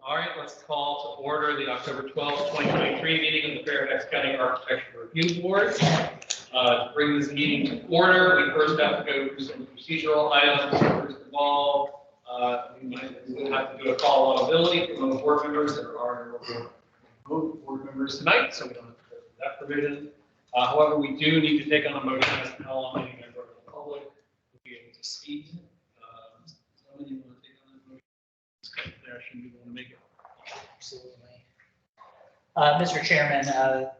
All right, let's call to order the October 12th, 2023 meeting of the Fairfax County Architecture Review Board. To bring this meeting to order, we first have to go through some procedural items. First of all, we would have to do a call on ability from the board members. There are no board members tonight, so we don't have to go through that provision. However, we do need to take on a motion as to how long any member of the public will be able to speak. Someone you want to take on that motion? There, shouldn't you want to make it? Absolutely. Mr. Chairman, the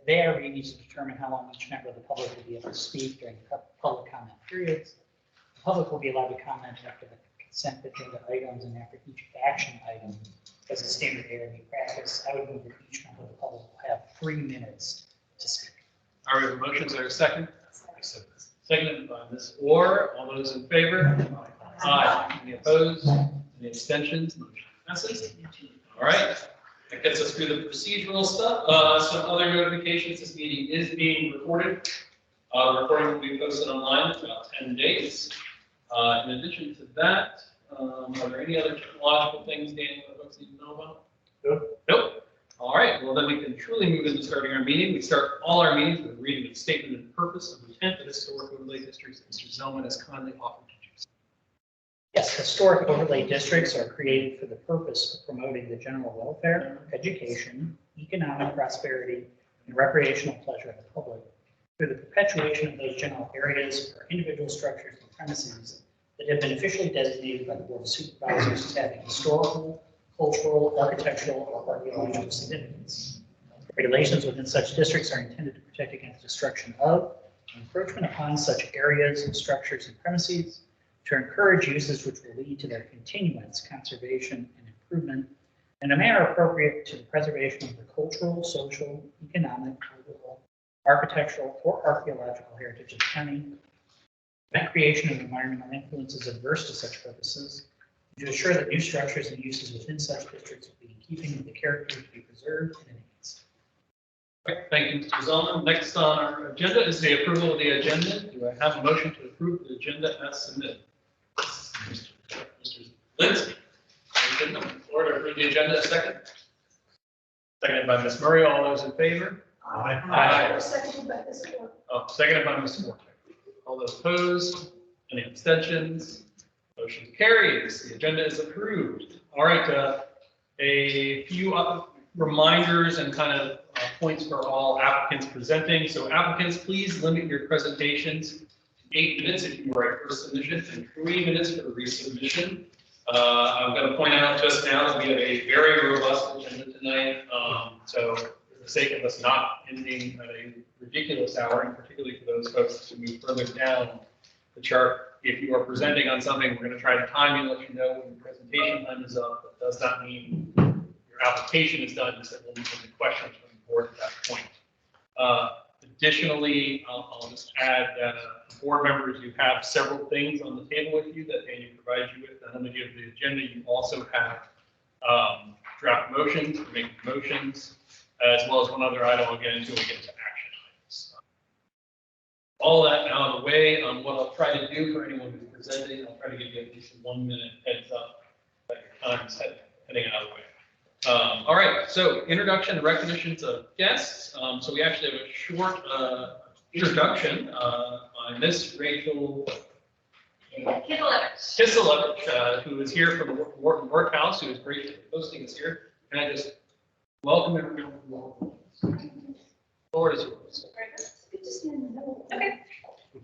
ARB needs to determine how long each member of the public will be able to speak during the public comment periods. The public will be allowed to comment after the consent agenda items and after each action item as a standard ARB practice. I would move that each member of the public will have 3 minutes to speak. All right, we have a motion. Is there a second? Seconded by Ms. Orr. All those in favor? Aye. Any opposed? Any abstentions? Motion passes. All right. That gets us through the procedural stuff. Some other notifications. This meeting is being recorded. The recording will be posted online in about 10 days. In addition to that, are there any other technological things, Daniel, that folks need to know about? Nope. Nope. All right. Well, then we can truly move into starting our meeting. We start all our meetings with a reading of the statement and purpose of the 10th Historic Overlay Districts that Mr. Zellman has kindly offered to do. Yes, historic overlay districts are created for the purpose of promoting the general welfare, education, economic prosperity, and recreational pleasure of the public through the perpetuation of those general areas or individual structures and premises that have been officially designated by the Board of Supervisors as having historical, cultural, architectural, or archaeological significance. Regulations within such districts are intended to protect against destruction of and encroachment upon such areas, structures, and premises, to encourage uses which will lead to their continuance, conservation, and improvement in a manner appropriate to the preservation of the cultural, social, economic, political, architectural, or archaeological heritage of the county, prevent creation of environmental influences adverse to such purposes, and to ensure that new structures and uses within such districts will be in keeping with the character to be preserved and enhanced. All right, thank you, Mr. Zellman. Next on our agenda is the approval of the agenda. Do I have a motion to approve the agenda as submitted? Mr. Lindsay. Order to approve the agenda. Second. Seconded by Ms. Murray. All those in favor? Aye. Aye. Seconded by Ms. Moore. Oh, seconded by Ms. Moore. All those opposed? Any abstentions? Motion carries. The agenda is approved. All right. A few reminders and kind of points for all applicants presenting. So applicants, please limit your presentations to 8 minutes if you were a first submission and 3 minutes for resubmission. I'm going to point out just now that we have a very robust agenda tonight. So for the sake of us not ending at a ridiculous hour, and particularly for those folks who move further down the chart, if you are presenting on something, we're going to try to time you, let you know when your presentation time is up. That does not mean your application is done, just that we'll be taking questions from the board at that point. Additionally, I'll just add that board members, you have several things on the table with you that Daniel provides you with. Not only do you have the agenda, you also have draft motions, making motions, as well as one other item I'll get into when we get to action items. All that out of the way, what I'll try to do for anyone who's presenting, I'll try to give you at least a 1 minute heads up that your time is heading out of the way. All right, so introduction and recognitions of guests. So we actually have a short introduction by Miss Rachel Kiselevich, who is here from the Wharton Workhouse, who is great for hosting us here. And I just welcome everyone. The floor is yours. Okay.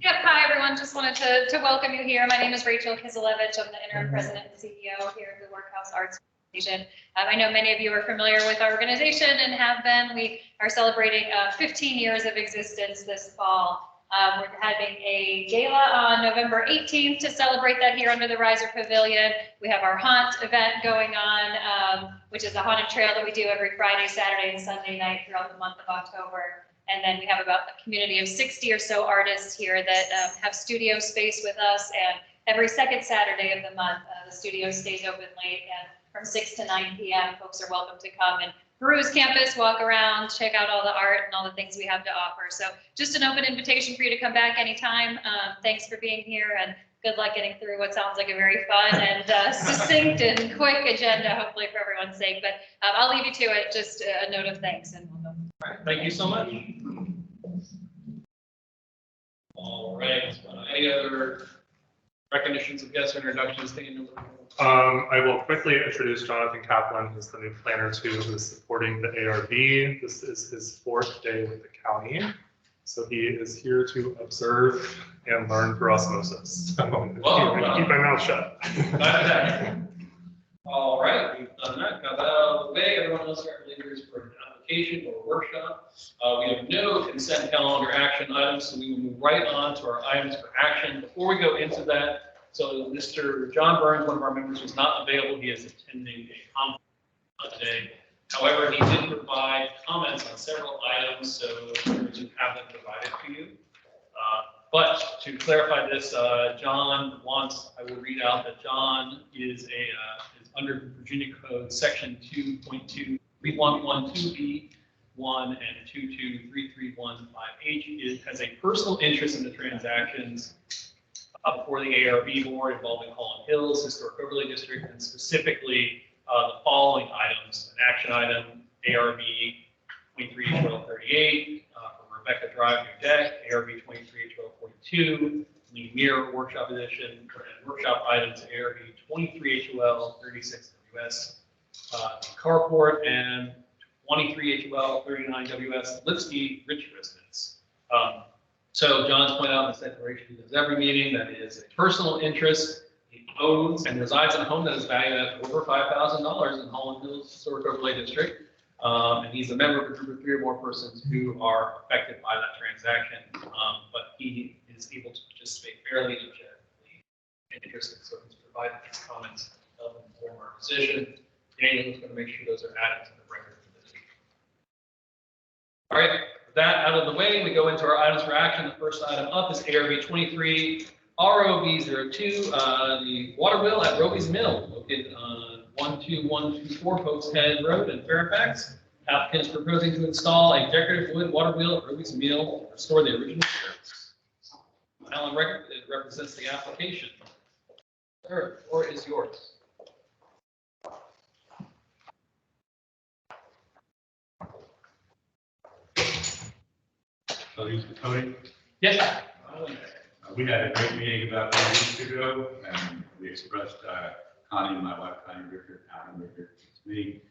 Yep. Hi, everyone. Just wanted to welcome you here. My name is Rachel Kiselevich. I'm the interim president and CEO here at the Workhouse Arts Foundation. I know many of you are familiar with our organization and have been. We are celebrating 15 years of existence this fall. We're having a gala on November 18th to celebrate that here under the Riser Pavilion. We have our haunt event going on, which is a haunted trail that we do every Friday, Saturday, and Sunday night throughout the month of October. And then we have about a community of 60 or so artists here that have studio space with us. And every second Saturday of the month, the studio stays open late. And from 6 to 9 p.m., folks are welcome to come and peruse campus, walk around, check out all the art and all the things we have to offer. So just an open invitation for you to come back anytime. Thanks for being here, and good luck getting through what sounds like a very fun and succinct and quick agenda, hopefully for everyone's sake. But I'll leave you to it. Just a note of thanks and welcome. All right, thank you so much. All right, any other recognitions of guests or introductions? I will quickly introduce Jonathan Kaplan, who's the new planner too, who's supporting the ARB. This is his 4th day with the county. So he is here to observe and learn through osmosis. So keep my mouth shut. All right, we've done that. Got that out of the way. Everyone else are leaders for an application or workshop. We have no consent calendar action items, so we will move right on to our items for action. Before we go into that, so Mr. John Burns, one of our members, was not available. He is attending a conference today. However, he did provide comments on several items, so we have them provided to you. But to clarify this, John wants, I will read out that John is under Virginia Code Section 2.2.3112B1 and 22331.5H. It has a personal interest in the transactions before the ARB board involving Holland Hills Historic Overlay District, and specifically the following items: an action item, ARB 23-1238 for Rebecca Drive New Deck, ARB 23-1242, the Mirror Workshop Edition, and workshop items ARB 23-HOL-36WS Carport, and 23-HOL-39WS Lipsky Rich Residence. So John's pointed out in this declaration, he does every meeting, that is a personal interest. He owns and resides in a home that is valued at over $5,000 in Holland Hills Historic Overlay District. And he's a member of a group of 3 or more persons who are affected by that transaction. But he is able to participate fairly and objectively interested. So he's provided these comments to help inform our position. Daniel is going to make sure those are added to the record for this week. All right. That out of the way, we go into our items for action. The first item up is ARB 23 ROV02, the water wheel at Roby's Mill, located on 12124 Post Head Road in Fairfax. Applicant is proposing to install a decorative wood water wheel at Roby's Mill to restore the original appearance. Alan Record represents the application. Sir, the floor is yours. So he's Tony. Yes. We had a great meeting about 2 weeks ago, and we expressed Connie, my wife, Connie Ricker, Alan Ricker, it's me,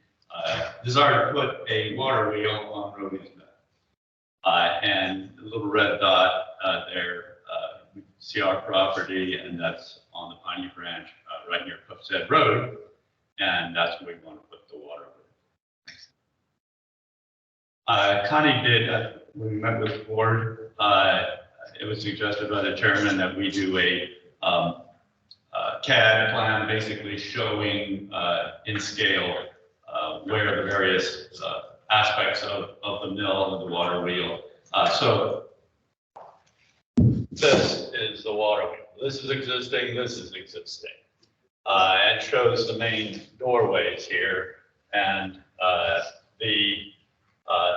desire to put a water wheel on Roby's Mill. And the little red dot there, we see our property, and that's on the Piney Branch right near Postead Road, and that's where we want to put the water wheel. Connie did, when we met with the board, it was suggested by the chairman that we do a CAD plan, basically showing in scale where the various aspects of the mill and the water wheel. So this is the water wheel. This is existing. This is existing. It shows the main doorways here, and the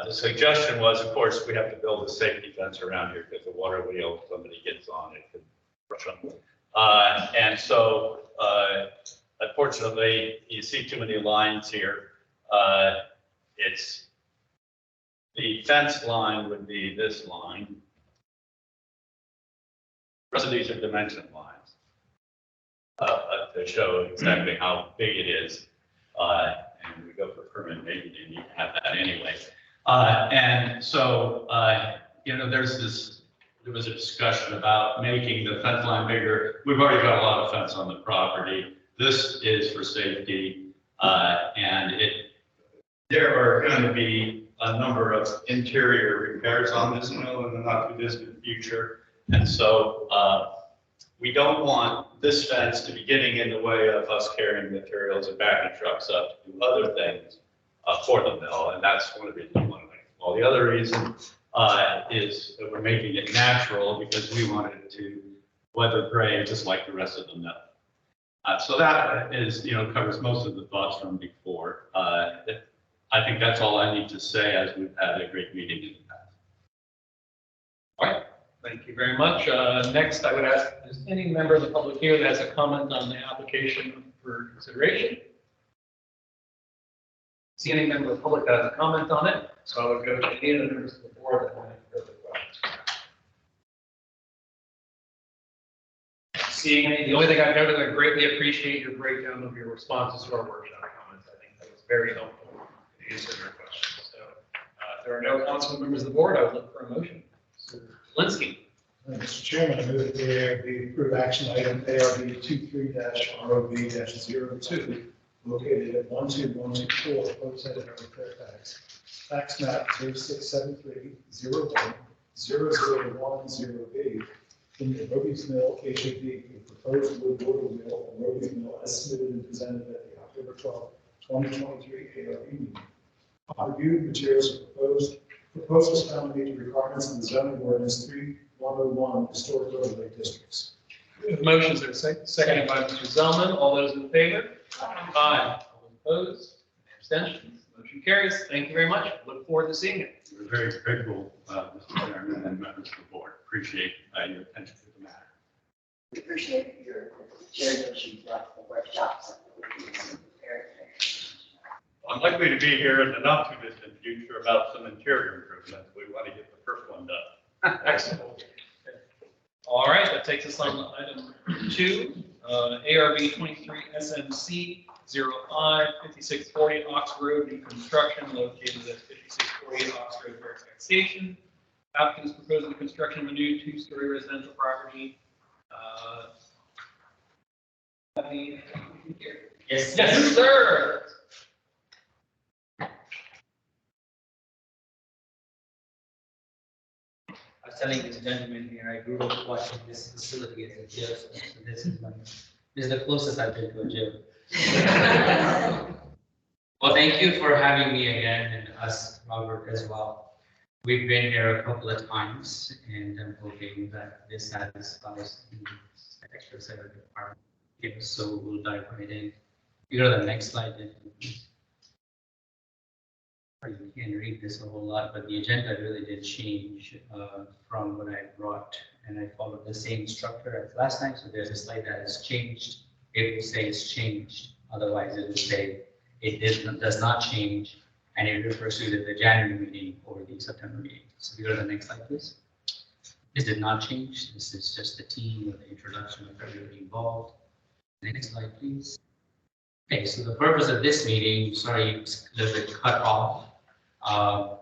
suggestion was, of course, we have to build a safety fence around here because the water wheel, if somebody gets on it, could crush them. And so, unfortunately, you see too many lines here. It's the fence line would be this line. The rest of these are dimension lines to show exactly how big it is. And we go for permanent maintenance, and you can have that anyway. And so, you know, there was a discussion about making the fence line bigger. We've already got a lot of fence on the property. This is for safety, and there are going to be a number of interior repairs on this mill in the not too distant future. And so we don't want this fence to be getting in the way of us carrying materials and backing trucks up to do other things for the mill, and that's one of the reasons. Well, the other reason is that we're making it natural because we wanted it to weather grade just like the rest of the mill. So that is, you know, covers most of the thoughts from before. I think that's all I need to say, as we've had a great meeting in the past. All right, Thank you very much. Next, I would ask, is any member of the public here that has a comment on the application for consideration? See any member of the public that has a comment on it? So I would go to any of the members of the board that have further questions. Seeing any, the only thing I've noted, I greatly appreciate your breakdown of your responses to our workshop comments. I think that was very helpful to answer your questions. So if there are no comments from members of the board, I would look for a motion. Linsky. Mr. Chairman, I move that the ARB approve action item ARB 23-ROB-02, located at 12124 Homestead Road, Fairfax. Tax map 0673-01-0010B in the Roby's Mill HOD for the proposed wood border mill and Roby's Mill as submitted and presented at the October 12, 2023 ARB meeting. Reviewed materials are proposals found to meet the requirements in the zoning ordinance 3101 historic overlay districts. Motions are seconded by Mr. Zellman. All those in favor? Aye. All opposed? Abstentions? Motion carries. Thank you very much. Look forward to seeing it. We're very grateful, Mr. Chairman and members of the board. Appreciate your attention to the matter. We appreciate your sharing those you brought to the workshops. Unlikely to be here in the not too distant future about some interior improvements. We want to get the first one done. Excellent. All right, that takes us on to item 2, ARB 23 SMC 05-5640 Ox Road new construction located at 5648 Ox Road, Fairfax Station. Applicant is proposing the construction of a new 2-story residential property. Yes, Yes, sir. I was telling this gentleman here, I grew up watching this facility as a jail. So this is the closest I've been to a jail. Well, thank you for having me again, and us, Robert, as well. We've been here a couple of times, and I'm hoping that this satisfies the extra set of department. So we'll dive right in. You go to the next slide, then. You can't read this a whole lot, but the agenda really did change from what I brought, and I followed the same structure as last time. So there's a slide that has changed. It will say it's changed. Otherwise, it will say it does not change, and it refers to the January meeting or the September meeting. So we go to the next slide, please. This did not change. This is just the team with the introduction of everybody involved. Next slide, please. Okay, so the purpose of this meeting, sorry, it's a little bit cut off. I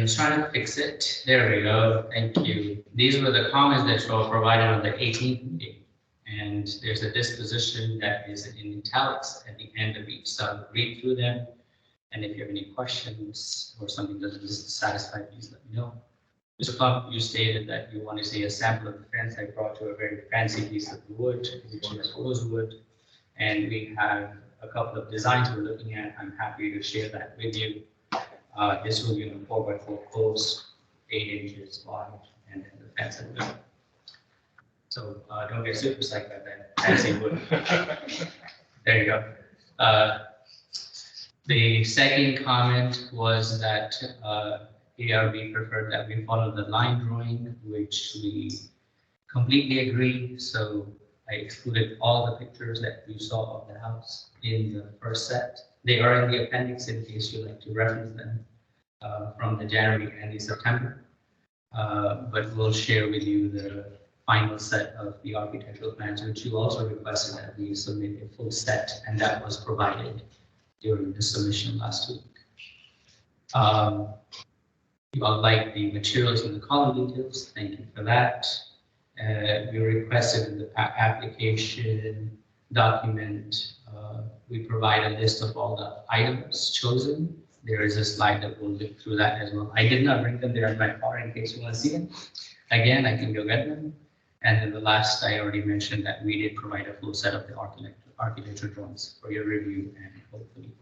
was trying to fix it. There we go. Thank you. These were the comments that were provided on the 18th meeting. And there's a disposition that is in italics at the end of each. So I'll read through them. And if you have any questions or something doesn't satisfy, please let me know. Mr. Clark, you stated that you want to see a sample of the fence. I brought you a very fancy piece of wood, which is rosewood. And we have a couple of designs we're looking at. I'm happy to share that with you. This will be a 4x4 post, 8 inches wide, and then the fence in the middle. So don't get super psyched about that fancy wood. There you go. The second comment was that ARB preferred that we follow the line drawing, which we completely agree. So I excluded all the pictures that you saw of the house in the first set. They are in the appendix in case you'd like to reference them from the January and the September. But we'll share with you the final set of the architectural plans, which you also requested that we submit a full set, and that was provided during the submission last week. You all like the materials and the column details. Thank you for that. You requested in the application document, we provide a list of all the items chosen. There is a slide that will look through that as well. I did not bring them there in my car in case you want to see them. Again, I can go get them. And then the last, I already mentioned that we did provide a full set of the architecture drawings for your review and hopefully.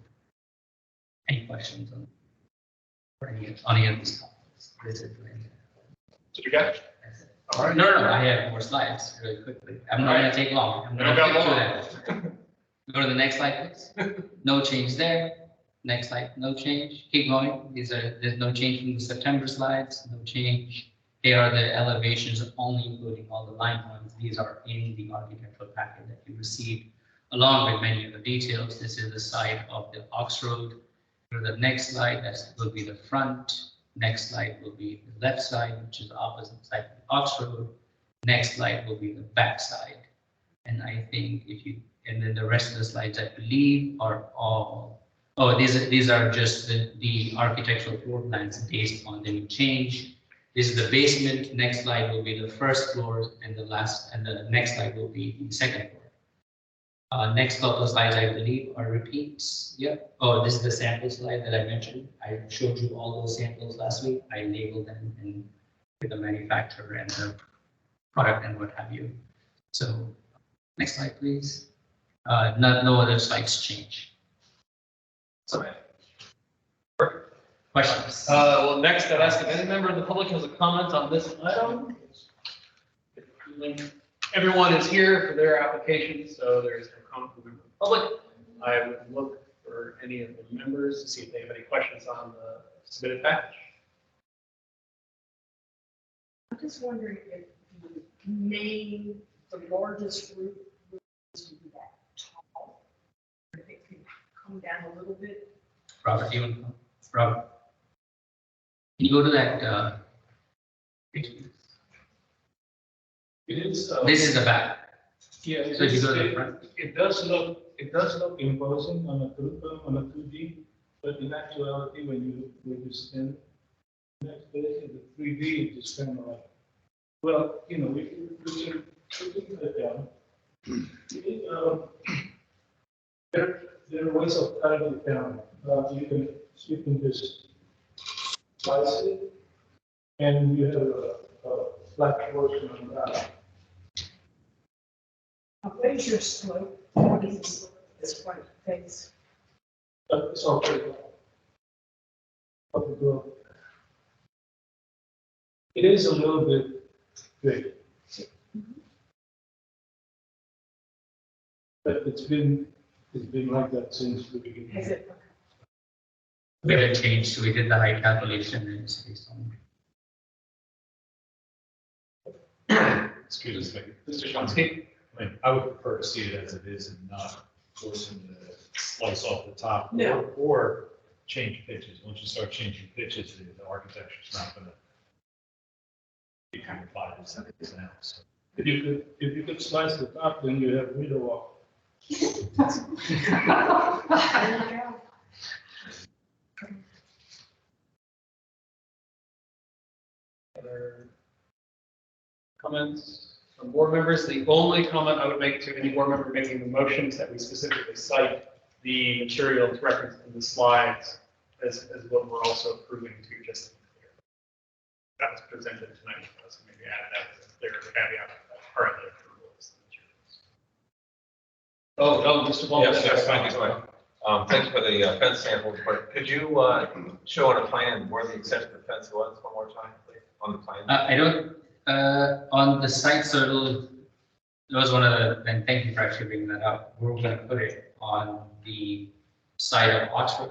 Any questions on any of these topics? Did you get it? All right. No, I have more slides really quickly. I'm not going to take long. I'm going to got get through long. that. Go to the next slide, please. No change there. Next slide, no change. Keep going. There's no change from the September slides. No change. They are the elevations only including all the line points. These are in the architectural packet that you received along with many of the details. This is the side of the Ox Road. For the next slide, that will be the front. Next slide will be the left side, which is the opposite side of the Ox Road. Next slide will be the back side. And I think and then the rest of the slides, I believe, are all, these are just the architectural floor plans based on the new change. This is the basement. Next slide will be the first floor, and the next slide will be the second floor. Next couple of slides, I believe, are repeats. Yep. Oh, this is the sample slide that I mentioned. I showed you all those samples last week. I labeled them with the manufacturer and the product and what have you. So next slide, please. No other slides change. Sorry. Questions? Well, next, I'd ask if any member of the public has a comment on this item. Everyone is here for their application, so there's no comment from the public. I would look for any of the members to see if they have any questions on the submitted package. I'm just wondering if the largest roof is that tall, if it could come down a little bit. Robert, you want to come? Robert, can you go to that? Page? It is. This is the back. Yeah, So if you go to the front. it does look imposing on a 2D, but in actuality, when you stand next to it, the 3D is just kind of like, well, we can put that down. There are ways of cutting it down. You can just slice it, and you have a flat portion on that. What is your slope? What is the slope of this front face? It's all pretty well. Up the door. It is a little bit big. But it's been like that since the beginning. Has it? We haven't changed, so we did the height calculation and it's based on. Excuse me, Mr. Shonsky? I would prefer to see it as it is and not forcing the slice off the top. No. Or change pitches. Once you start changing pitches, the architecture's not gonna be complied as it is now, so. If you could slice the top, then you have window wall. Other comments from board members? The only comment I would make to any board member making the motions that we specifically cite the materials referenced in the slides as what we're also approving to just be clear. That was presented tonight, so maybe add that as a clear caveat part of the approval of the materials. Mr. Ball. Yes, thank you so much. Thanks for the fence samples, but could you show on a plan where the extent of the fence was one more time, please, on the plan? I don't, on the site, so that was one of the, and thank you for actually bringing that up. We're going to put it on the side of Oxford,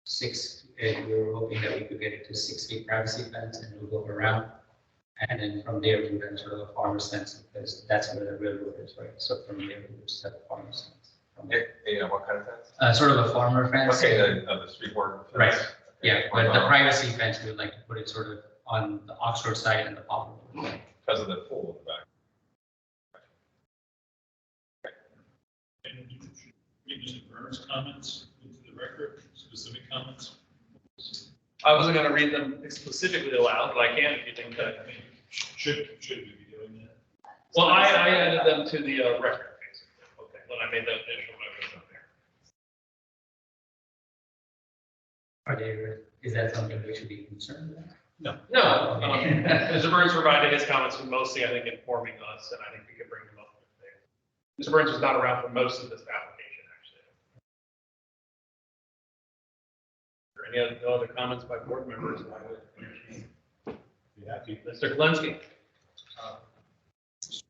6, and we were hoping that we could get it to 6 feet privacy fence and we'll go around. And then from there, we went sort of a farmer's fence because that's where the railroad is, right? So from there, we just have a farmer's fence. What kind of fence? Sort of a farmer fence. Okay, the street board fence. Right. Okay. Yeah, but the privacy fence, we would like to put it sort of on the Oxford side and the Poplar. Because of the pool in the back. Mr. Burns' comments into the record, specific comments? I wasn't going to read them specifically aloud, but I can if you think that. Should we be doing that? Well, I added them to the record, basically. Okay. When I made that initial motion up there. Are they, is that something we should be concerned about? No, Mr. Burns provided his comments for mostly, I think, informing us, and I think we could bring them up there. Mr. Burns was not around for most of this application, actually. Are any other comments by board members? Be happy. Mr. Kalinsky.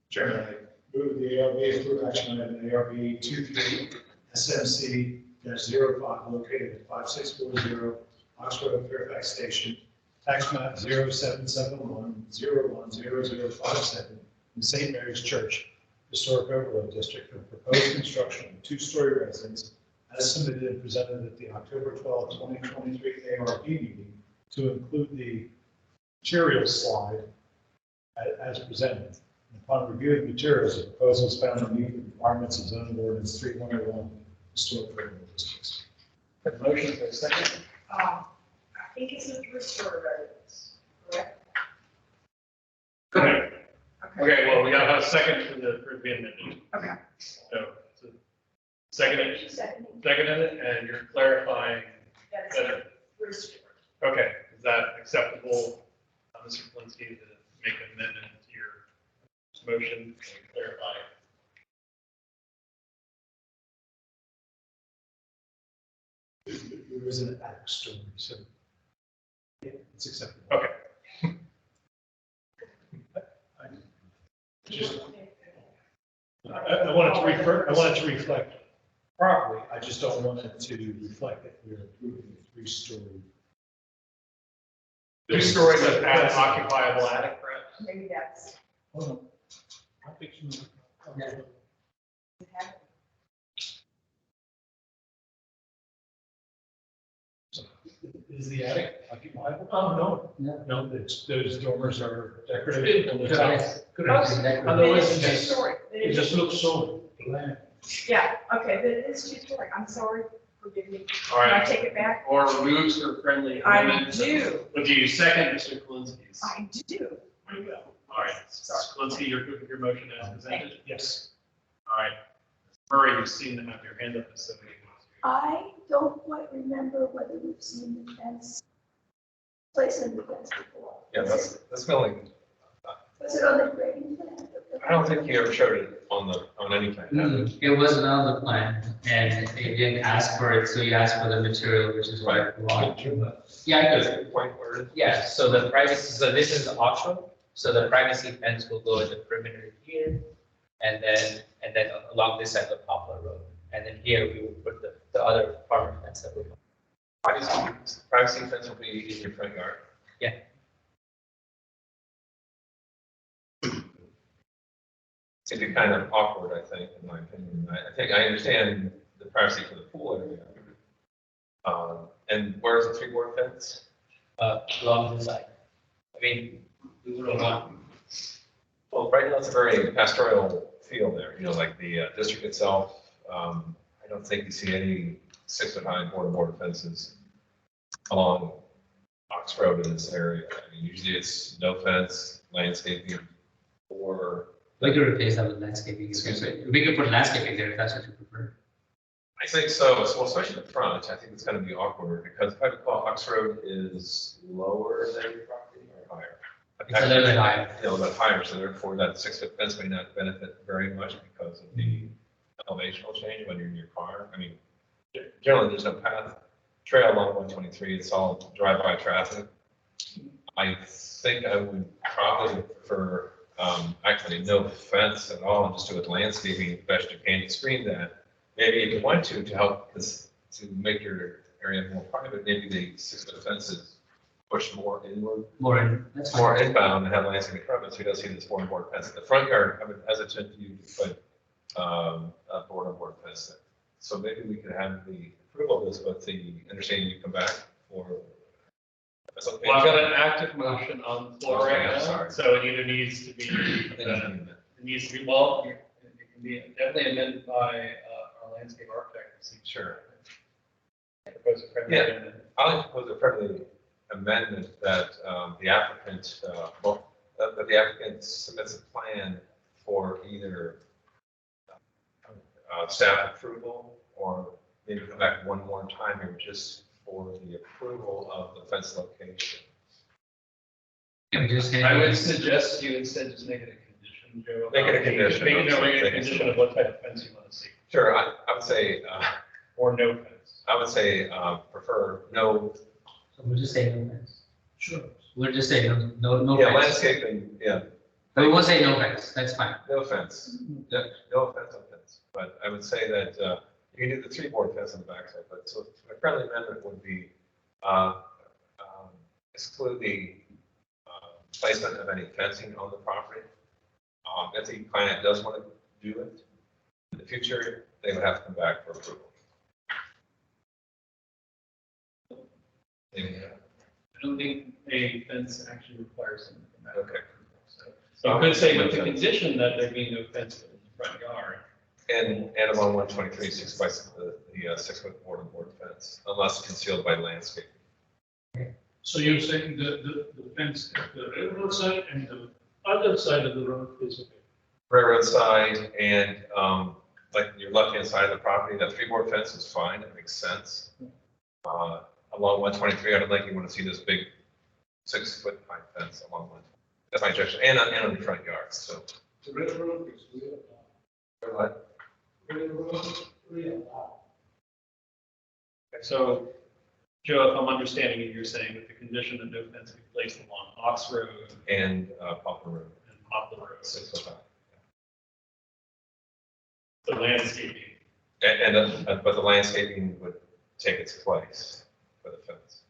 Chairman, I move the ARB for action item ARB 23 SMC-05 located at 5640 Oxford Fairfax Station tax map 0771010057 in the St. Mary's Church Historic Overlay District for proposed construction of a two-story residence as submitted and presented at the October 12, 2023 ARP meeting to include the material slide as presented. Upon review of the materials, the proposal is found to meet the requirements of zoning ordinance 3101 historic overlay districts. The motion for a second. I think it's a three-story residence, correct? Okay. Okay, well, we gotta have a second for the amendment. Okay. So, seconded, seconded it, and you're clarifying That's that. three-story. Okay, is that acceptable, Mr. Kalinsky, to make an amendment to your motion and clarify? There is an attic story, so yeah, it's acceptable. Okay. I wanted to reflect properly. I just don't want it to reflect that we're approving a three-story. Two-story with occupiable attic, perhaps? Maybe that's. Hold on. I'll fix you. Is the attic occupiable? Oh, no. No, those dormers are decorative on the top. Otherwise, it just looks so bland. Yeah, okay, but it's two-story. I'm sorry, forgive me. All Can I right, take it back? or moves for friendly I amendment. do. Would you second Mr. Kalinsky's? I do. There you go. All right, Mr. Kalinsky, your motion as presented? Yes. All right. Murray, you've seen them have your hand up, so many. I don't quite remember whether we've seen the fence, place in the fence before. Yeah, that's building. Was it on the grading plan? I don't think you ever showed it on any plan. It wasn't on the plan, and they didn't ask for it, so you asked for the material, which is why. Yeah, I could. Point where it is. Yeah, so the privacy, so this is the option, so the privacy fence will go at the perimeter here, and then along this side of Poplar Road. And then here we will put the other farm fence that we're. Privacy fence will be in your front yard. Yeah. It'd be kind of awkward, I think, in my opinion. I think I understand the privacy for the pool area. And where's the three-board fence? Along the side. I mean, we wouldn't want, Well, right now it's a very pastoral feel there, like the district itself. I don't think you see any 6-foot-high border fences along Ox Road in this area. I mean, usually it's no fence, landscaping, or We could replace that with landscaping. We could put landscaping there if that's what you prefer. I think so. Well, especially the front, I think it's going to be awkward because if I recall, Ox Road is lower than your property or higher. It's a little bit higher. Yeah, a little bit higher, so therefore that 6-foot fence may not benefit very much because of the elevational change when you're in your car. I mean, generally there's no path trail along 123. It's all drive-by traffic. I think I would probably prefer actually no fence at all and just do it landscaping best you can to screen that. Maybe if you want to help this, to make your area more private, maybe the 6-foot fences push more inward, That's more fine. inbound and have landscaping coverage, so you don't see this board fence. At the front yard, I would hesitate to put a board fence there. So maybe we could have the approval of this, but the understanding you come back for. That's okay. Well, I've got an active motion on the floor Okay, right I'm now, sorry. so it either needs to be, it needs to be, well, it can be definitely amended by our landscape architect. Sure. Propose a friendly Yeah. amendment. I'd like to propose a friendly amendment that the applicant, that the applicant submits a plan for either staff approval or maybe come back one more time here just for the approval of the fence location. I would suggest you instead just make it a condition, Joe. Make it a condition. Make it a condition of what type of fence you want to see, Sure, I would say, or no fence. I would say prefer no. So we'll just say no fence. Sure. We'll just say no Yeah, fence. landscaping, yeah, But we won't say no fence, that's fine. no fence. Yeah, no offense on fence, but I would say that you can do the 3-board fence on the backside, but so a friendly amendment would be exclude the placement of any fencing on the property. If the client does want to do it in the future, they would have to come back for approval. Anything else? I don't think a fence actually requires them to come back. Okay. So you could say with the condition that there be no fence in the front yard. And along 123, 6-foot board and board fence, unless concealed by landscape. So you're saying the fence at the railroad side and the other side of the road is okay? Railroad side and like your left-hand side of the property, that 3-board fence is fine, it makes sense. Along 123, I don't think you want to see this big 6-foot high fence along one. That's my objection, and on the front yard, so. The railroad is real. What? Railroad, real. So, Joe, if I'm understanding you, you're saying that the condition that no fence be placed along Ox Road And Poplar Road. and Poplar Road, 6-foot high. the landscaping. But the landscaping would take its place for the fence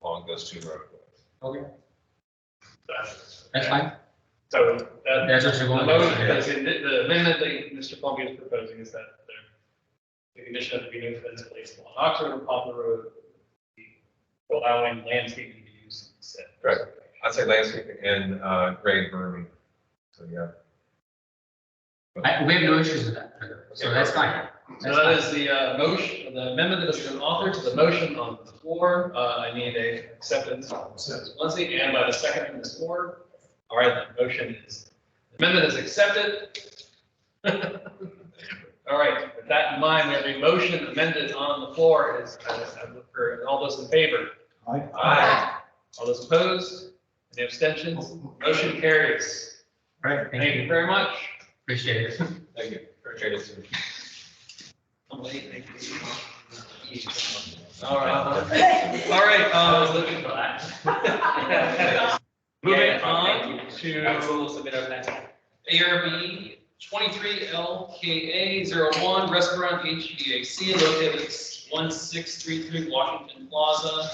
along those 2 roadways. Okay, That's that's fine. So That's what you're the going motion, with. the amendment that Mr. Columbia is proposing is that the condition of the be no fence placed along Ox Road or Poplar Road, allowing landscaping to be used instead. Right. I'd say landscaping and grade berming. So, yeah. We have no issues with that, so that's fine. So that is the motion, the amendment that has been authored to the motion on the floor. I need a acceptance from Mrs. Lindsay and by the second from Ms. Ford. All right, the motion is, the amendment is accepted. All right, with that in mind, we have a motion amended on the floor. I look for all those in favor. Aye. Aye. All those opposed? Any abstentions? Motion carries. Right, Thank you very much. Appreciate it. Thank you. Appreciate it. I'm late, thank you. All right. All right, Looking for that. moving on to We'll submit our next. ARB 23LKA01 Restaurant HVAC located at 1633 Washington Plaza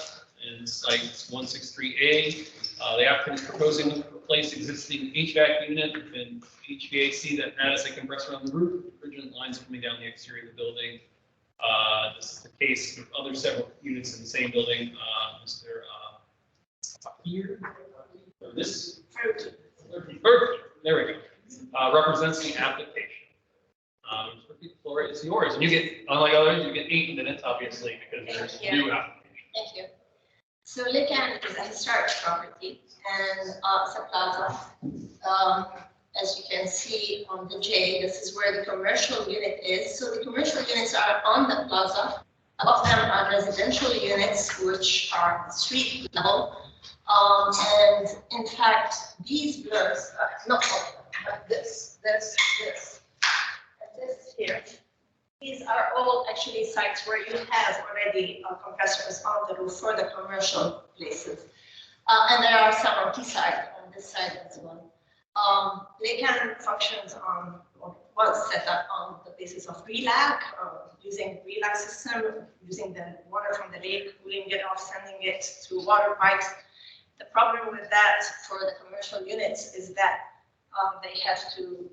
and site 163A. The applicant is proposing to replace existing HVAC unit within HVAC that has a compressor on the roof, refrigerant lines coming down the exterior of the building. This is the case with other several units in the same building. Mr. Here, this, perfect, there we go. Represents the application. The floor is yours. And you get, unlike others, you get 8 minutes, obviously, because there's Yeah. new application. Thank you. So Lincoln is a historic property and it's a plaza. As you can see on the J, this is where the commercial unit is. So the commercial units are on the plaza. Above them are residential units, which are street level. And in fact, these blurs, not all of them, but this, and this here. These are all actually sites where you have already compressors on the roof for the commercial places. And there are some on this side as well. Lacan functions on, was set up on the basis of relac, using the relac system, using the water from the lake, cooling it off, sending it through water pipes. The problem with that for the commercial units is that they have to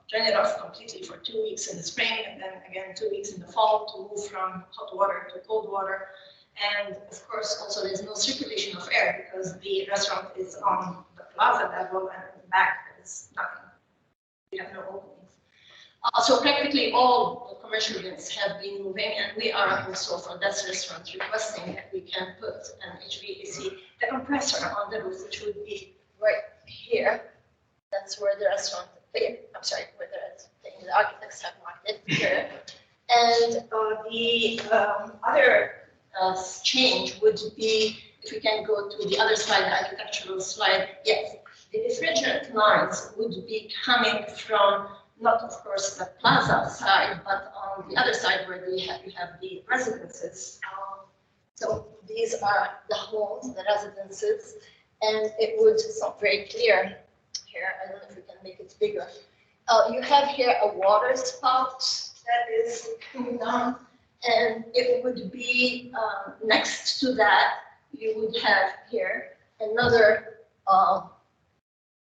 turn it off completely for 2 weeks in the spring and then again 2 weeks in the fall to move from hot water to cold water. And of course, also there's no circulation of air because the restaurant is on the plaza level and in the back there's nothing. We have no openings. So practically all the commercial units have been moving, and we are also for this restaurant requesting that we can put an HVAC, the compressor on the roof, which would be right here. That's where the restaurant, I'm sorry, where the architects have marked it here. And the other change would be, if we can go to the other slide, the architectural slide, yes. The refrigerant lines would be coming from, not of course the plaza side, but on the other side where you have the residences. So these are the homes, the residences, and it would, it's not very clear here, I don't know if we can make it bigger. You have here a water spout that is coming down, and it would be next to that, you would have here another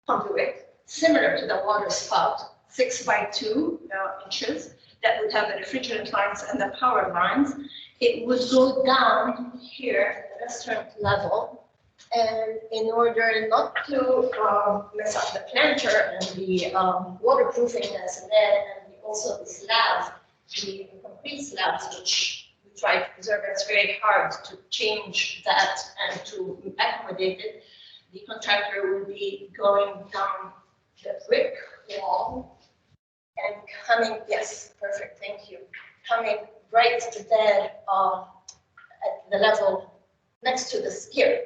conduit similar to the water spout, 6 by 2 inches, that would have the refrigerant lines and the power lines. It would go down here at the restaurant level. And in order not to mess up the planter and the waterproofingness, and then also the slabs, the concrete slabs, which we try to preserve, it's very hard to change that and to accommodate it. The contractor will be going down the brick wall and coming, yes, perfect, thank you, coming right there at the level next to the stair.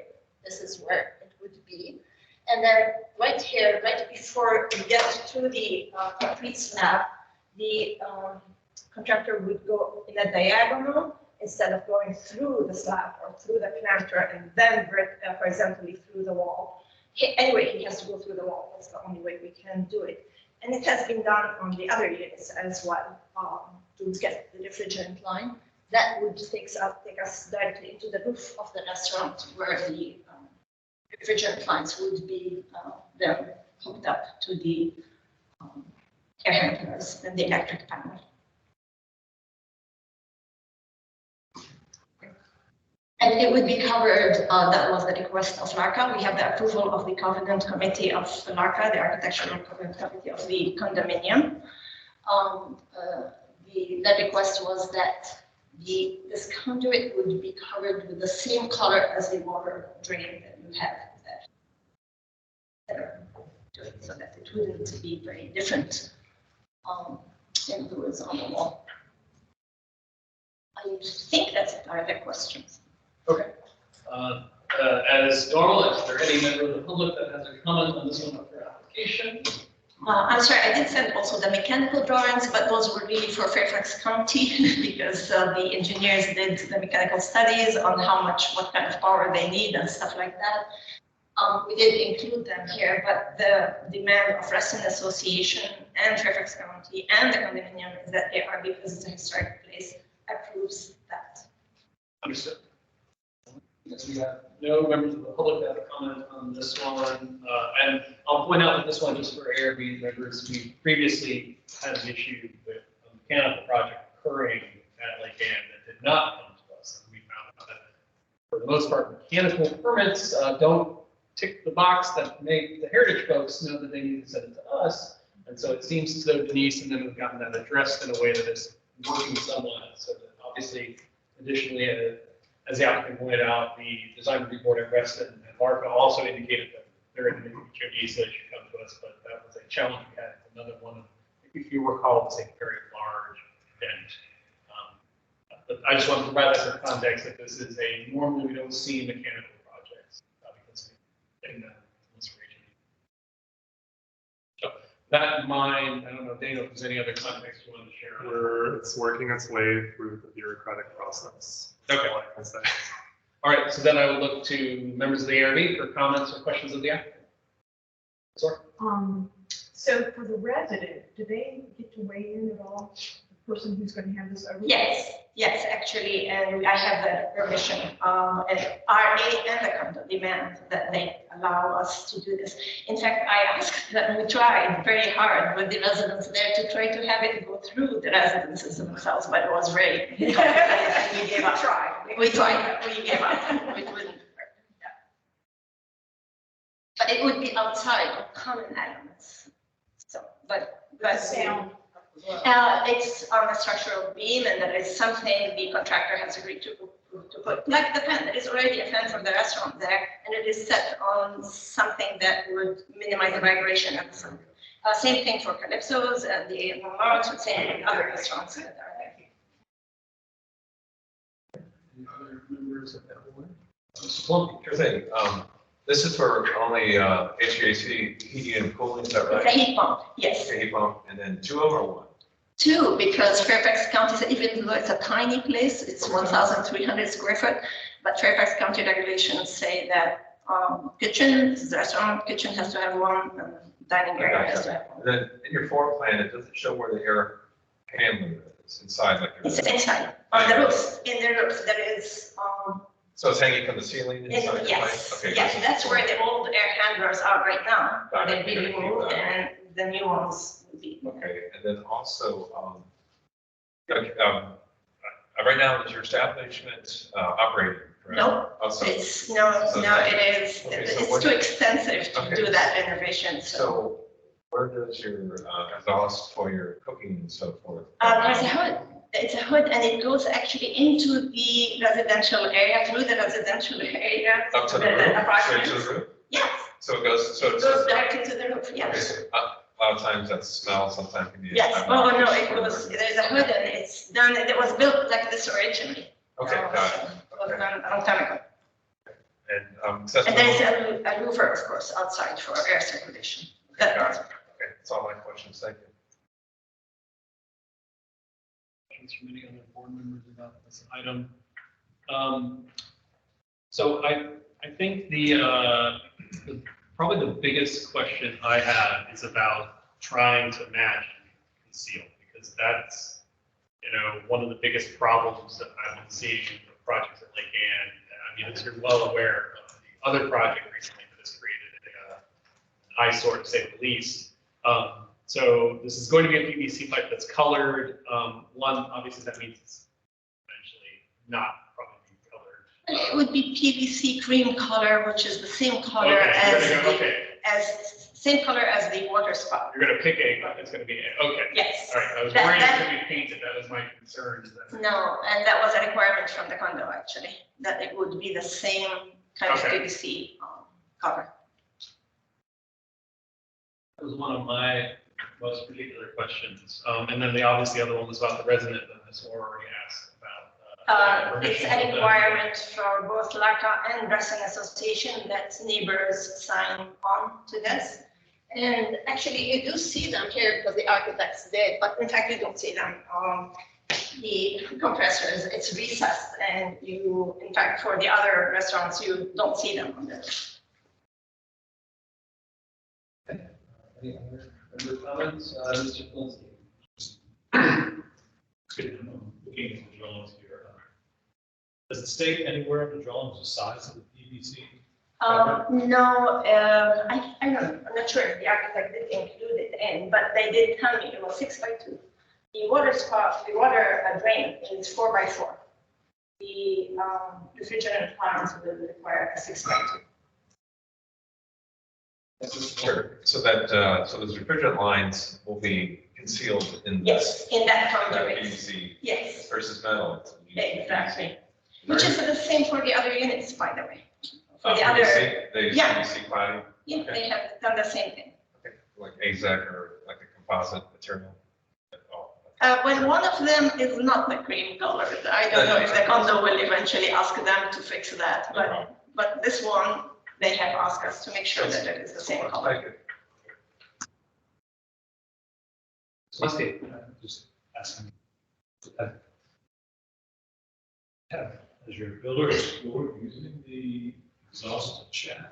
This is where it would be. And then right here, right before you get to the concrete slab, the contractor would go in a diagonal instead of going through the slab or through the planter and then horizontally through the wall. Anyway, he has to go through the wall. That's the only way we can do it. And it has been done on the other units as well to get the refrigerant line. That would take us directly into the roof of the restaurant where the refrigerant lines would be then hooked up to the air handlers and the electric panel. And it would be covered, that was the request of LARCA. We have the approval of the Covenant Committee of LARCA, the Architectural Covenant Committee of the condominium. The request was that this conduit would be covered with the same color as the water drain that you have there, so that it wouldn't be very different influence on the wall. I think that's it. Are there questions? Okay. As normal, is there any member of the public that has a comment on this one up for application? I'm sorry, I did send also the mechanical drawings, but those were really for Fairfax County because the engineers did the mechanical studies on what kind of power they need and stuff like that. We did include them here, but the demand of Restaurant Association and Fairfax County and the condominium is that they are, because it's a historic place, approves that. Understood. Yes, we have no members of the public that have a comment on this one. And I'll point out that this one, just for ARB members, we previously had an issue with a mechanical project occurring at Lake Ann that did not come to us. And we found out that for the most part, mechanical permits don't tick the box that make the heritage folks know that they need to send it to us. And so it seems as though Denise and them have gotten that addressed in a way that is working somewhat. So that obviously, additionally, as the applicant pointed out, the design review board at Reston and Marca also indicated that they're in the HOD, so they should come to us, but that was a challenge we had. Another one, if you recall, it's a very large event. But I just want to provide that for context that this is normally we don't see mechanical projects because we in this region. So that in mind, I don't know, Dana, if there's any other context you want to share. It's working its way through the bureaucratic process. Okay. All I can say. All right, so then I would look to members of the ARB for comments or questions of the applicant. Sorry. So for the resident, do they get to weigh in at all? The person who's going to have this over? Yes, actually, and I have the permission, and RA and the condo demand that they allow us to do this. In fact, I asked them, we tried very hard with the residents there to try to have it go through the residences themselves, but it was very complicated, and we gave up. We tried, we gave up. We wouldn't work. Yeah. But it would be outside of common elements. So, but Sound. It's on a structural beam, and that is something the contractor has agreed to put, like the fan. There is already a fan from the restaurant there, and it is set on something that would minimize the vibration at the front. Same thing for Calypso's and the Montmartre, and same with other restaurants that are there. Any other members of that board? Sure thing. This is for only HVAC, heating and cooling, is that It's a right? heat pump, yes. A heat pump, and then 2 of them or 1? 2, because Fairfax County, even though it's a tiny place, it's 1,300 square foot, but Fairfax County regulations say that kitchen, restaurant, kitchen has to have 1, and dining area has to have 1. And then in your floor plan, it doesn't show where the air handler is inside, like. It's inside, on the roof, in the roof, there is So it's hanging from the ceiling inside the pipe? Yes, Okay, yes, good. that's where the old air handlers are right now. Got it. They've been removed and the new ones will be. Okay, and then also, right now, is your establishment operating, correct? No, Also, it's, no, it is, Okay, so it's what- too expensive to Okay. do that renovation, so. so where does your exhaust for your cooking and so forth? There's a hood, it's a hood and it goes actually into the residential area, through the residential area. Up to the roof, straight to apartments. the roof? Yes, So it goes, so it it's. goes directly to the roof, Okay, yes. so a lot of times that smell sometimes can be. Yes, oh, no, it goes, there's a hood and it's done, it was built like this originally. Okay, got it. It was done a long time ago. And And accessible. there's a louver, of course, outside for air circulation. Okay, got it. Okay, that's all my questions. Thank you. Questions from any other board members about this item? So I think probably the biggest question I have is about trying to match and conceal, because that's, one of the biggest problems that I've been seeing with projects at Lake Ann. I mean, as you're well aware of the other project recently that has created an eyesore, to say the least. So this is going to be a PVC pipe that's colored. One, obviously that means it's eventually not probably colored. It would be PVC cream color, which is the same color same color as the water spout. You're gonna pick it's gonna be, okay. Yes. All right, I was That- worried that- it's gonna be painted, that was my concern. is that- No, and that was a requirement from the condo, actually, that it would be the same kind of Okay. PVC cover. That was one of my most particular questions. And then obviously the other one was about the resident that Ms. Orr already asked about. It's permission a of the- requirement for both LACA and Resident Association that neighbors sign on to this. And actually, you do see them here because the architects did, but in fact, you don't see them. The compressors, it's recessed, and you, in fact, for the other restaurants, you don't see them on this. Any other comments? Mr. Felicity? Looking at the drawings here. Does it state anywhere in the drawings the size of the PVC? No, I'm not sure if the architect did include it in, but they did tell me it was 6x2. The water spout, the water drain is 4x4. The refrigerant lines will require a 6x2. Sure. So that, so those refrigerant lines will be concealed in. Yes, in that That conduit. PVC Yes, versus metal. exactly. Which is the same for the other units, by the way. For the other, PVC, they use yeah. PVC cladding, yeah, they have done the same thing. like AZEC or like a composite material. Oh, Well, one of them is not the cream color. I don't know if the condo will eventually ask them to fix that, no problem. but this one, they have asked us to make sure that it is the same color. Thank you. Felicity? Just asking. Has your builder explored using the exhaust shaft?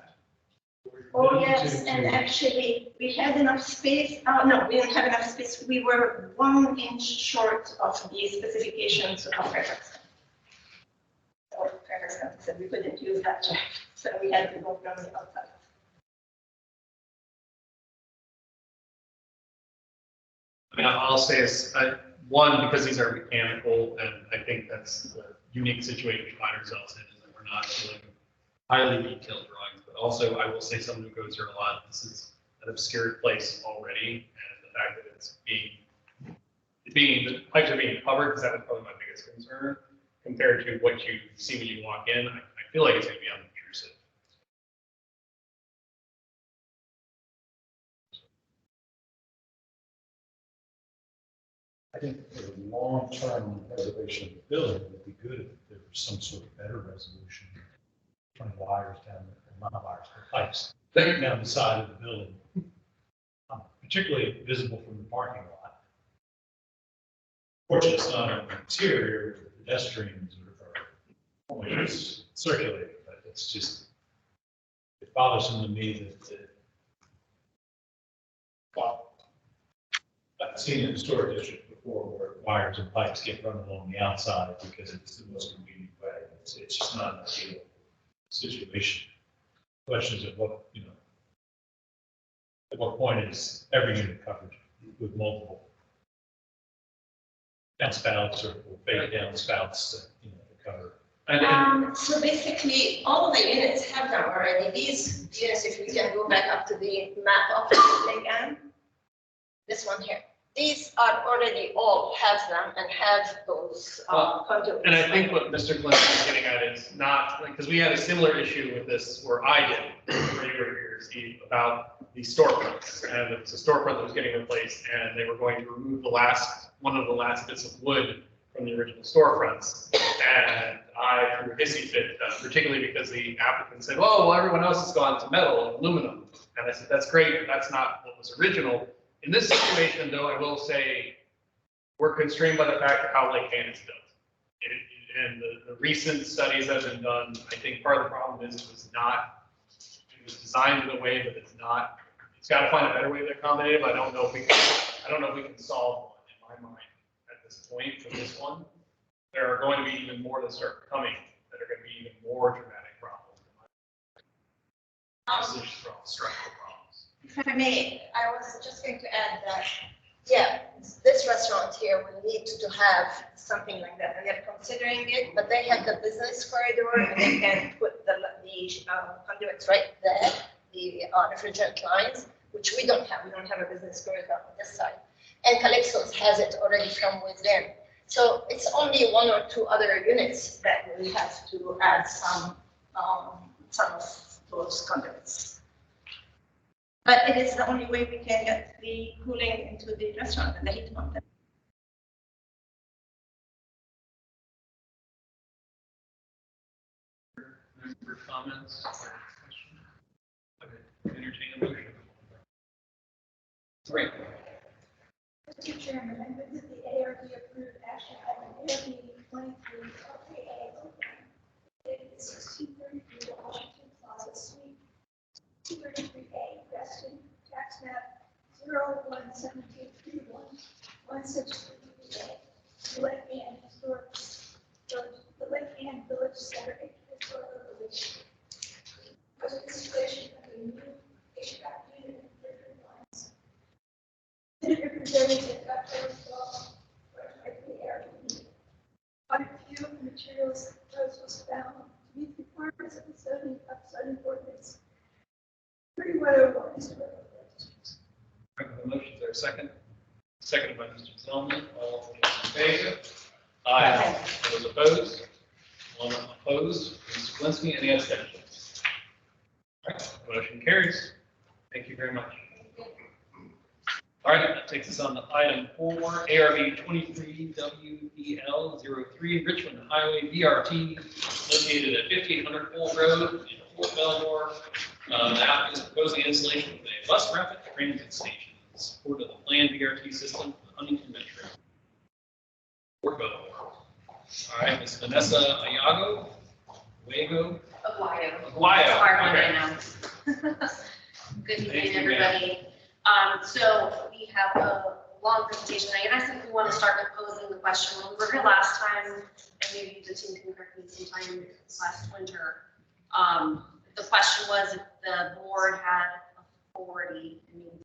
Oh, yes, and actually, we had enough space. No, we didn't have enough space. We were 1 inch short of the specifications of Fairfax. So Fairfax County said we couldn't use that shaft, so we had to go from the outside. I mean, I'll say is, one, because these are mechanical, and I think that's the unique situation we find ourselves in, is that we're not doing highly detailed drawings, but also I will say someone who goes here a lot, this is an obscure place already, and the fact that it's the pipes are being covered, because that was probably my biggest concern, compared to what you see when you walk in, I feel like it's gonna be unobtrusive. I think for the long-term preservation of the building, it would be good if there was some sort of better resolution. Running wires down, not wires, but pipes, down the side of the building. Particularly visible from the parking lot. Fortunately, it's not on the interior, pedestrians are always circulating, but it's just, it bothers to me that, well, I've seen it in the storage district before where wires and pipes get run along the outside because it's the most convenient way. it's just not an ideal situation. Questions of what, at what point is every unit covered with multiple downspouts or fade downspouts that, to cover? So basically, all of the units have them already. These units, if we can go back up to the map of it again, this one here. These are already all have them and have those conduits. And I think what Mr. Clinton is getting at is not, because we had a similar issue with this where I did, where you were here, Steve, about the storefronts. And it was a storefront that was getting replaced, and they were going to remove one of the last bits of wood from the original storefronts. And I threw a hissy fit, particularly because the applicant said, oh, well, everyone else has gone to metal and aluminum. And I said, that's great, but that's not what was original. In this situation, though, I will say we're constrained by the fact of how Lake Ann is built. And the recent studies that have been done, I think part of the problem is it was designed in a way that it's got to find a better way to accommodate it, but I don't know if we can solve one in my mind at this point for this one. There are going to be even more that start coming that are going to be even more dramatic problems. Structural problems. If I may, I was just going to add that, yeah, this restaurant here will need to have something like that, and they're considering it, but they have the business corridor, and they can put the conduits right there, the refrigerant lines, which we don't have. We don't have a business corridor on this side. And Calypso's has it already from within. So it's only one or two other units that we have to add some of those conduits. But it is the only way we can get the cooling into the restaurant and the heat pump. For comments or questions? Okay, entertain a motion. Great. Mr. Chairman, I move that the ARB approve action item ARB 23 LKA 1633 Washington Plaza Suite 233A Reston Tax Map 0117311633A. The Lake Ann Historic the Lake Ann Village Center Historical Village. For the installation of a new HVAC unit and refrigerant lines. Senate Representative Dr. Audit few of the materials proposed was found to meet the requirements of the zoning ordinance. 3101 is the motion, is there a second? Seconded by Mr. Zellman. All those in favor? Aye. Those opposed? One opposed. Mr. Glinski, any abstentions? All right, motion carries. Thank you very much. All right, that takes us on to item 4, ARB 23WEL03 Richmond Highway BRT, located at 5800 Full Road in Fort Belmore. The applicant is proposing installation of a bus rapid transit station in support of the planned BRT system for the Huntington Metro. Fort Belmore. All right, Ms. Vanessa Ayago. Aguayo. Aguayo. It's a hard one Okay. to announce. Good Thank evening, you, everybody. So we have a long presentation. I think we want to start with posing the question. When we were here last time, and maybe the team can correct me sometime last winter. The question was if the board had authority, and maybe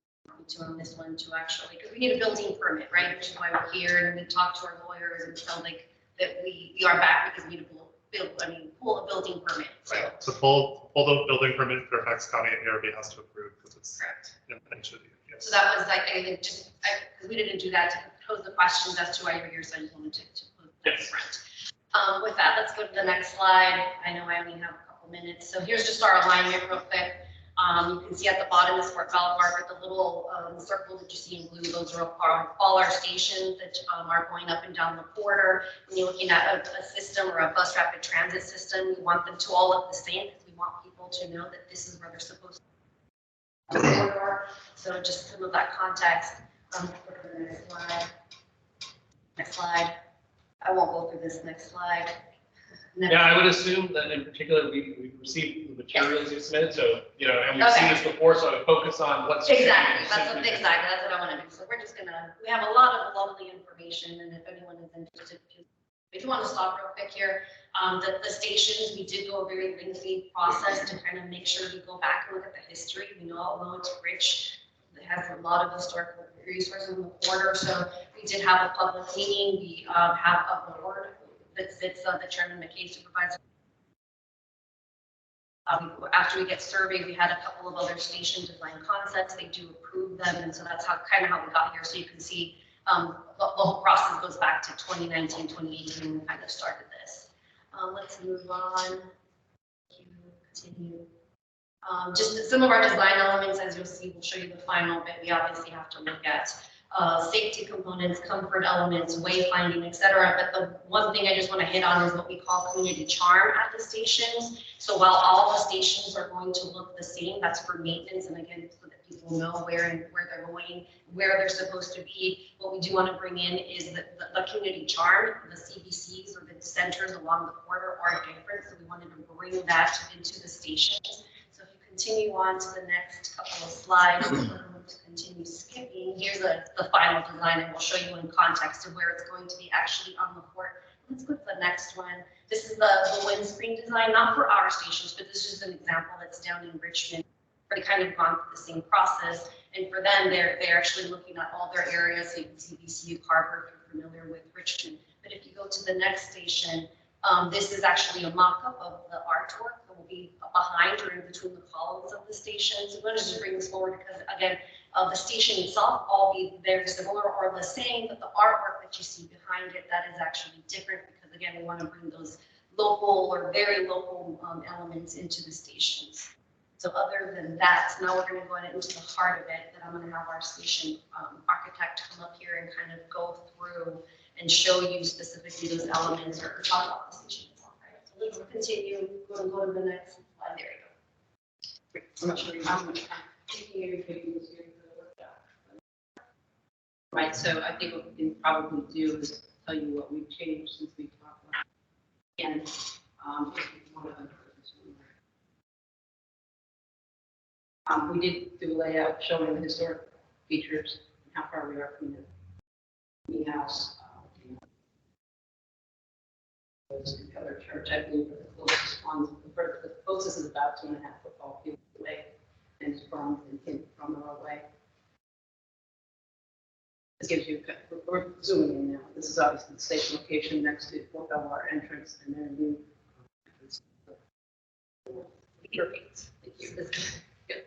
to on this one to actually, because we need a building permit, right? Which is why we're here, and we talked to our lawyers, and it sounds like that we are back because we need to pull a building permit. So To pull the building permit, Fairfax County ARB has to approve because it's. correct. Yeah, it should be, yes. So that was like, I think just, because we didn't do that to pose the questions as to why you're here, so I just wanted to pose that Yes. front. With that, let's go to the next slide. I know I only have a couple minutes. So here's just our alignment real quick. You can see at the bottom is Fort Belmore with the little circle that you see in blue. Those are all our stations that are going up and down the corridor. When you're looking at a system or a bus rapid transit system, we want them to all look the same because we want people to know that this is where they're supposed to corridor. So just some of that context. Go to the next slide. Next slide. I won't go through this next slide. Yeah, I would assume that in particular, we received the materials you submitted, so, and we've seen Okay. this before, so I would focus on what's. Exactly, that's what I want to do. So we're just gonna, we have a lot of lovely information, and if anyone is interested, I do want to stop real quick here. The stations, we did go a very lengthy process to kind of make sure we go back and look at the history. We know although it's rich, it has a lot of historical resources in the quarter. So we did have a public meeting. We have a board that sits the Chairman McKay supervisor. After we get surveyed, we had a couple of other station design concepts. They do approve them, and so that's how we got here. So you can see the whole process goes back to 2019, 2018, when we kind of started this. Let's move on. Continue. Just some of our design elements, as you'll see, we'll show you the final, but we obviously have to look at safety components, comfort elements, wayfinding, etc. But the one thing I just want to hit on is what we call community charm at the stations. So while all the stations are going to look the same, that's for maintenance, and again, so that people know where they're going, where they're supposed to be. What we do want to bring in is the community charm. The CBCs or the centers along the corridor are different, so we wanted to bring that into the stations. So if you continue on to the next couple of slides, to continue skipping, here's the final design, and we'll show you in context of where it's going to be actually on the court. Let's go to the next one. This is the windscreen design, not for our stations, but this is an example that's down in Richmond. They kind of gone through the same process, and for them, they're actually looking at all their areas. So you can see VCU, Carver, if you're familiar with Richmond. But if you go to the next station, this is actually a mock-up of the artwork that will be behind or in between the columns of the station. So I'm going to just bring this forward because, again, the station itself all be very similar or the same, but the artwork that you see behind it, that is actually different because, again, we want to bring those local or very local elements into the stations. So other than that, now we're going to go into the heart of it, that I'm going to have our station architect come up here and kind of go through and show you specifically those elements or talk about the station itself. Right? So let's continue. Go to the next slide. There you go. I'm not sure how much time. Right, so I think what we can probably do is tell you what we've changed since we talked about it. And we did do a layout showing the historic features and how far we are from the house. The other church, I believe, are the closest ones. The closest is about 2.5 football fields away, and from the roadway. This gives you, we're zooming in now. This is obviously the station location next to Fort Belvoir entrance, and then new entrance. Perfect. Thank you. Good. Okay,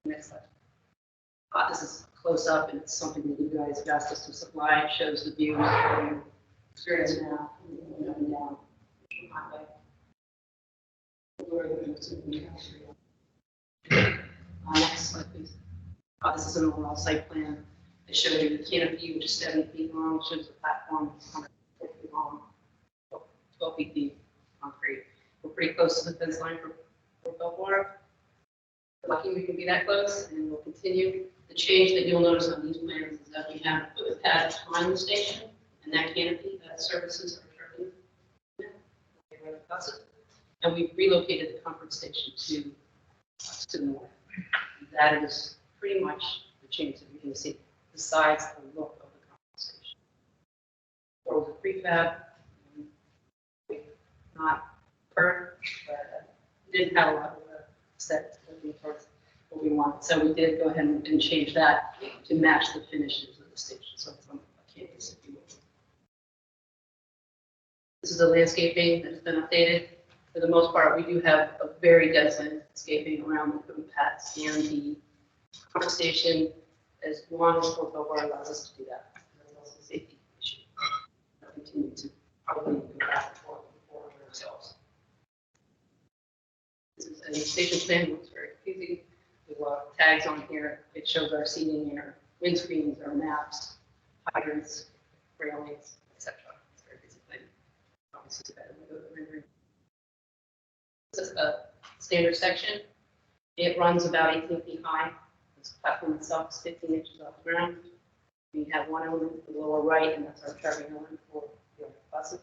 next slide. This is close up, and it's something that you guys have asked us to supply. It shows the view of experience now, up and down highway. Next slide, please. This is an overall site plan. It shows you the canopy, which is 70 feet long. It shows the platform, 140 feet long, 12 feet deep, concrete. We're pretty close to the fence line for Belvoir. Lucky we can be that close, and we'll continue. The change that you'll notice on these plans is that we have put the pad behind the station, and that canopy that services our trucking. And we've relocated the comfort station to the north. That is pretty much the change that we can see, besides the look of the comfort station. Or with the prefab, not current, but didn't have a lot of set towards what we want. So we did go ahead and change that to match the finishes of the station. So it's on the campus, if you will. This is the landscaping that has been updated. For the most part, we do have a very dense landscaping around the food paths and the comfort station, as long as Fort Belvoir allows us to do that. That's also a safety issue. We'll continue to probably go back and forth ourselves. This is a station plan. It looks very confusing. There's a lot of tags on here. It shows our seating, our windscreens, our maps, hydrants, railings, etc. It's a very busy plan. Obviously, better than the rendering. This is a standard section. It runs about 18 feet high. This platform itself is 15 inches off the ground. We have one element in the lower right, and that's our charging element for the buses.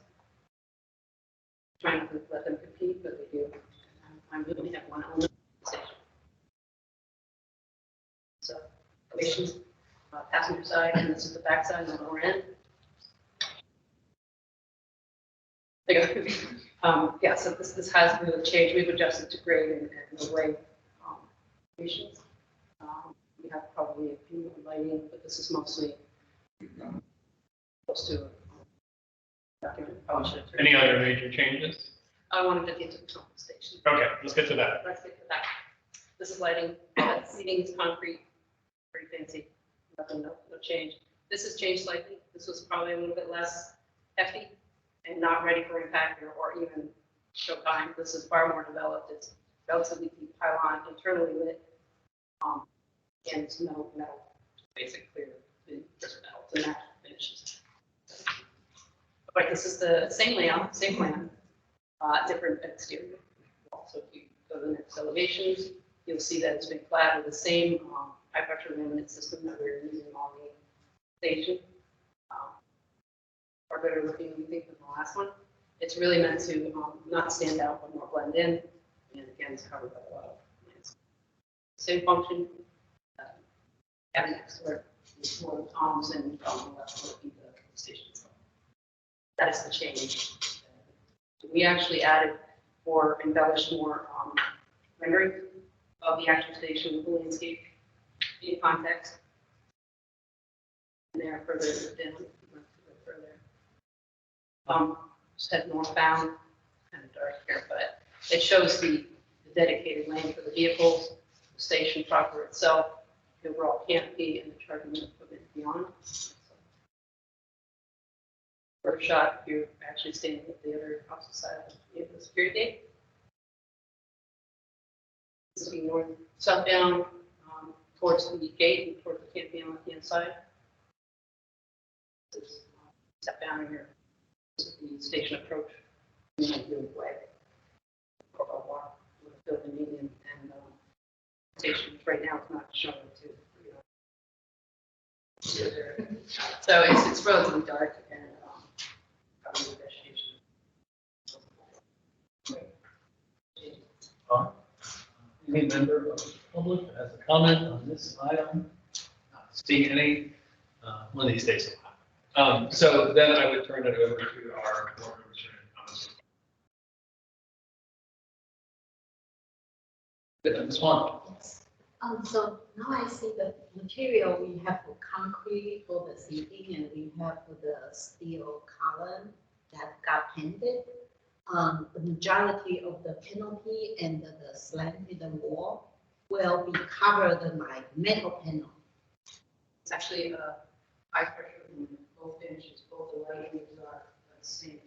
Trying not to let them compete, but they do. I'm going to have one element in the station. So, elevations, passenger side, and this is the back side on the lower end. Yeah, so this has really changed. We've adjusted to grade and the way patients. We have probably a few more lighting, but this is mostly close to document polish. Any other major changes? I wanted to get to the compensation. Okay, let's get to that. Let's get to that. This is lighting. Seating is concrete, pretty fancy. Nothing, no change. This has changed slightly. This was probably a little bit less hefty and not ready for impact or even show time. This is far more developed. It's relatively deep pylon, internally lit. And it's metal, basic clear, just metal to match finishes. But this is the same layout, same plan, different exterior. So if you go to the next elevations, you'll see that it's been flat with the same high pressure laminate system that we're using on the station. Far better looking, we think, than the last one. It's really meant to not stand out, but more blend in. And again, it's covered by a lot of plants. Same function. Adding extra more toms and looking the station itself. That is the change. We actually added or embellished more rendering of the actual station with the landscape in context. And there further down, further. Just had northbound, kind of dark here, but it shows the dedicated lane for the vehicles, the station proper itself, the overall canopy, and the charging equipment beyond. First shot, you're actually standing at the other opposite side of the security gate. This is north, southbound towards the gate and towards the canopy on the left-hand side. This is step down here. This is the station approach. You might do it way. Or a walk with a building median and station right now it's not showing to. So it's relatively dark and vegetation. Any member of the public that has a comment on this item? Not seeing any. One of these days will happen. So then I would turn it over to our board members for any comments. Ms. Swan. So now I see the material, we have the concrete for the seating and we have the steel column that got painted. The majority of the canopy and the slanted wall will be covered by metal panel. It's actually a high pressure both finishes, both the lighting are the same.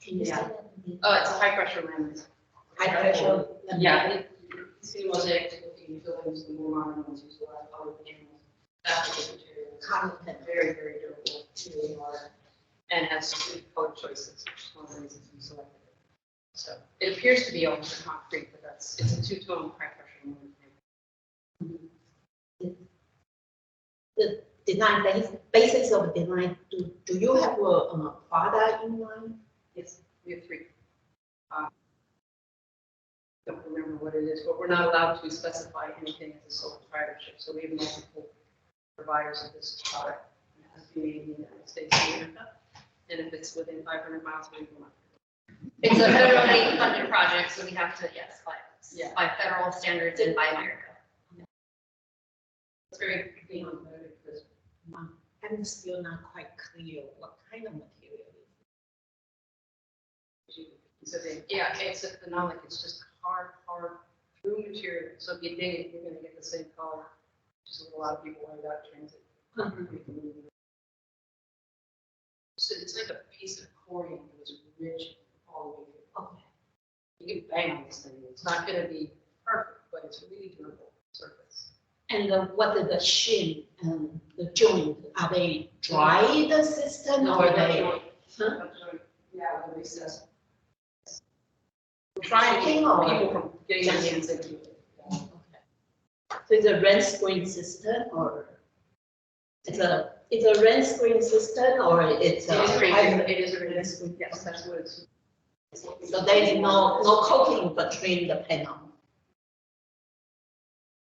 Can you say Yeah. that again? Oh, it's a high pressure laminate. High pressure. Yeah. See mosaics with the buildings, the more modern ones use a lot of colored panels. That's the material. Colored panel. Very, very durable, really hard, and has good color choices, which is one of the reasons we selected it. So it appears to be almost concrete, but it's a two-tone high pressure laminate. The design basis of design, do you have a product in mind? Yes, we have three. Don't remember what it is, but we're not allowed to specify anything as a sole proprietorship. So we have multiple providers of this product. It has to be made in the United States of America. And if it's within 500 miles, we will not. It's a federally funded project, so we have to, yes, Yeah. by federal standards and by America. It's very beyond better because I'm still not quite clear what kind of material yeah, it's not like it's just hard true material. So if you dig it, you're going to get the same color. Just what a lot of people worry about transit. So it's like a piece of corian that is rich all the way through. Okay. You can bang on this thing. It's not going to be perfect, but it's really durable surface. And what is the shim and the joint? Are they dry the system or they? Huh? Yeah, with recess. We're trying to keep people from getting their hands into it. Okay. So it's a rain screen system or it's a rain screen system or it's a. It is a rain screen. Yes, that's what it's. So there is no coating between the panel.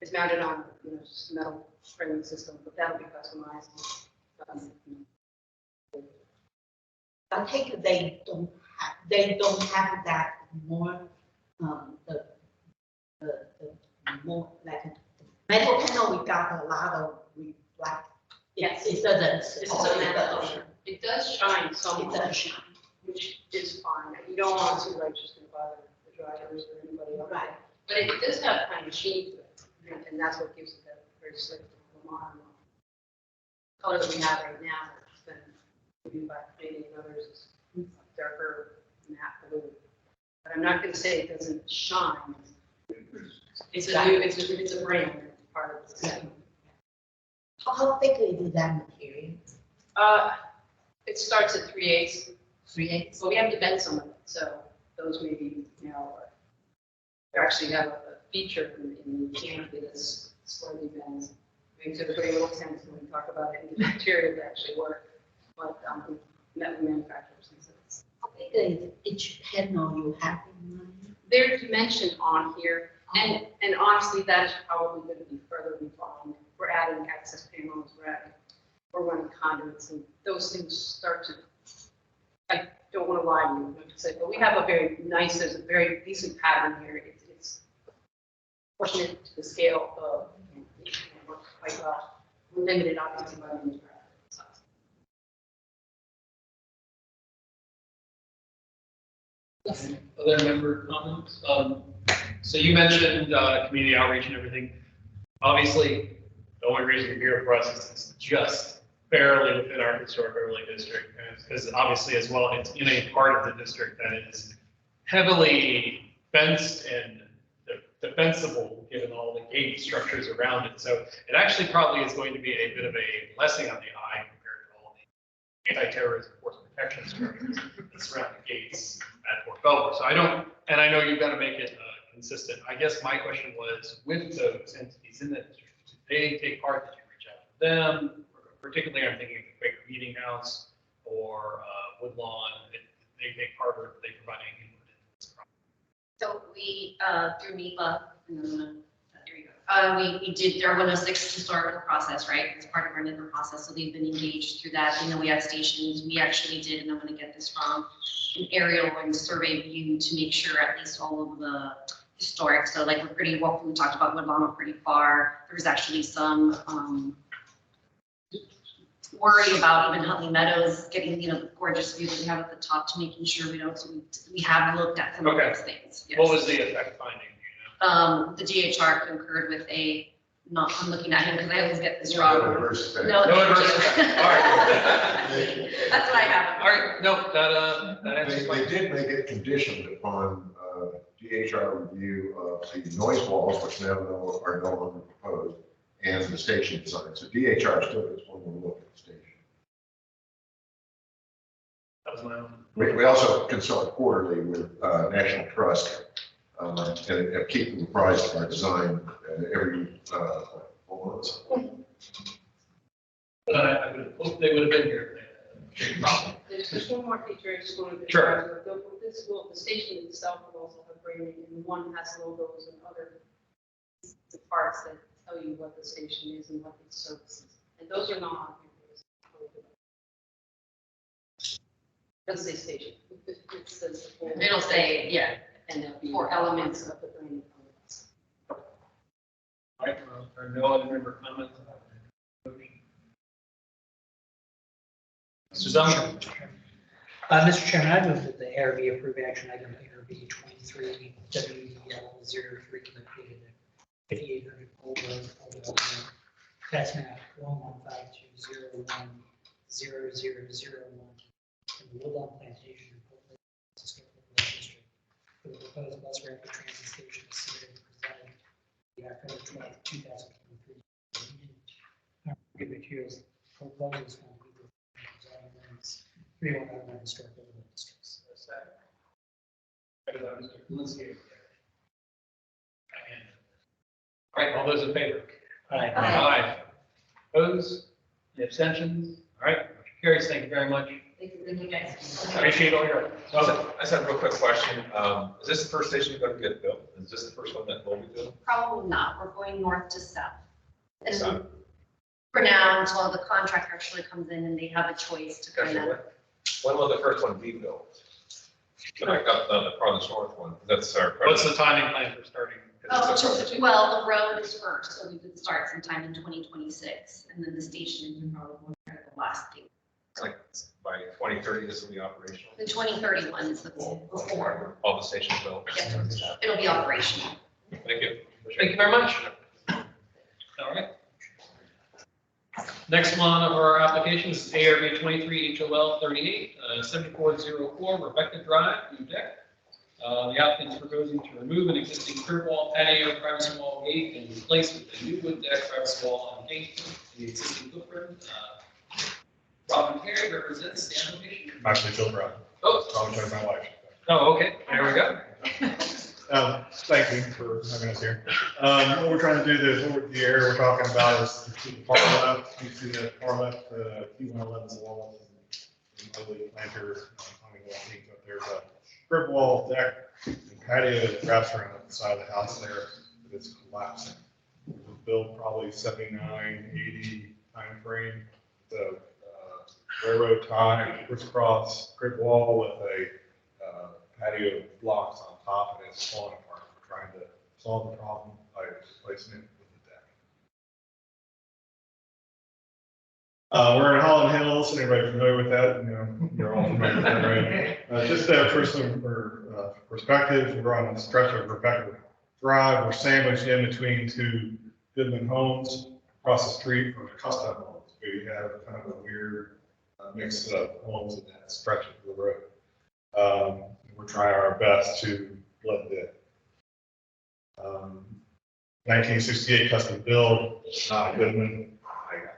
It's mounted on, just metal framing system, but that'll be customized. I think they don't have that more, the more, like, metal panel, we got a lot of, like, Yes. it doesn't. This is a metal. It does shine It somewhat, does shine. which is fine. You don't want to, like, just gonna bother the drivers or anybody else. Right. But it does have kind of sheen to it, and that's what gives it that very slick, modern color that we have right now. It's been given by Canadian and others, is darker matte blue. But I'm not gonna say it doesn't shine. It's a new, it's a brand part of the system. How thick is that material? It starts at 3/8. 3/8? But we have to bend some of it, so those may be, you know, we actually have a feature in the canopy that's slightly bends. Makes everybody a little tense when we talk about it, and the material that actually work, but metal manufacturers. How big is each panel you have in mind? They're dimensioned on here, and honestly, that is probably going to be further refined. We're adding access panels, we're running conduits, and those things start to, I don't want to lie to you, but we have a very nice, there's a very decent pattern here. It's proportionate to the scale of, like, we're limited obviously by the size. Other member comments? So you mentioned community outreach and everything. Obviously, the only reason you're here for us is it's just barely within our historic overlay district, because obviously as well, it's in a part of the district that is heavily fenced and defensible, given all the gate structures around it. So it actually probably is going to be a bit of a blessing on the eye compared to all the anti-terrorism force protection structures that surround the gates at Fort Belvoir. So I know you've got to make it consistent. I guess my question was, with those entities in that district, did they take part? Did you reach out to them? Particularly, I'm thinking of the Quaker Meeting House or Woodlawn. Did they take part, or did they provide any input into this process? So we, through NEPA, there you go. We did our 106 historical process, right? It's part of our NEPA process, so they've been engaged through that. You know, we have stations. We actually did, and I'm going to get this wrong, an aerial and survey view to make sure at least all of the historic. So like we're pretty, well, we talked about Woodlawn, we're pretty far. There's actually some worry about even Huntley Meadows getting, you know, the gorgeous view that we have at the top, to making sure we don't, so we have looked at some of those things. Yes. What was the effect finding? Do you know? The DHR concurred with a, not, I'm looking at him because I always get this wrong. No adverse effect. All right. That's what I have. All right. No, that answers my They did make it conditioned upon DHR review of the noise walls, which now are no longer proposed, and the station design. So DHR still gets one more look at the station. That was my own. We also consult quarterly with National Trust and keep them apprised of our design every 4 months. But I would have hoped they would have been here. There's just one more feature I just wanted to. Sure. The station itself will also have branding, and one has logos and other parts that tell you what the station is and what its services. And those are not on here. It doesn't say station. It says. It'll say, yeah, And there'll be 4 elements of the branding. All right. There are no other member comments. Mr. Zung. Mr. Chairman, I move that the ARB approve action item ARB 23 WDL 03 located at 5800 Pole Road, Old tax map 11520100001 in the Woodlawn Plantation, Portland, Historical District, for the proposed bus rapid transit station is submitted and presented the October 12th, 2023 meeting. Materials proposals from Google design limits 3101 historical districts. All right, all those in favor? Aye. Aye. Opposed? Any abstentions? All right, motion carries. Thank you very much. Thank you guys. Appreciate all your. I just have a real quick question. Is this the first station you're going to get built? Is this the first one that Roby built? Probably not. We're going north to south. And South. for now, until the contractor actually comes in and they have a choice to kind of, When will the first one be built? Back up the farthest north one, that's our. What's the timing plan for starting? Well, the road is first, so we could start sometime in 2026, and then the station is probably at the last thing. It's like by 2030, this will be operational. The 2031 is the goal before. All the stations built. Yeah, it'll be operational. Thank you. Thank you very much. All right. Next one of our applications is ARB 23 HOL 38, 7404 Rebecca Drive, new deck. The applicant is proposing to remove an existing curb wall, patio, privacy wall, gate, and replace with a new wood deck, privacy wall, and gate in the existing footprint. Robin Perry represents the application. Actually, Bill Brown. Oh. I'll join my wife. Oh, okay. There we go. Thank you for having us here. What we're trying to do is, the area we're talking about is the far left. You see that far left, T111 wall, and ugly planters, there's a curb wall, deck, and patio that wraps around the side of the house there. It's collapsing. It was built probably 79, 80 time frame. The railroad tie, crisscross grid wall with a patio blocks on top, and it's falling apart. We're trying to solve the problem by replacing it with the deck. We're in Holland Hills. Anybody familiar with that? You know, you're all familiar with that, right? Just for some perspective, we're on the stretch of Rebecca Drive. We're sandwiched in between two Goodman homes across the street from the custom homes. We have kind of a weird mix of homes in that stretch of the road. We're trying our best to blend it. 1968 custom build, Goodman. I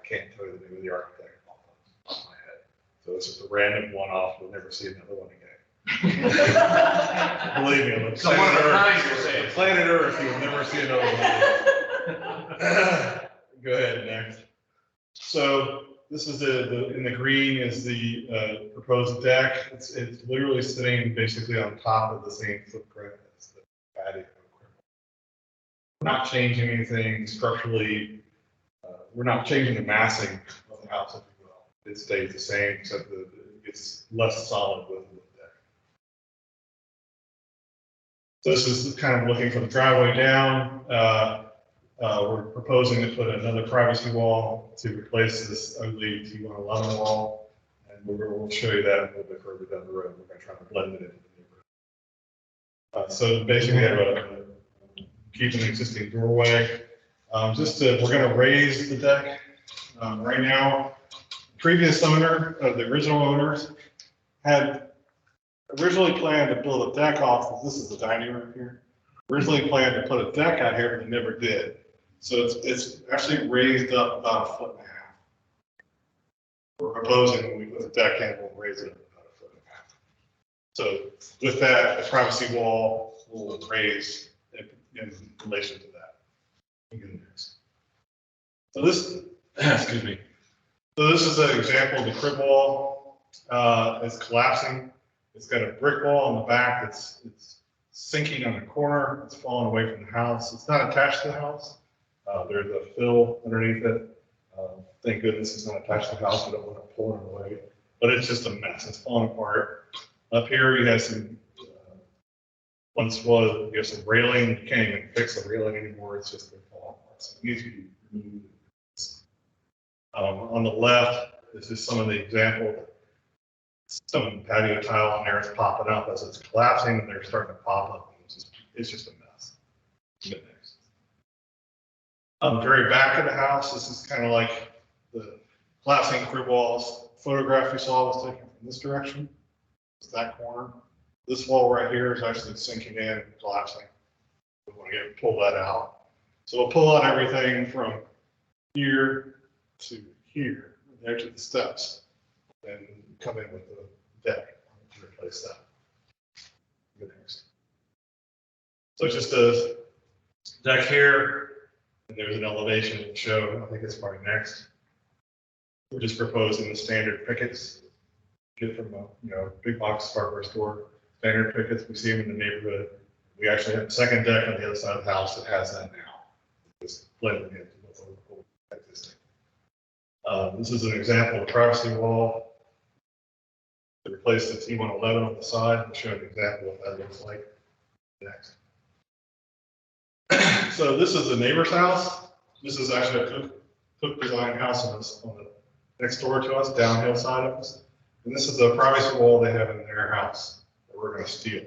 can't tell you the name of the architect off the top of my head. So it's just a random one-off. We'll never see another one again. Believe me, on planet Earth, you'll never see another one. Go ahead, next. So this is in the green is the proposed deck. It's literally sitting basically on top of the same footprint as the patio. We're not changing anything structurally. We're not changing the massing of the house, if you will. It stays the same, except that it's less solid with the deck. So this is kind of looking from the driveway down. We're proposing to put another privacy wall to replace this ugly T111 wall, and we'll show you that a little bit further down the road. We're going to try to blend it into the neighborhood. So basically, keep an existing doorway. We're going to raise the deck. Right now, previous owner, the original owners, had originally planned to build a deck off. This is the dining room here. Originally planned to put a deck out here, but they never did. So it's actually raised up about 1.5 feet. We're proposing when we put the deck in, we'll raise it up about 1.5 feet. So with that, the privacy wall will raise in relation to that. So this, excuse me. So this is an example of the crib wall. It's collapsing. It's got a brick wall on the back. It's sinking on the corner. It's falling away from the house. It's not attached to the house. There's a fill underneath it. Thank goodness it's not attached to the house. We don't want to pull it away. But it's just a mess. It's falling apart. Up here, you have some, you have some railing. You can't even fix the railing anymore. It's just going to fall apart. So it needs to be removed. On the left, this is some of the example. Some patio tile on there is popping up as it's collapsing, and they're starting to pop up. It's just a mess. Next. On the very back of the house, this is kind of like the collapsing crib walls. Photograph we saw was taken from this direction. It's that corner. This wall right here is actually sinking in and collapsing. We want to pull that out. So we'll pull out everything from here to here, the edge of the steps, and come in with the deck to replace that. Good next. So it's just a deck here, and there's an elevation to show. I think it's probably next. We're just proposing the standard pickets. Get from a big box hardware store. Standard pickets, we see them in the neighborhood. We actually have a second deck on the other side of the house that has that now. Just blending into what's existing. This is an example of the privacy wall. To replace the T111 on the side, I'll show an example of what that looks like next. So this is the neighbor's house. This is actually a Cook design house on the next door to us, downhill side of us. And this is the privacy wall they have in their house that we're going to steal.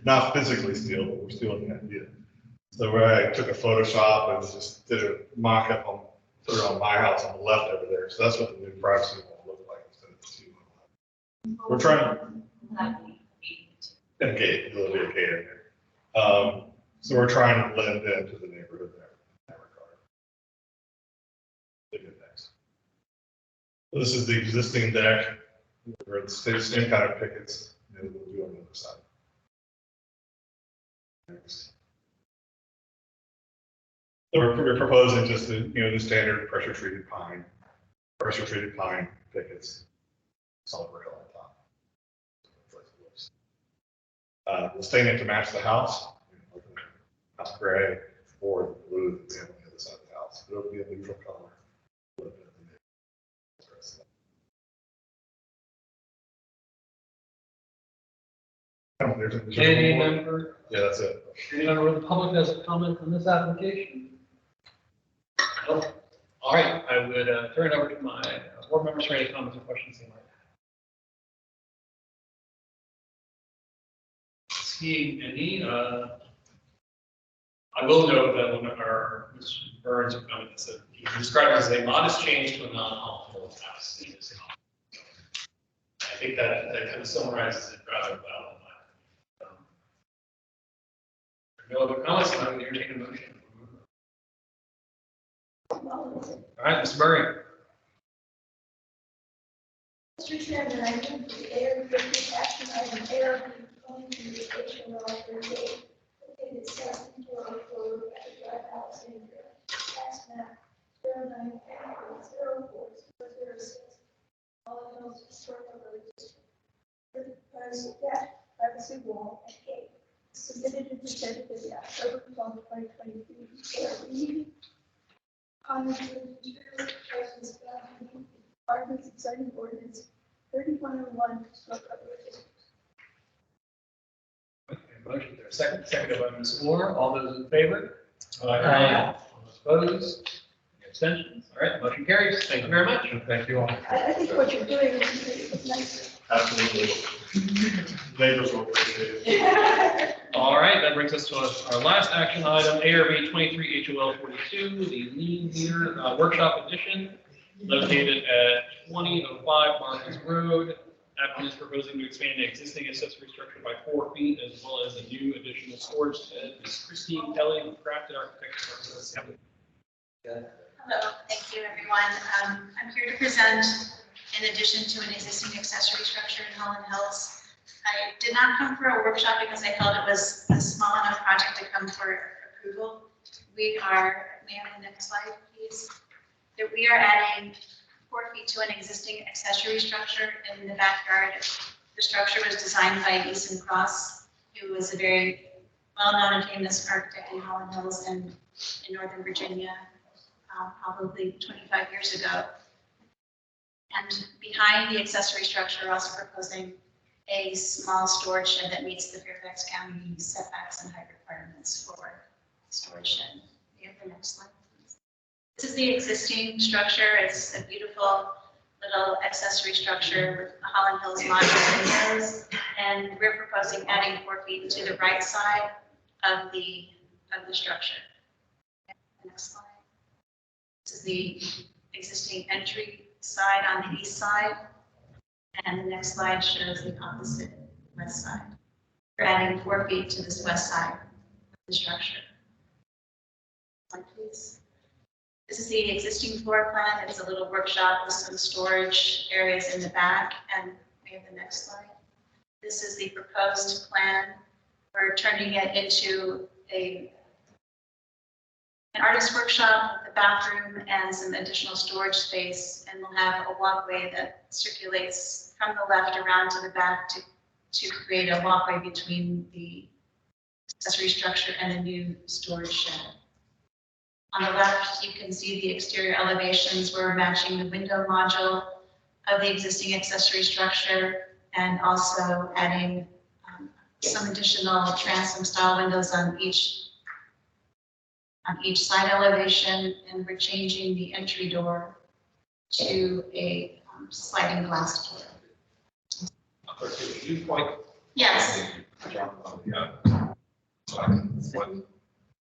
Not physically steal, but we're stealing the idea. So I took a Photoshop and just did a mock-up on, put it on my house on the left over there. So that's what the new privacy wall looked like instead of the T111. We're trying to gate, a little bit of gate in there. So we're trying to blend into the neighborhood there in that regard. Next. So this is the existing deck. Where the same kind of pickets that we'll do on the other side. Next. So we're proposing just the the standard pressure treated pine pickets, solid rail on top. The staining to match the house, house gray or blue that we have on the other side of the house. It'll be a neutral color. Any member? Yeah, that's it. Any member of the public has a comment on this application? No? All right, I would turn it over to my board members for any comments or questions they might have. Seeing any, I will note that when Mr. Burns commented that he described it as a modest change to a non-optimal house. I think that kind of summarizes it rather well. No other comments, I'm going to entertain a motion. All right, Mr. Murray. Mr. Chairman, I move the ARB action item ARB 23 HOL 38, located 7404 Drive, Alexandria, tax map 090406, Holland Hills Historical District. For the proposed deck, privacy wall, and gate, submitted and presented at the October 12, 2023 ARB meeting. On the materials, questions, requirements of zoning ordinance 3101, historical district. Okay, motion there. Seconded by Ms. Orr. All those in favor? Aye. All those opposed? Any abstentions? All right, motion carries. Thank you very much. Thank you all. I think what you're doing is nice. Absolutely. Neighbors will appreciate it. All right, that brings us to our last action item, ARB 23 HOL 42, the Lean Meter Workshop Edition, located at 2005 Martins Road. Applicant is proposing to expand the existing accessory structure by 4 feet, as well as a new additional storage shed. Ms. Christine Kelly, with Crafted Architects. Hello, thank you, everyone. I'm here to present in addition to an existing accessory structure in Holland Hills. I did not come for a workshop because I felt it was a small enough project to come for approval. We are, may I have the next slide, please? That we are adding 4 feet to an existing accessory structure in the backyard. The structure was designed by Eason Cross, who was a very well-known and famous architect in Holland Hills and in Northern Virginia, probably 25 years ago. And behind the accessory structure, we're also proposing a small storage shed that meets the Fairfax County setbacks and height requirements for storage shed. We have the next slide, please. This is the existing structure. It's a beautiful little accessory structure with the Holland Hills modular windows, and we're proposing adding 4 feet to the right side of the structure. Next slide. This is the existing entry side on the east side. And the next slide shows the opposite west side. We're adding 4 feet to this west side of the structure. Slide, please. This is the existing floor plan. It's a little workshop with some storage areas in the back. And we have the next slide. This is the proposed plan. We're turning it into an artist workshop with a bathroom and some additional storage space, and we'll have a walkway that circulates from the left around to the back to create a walkway between the accessory structure and the new storage shed. On the left, you can see the exterior elevations. We're matching the window module of the existing accessory structure and also adding some additional transom style windows on each side elevation, and we're changing the entry door to a sliding glass door. Could you point? Yes. What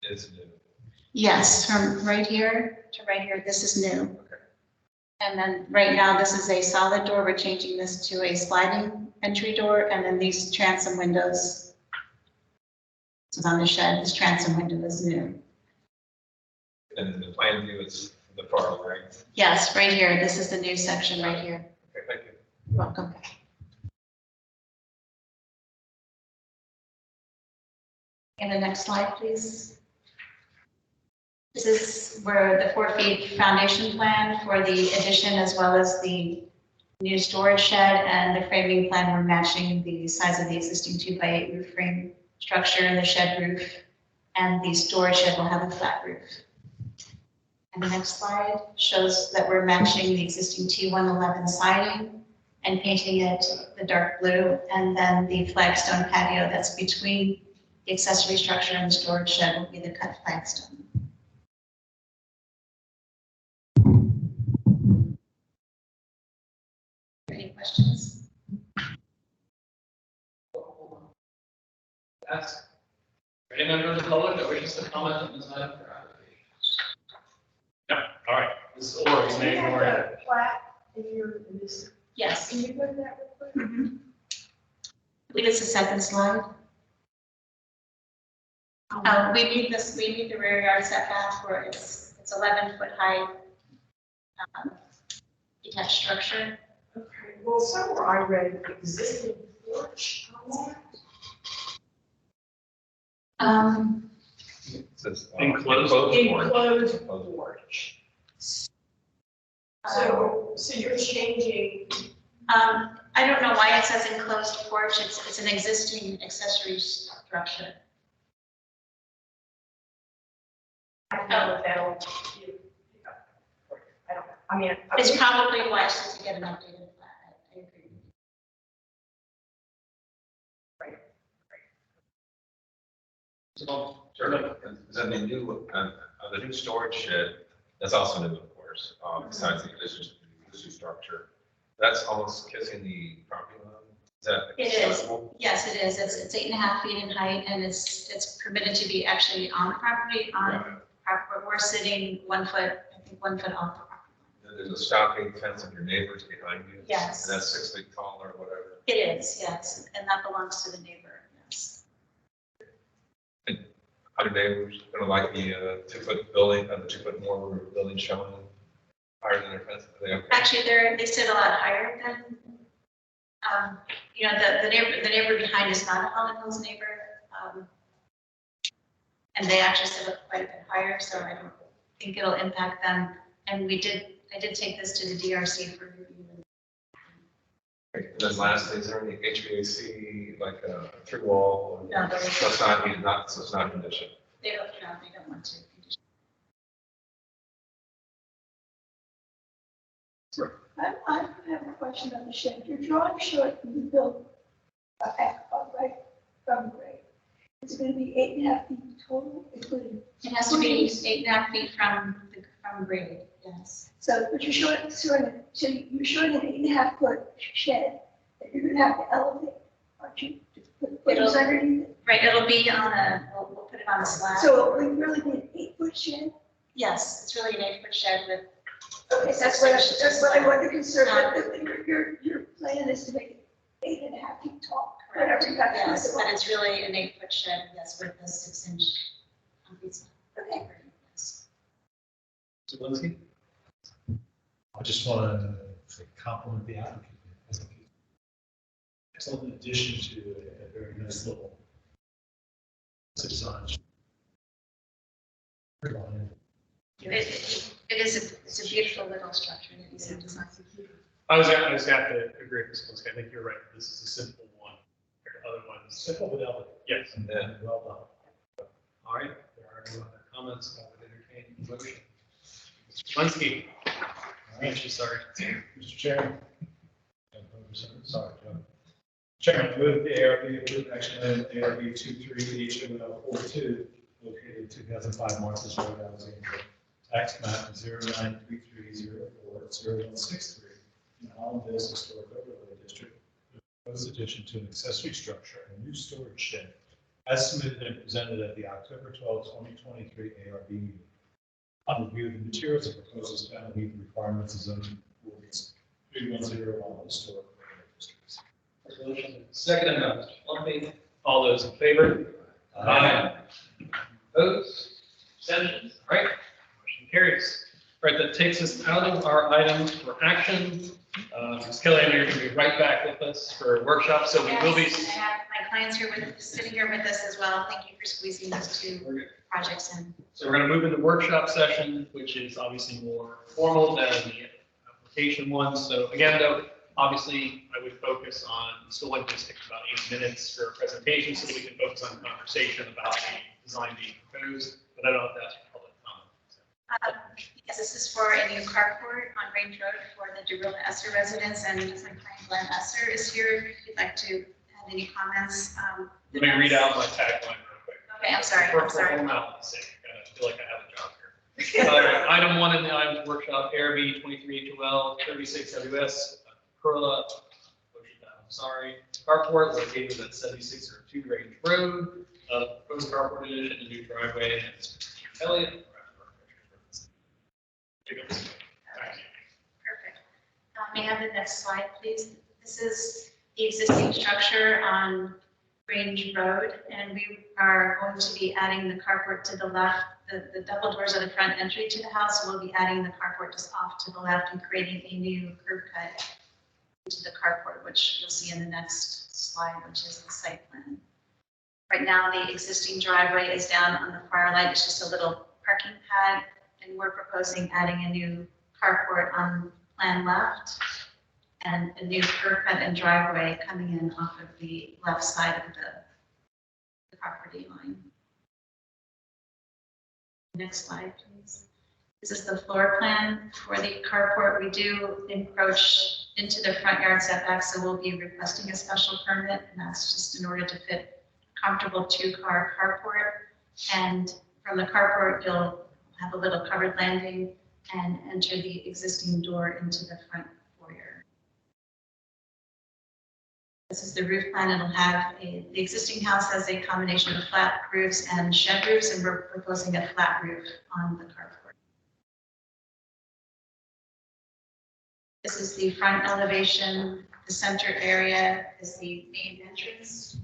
is new? Yes, from right here to right here, this is new. And then right now, this is a solid door. We're changing this to a sliding entry door, and then these transom windows. This is on the shed. This transom window is new. And the plan view is the far right. Yes, right here. This is the new section right here. Okay, thank you. You're welcome. And the next slide, please. This is where the 4 feet foundation plan for the addition as well as the new storage shed and the framing plan. We're matching the size of the existing 2x8 roof frame structure in the shed roof, and the storage shed will have a flat roof. And the next slide shows that we're matching the existing T111 siding and painting it the dark blue, and then the flagstone patio that's between the accessory structure and the storage shed will be the cut flagstone. Any questions? Ask. Any member of the public that wishes to comment on this item for application? No, all right. This is Ori, you may ignore it. Flat in this. Yes. Can you go to that real quick? I believe it's the second slide. We need the rear yard setback where it's 11-foot high detached structure. Okay, well, somewhere I read existing porch on that. It says, Enclosed. Enclosed porch. So you're changing. I don't know why it says enclosed porch. It's an existing accessory structure. I don't know if that'll. I don't know. I mean. It's probably wise to get an updated plat. I agree. Sure. Then the new storage shed, that's also new, of course, besides the existing structure. That's almost kissing the property line. Is that It is. acceptable? Yes, it is. It's 8.5 feet in height, and it's permitted to be actually on the property. We're sitting 1 foot, I think 1 foot off the property. And there's a stockade fence of your neighbors behind you. Yes. And that's 6 feet tall or whatever. It is, yes, and that belongs to the neighbor, yes. How do neighbors gonna like the 2-foot building, the 2-foot more building showing higher than their fence? Are they okay? Actually, they sit a lot higher than, the neighbor behind is not a Holland Hills neighbor. And they actually sit up quite a bit higher, so I don't think it'll impact them. And I did take this to the DRC for review. And then lastly, is there any HVAC, like a through wall? No, there So it's not needed, so it's not conditioned. They don't want to. I have a question on the shed. Your drawing showed you built right from grade. It's going to be 8.5 feet total, including. It has to be 8.5 feet from grade, yes. So, but you're showing an 8.5 foot shed that you're going to have to elevate, aren't you? To put things underneath it. Right, it'll be we'll put it on a slab. So it would really be an 8-foot shed? Yes, it's really an 8-foot shed with. Okay, that's what I wanted to concern, but your plan is to make it 8.5 feet tall, whatever you have to do. Yes, but it's really an 8-foot shed, yes, with a 6-inch concrete slab. Okay. Yes. Zelinski? I just want to compliment the applicant. I think it's an addition to a very nice little design. It's a beautiful little structure that he's designed. I was going to have to agree with Zelinski. I think you're right. This is a simple one. Other ones. Simple but elegant. Yes. Yeah. Well done. All right. There are no other comments. I would entertain the motion. Mr. Zelinski? Beach, sorry. Mr. Chairman. Sorry, Joe. Chairman, I move the ARB approve action item ARB 23HML42 located 2005 Martha's Road, Alexandria. Tax map 0933040163 in Holland Hills Historic Overlay District. Proposed addition to an accessory structure and new storage shed as submitted and presented at the October 12, 2023 ARB meeting. On review of the materials and proposals found to meet the requirements of zoning ordinance 3101 historic overlay districts. Resolution seconded by Mr. Lumpy. All those in favor? Aye. Opposed? Abstentions? All right, motion carries. All right, that takes us out of our items for action. Ms. Kelly, I know you're going to be right back with us for a workshop, so we will be. Yes, I have my clients here sitting here with us as well. Thank you for squeezing those two projects in. So we're going to move into workshop session, which is obviously more formal than the application one. So again, though, obviously I would focus on, still like to take about 8 minutes for a presentation so that we can focus on conversation about the design being proposed, but I don't know if that's public comment. Yes, this is for a new carport on Range Road for the Derilla Esser residents, and my client Glenn Esser is here. If you'd like to add any comments. Let me read out my tagline real quick. Okay, I'm sorry. For formality's sake, I feel like I have a job here. Item 1 in the items workshop, ARB 23HOL 36WS, Corolla, carport located at 7602 Range Road. Proposed carport addition, a new driveway, and it's Elliott. Perfect. May I have the next slide, please? This is the existing structure on Range Road, and we are going to be adding the carport to the left. The double doors are the front entry to the house, so we'll be adding the carport just off to the left and creating a new curb cut into the carport, which you'll see in the next slide, which is the site plan. Right now, the existing driveway is down on the far right. It's just a little parking pad, and we're proposing adding a new carport on plan left and a new curb cut and driveway coming in off of the left side of the property line. Next slide, please. This is the floor plan for the carport. We do encroach into the front yard setback, so we'll be requesting a special permit, and that's just in order to fit a comfortable 2-car carport. And from the carport, you'll have a little covered landing and enter the existing door into the front foyer. This is the roof plan. It'll have the existing house has a combination of flat roofs and shed roofs, and we're proposing a flat roof on the carport. This is the front elevation. The center area is the main entrance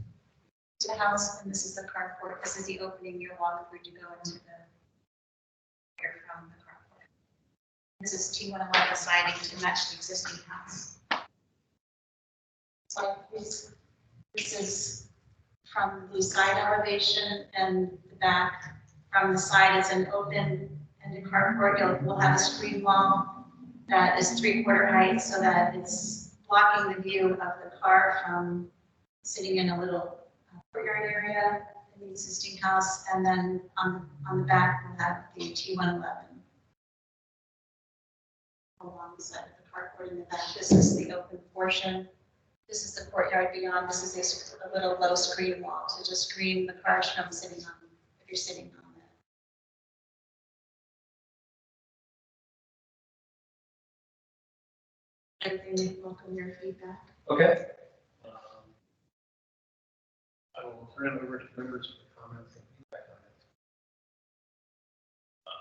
to the house, and this is the carport. This is the opening you're walking through to go into the air from the carport. This is T111 siding to match the existing house. So this is from the side elevation and the back. From the side, it's an open-ended carport. We'll have a screen wall that is 3/4 height so that it's blocking the view of the car from sitting in a little courtyard area in the existing house. And then on the back, we'll have the T111 alongside of the carport in the back. This is the open portion. This is the courtyard beyond. This is a little low screen wall to just screen the cars from sitting on, if you're sitting on it. Everything, welcome your feedback. Okay. I will turn it over to members for comments and feedback on it.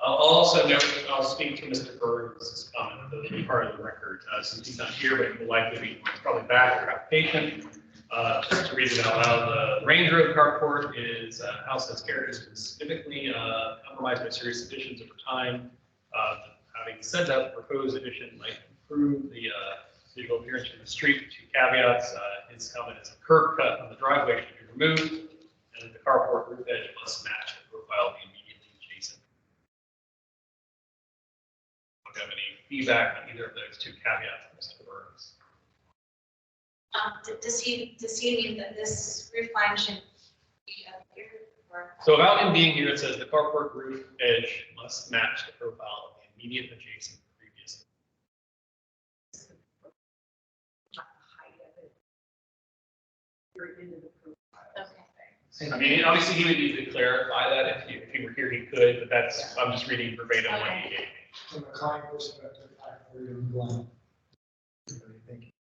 I'll also note, I'll speak to Mr. Berg's comment, that will be part of the record, since he's not here, but he will likely be probably back for application. Just to read it out loud, the Range Road carport is a house that's characteristically significantly compromised by serious additions over time. Having said that, the proposed addition might improve the visual appearance from the street. 2 caveats. His comment is a curb cut on the driveway should be removed, and the carport roof edge must match the profile of the immediately adjacent. I don't have any feedback on either of those 2 caveats, Mr. Burns. Does he mean that this roof line should be up here? Or? So about him being here, it says the carport roof edge must match the profile of the immediate adjacent previous. Very into the profile. Okay. I mean, obviously he would need to clarify that if he were here, he could, but that's, I'm just reading verbatim what he gave me. From a client perspective, I agree with Glenn. Thank you.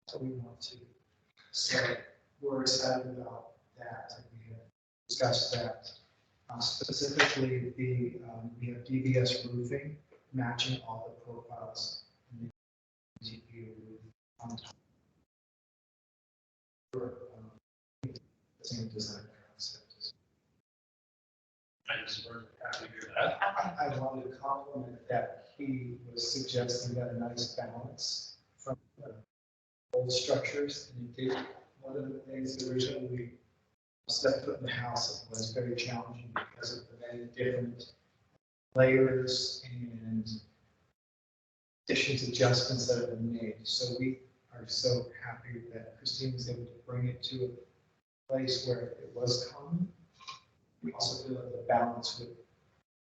So we want to, so we're excited about that, and we have discussed that. Specifically, we have DBS roofing matching all the profiles. And the GPU on top. Same design concept. I just weren't happy to hear that. I wanted to compliment that he was suggesting that a nice balance from old structures. And he did, one of the things originally we stepped foot in the house was very challenging because of the many different layers and additions, adjustments that have been made. So we are so happy that Christine was able to bring it to a place where it was common. We also feel that the balance would,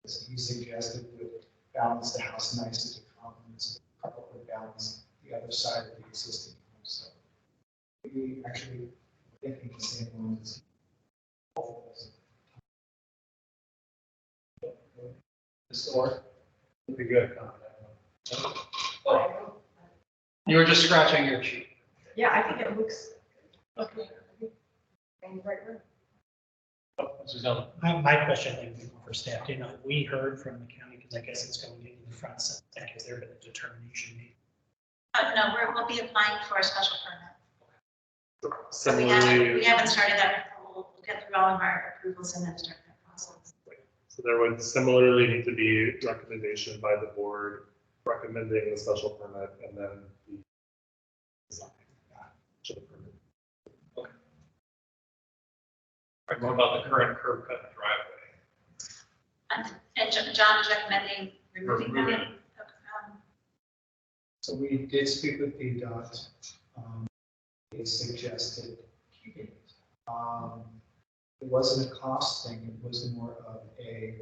as he suggested, would balance the house nicely to complement, probably balance the other side of the existing home. So we actually thinking the same ones. The store. It'd be good. You were just scratching your cheek. Yeah, I think it looks. Okay. And right room. Oh, Mrs. Ellen. My question, I think, would be for staff, you know, we heard from the county, because I guess it's going into the front, so I think there been a determination made. No, we'll be applying for a special permit. So we Similarly, haven't started that. We'll get through all of our approvals and then start that process. so there would similarly need to be recommendation by the board recommending the special permit and then the design to the permit. All right, what about the current curb cut driveway? And John is recommending removing that. Removing. So we did speak with VDOT. They suggested keeping it. It wasn't a cost thing, it was more of a,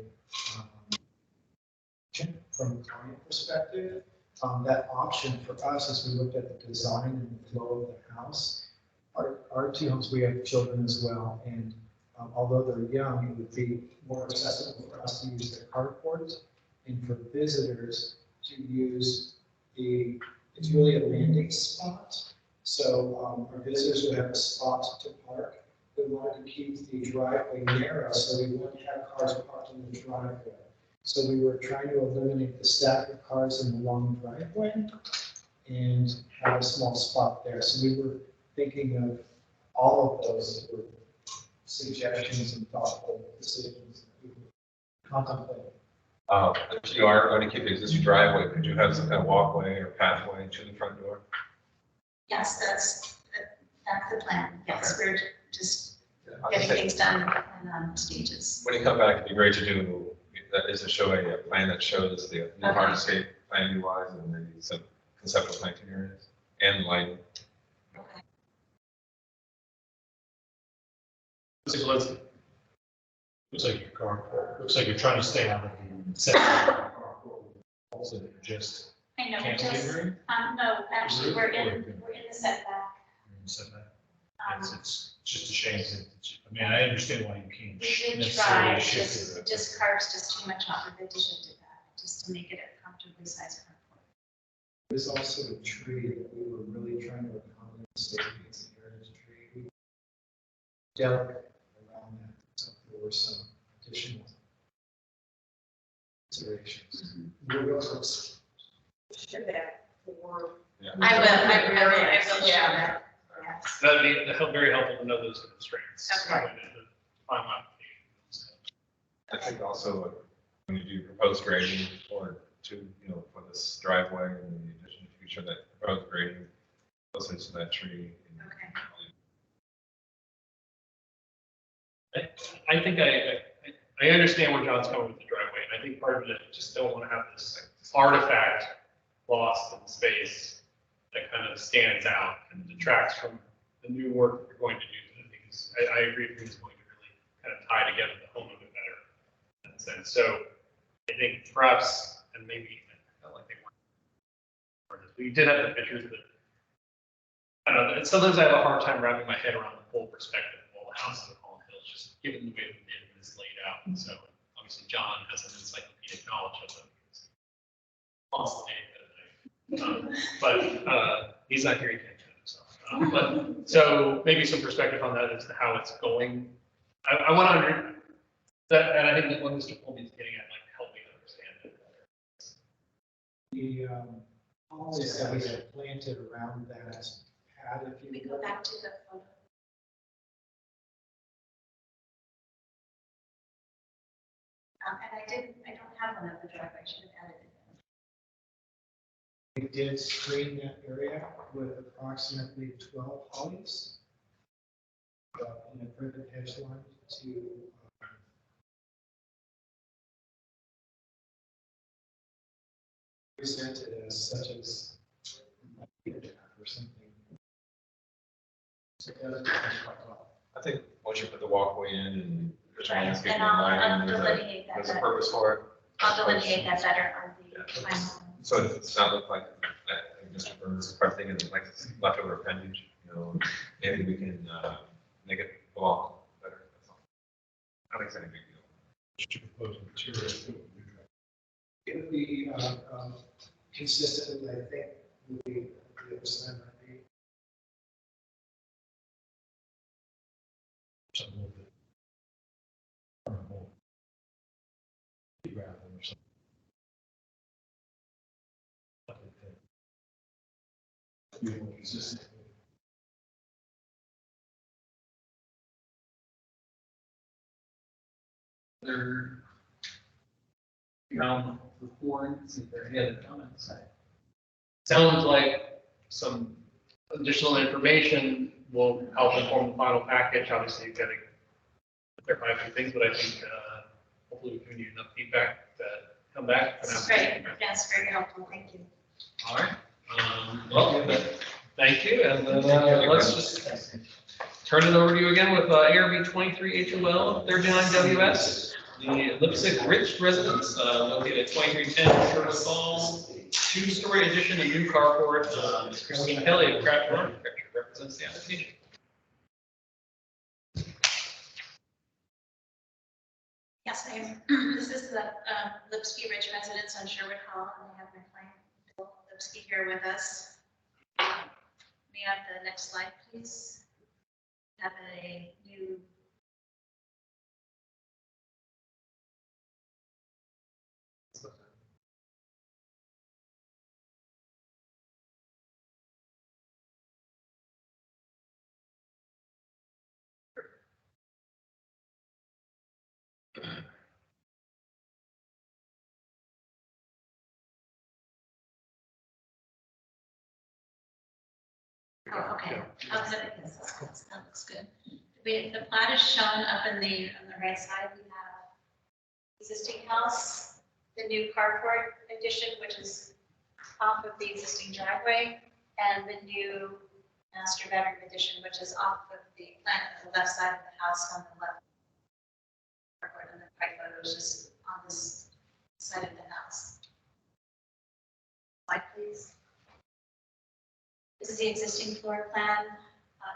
from a client perspective. That option for us, as we looked at the design and the flow of the house, our two homes, we have children as well, and although they're young, it would be more accessible for us to use the carport and for visitors to use it's really a landing spot. So our visitors would have a spot to park. We wanted to keep the driveway narrow so we wouldn't have cars parked in the driveway. So we were trying to eliminate the stack of cars in the long driveway and have a small spot there. So we were thinking of all of those were suggestions and thoughtful decisions that we would contemplate. If you are going to keep the existing driveway, could you have some kind of walkway or pathway to the front door? Yes, that's the plan. Yes, we're just getting things done in stages. When you come back, it'd be great to do, that is to show a plan that shows the new hardscape plan wise and maybe some conceptual planting areas and lighting. Mr. Gillespie. Looks like your carport, looks like you're trying to stay out of the setback. Also, you're just I know, cantilevering. no, actually, we're in the setback. Setback. It's just a shame that, I mean, I understand why you can't We did necessarily try, shift it. just carves just too much off of it to shift it back, just to make it a comfortably sized carport. There's also a tree that we were really trying to accommodate, state needs and heritage tree. We delicate around that, so there were some additional considerations. We're also Show that for. I will show that. Yes. That'd be very helpful to know those constraints. Okay. Fine modifications. I think also when you do proposed grading or to, for this driveway and the addition to future that proposed grading closer to that tree. I think I understand where John's coming with the driveway, and I think part of it, just don't want to have this artifact lost in space that kind of stands out and detracts from the new work that we're going to do. I agree with you, it's going to really kind of tie together the home a bit better in that sense. So I think perhaps, and maybe I felt like they weren't, we did have the pictures, but I don't know, and sometimes I have a hard time wrapping my head around the full perspective of all the houses in Holland Hills, just given the way the neighborhood is laid out. And so obviously John has an encyclopedic knowledge of them. But he's not here, he can't do it himself. But so maybe some perspective on that as to how it's going. I want to under that, and I think that what Mr. Colby is getting at, like, help me understand it better. The houses that we have planted around that pad, if Can we you go will. back to the photo? And I don't have one of the driveway, I should have added it. We did screen that area with approximately 12 hollies in a further hedge line to present it as such as or something. So it does quite well. I think once you put the walkway in and there's a Right, landscaping and I'll line, delineate that there's a better. purpose for it. I'll delineate that better on the plan. So it's not look like, I think Mr. Burns is part thinking like leftover appendage, you know, maybe we can make it belong better. That's all. I think it's any big deal. Proposed material. It would be consistent with, I think, with the other side might be. Something a little bit. Gravel or something. Be more consistent. There, around the board, see if there are any other comments. Sounds like some additional information will help inform the final package. Obviously, you've got to clarify a few things, but I think hopefully we've given you enough feedback to come back. That's great, that's very helpful, thank you. All right. Well, thank you, and then let's just turn it over to you again with ARB 23 HOL 39WS, the Lipstick Ridge residence, located at 2310 Sherwood Hall, two-story addition and new carport. Ms. Christine Kelly of Craft Architecture represents the application. Yes, this is the Lipsky Ridge residence on Sherwood Hall, and I have my client, Bill Lipsky, here with us. May I have the next slide, please? Have a new. Oh, okay. Oh, good. That looks good. The plat is shown up on the right side. We have existing house, the new carport addition, which is off of the existing driveway, and the new master bedroom addition, which is off of the plan on the left side of the house on the left. Carport, and the right photo is just on this side of the house. Slide, please. This is the existing floor plan.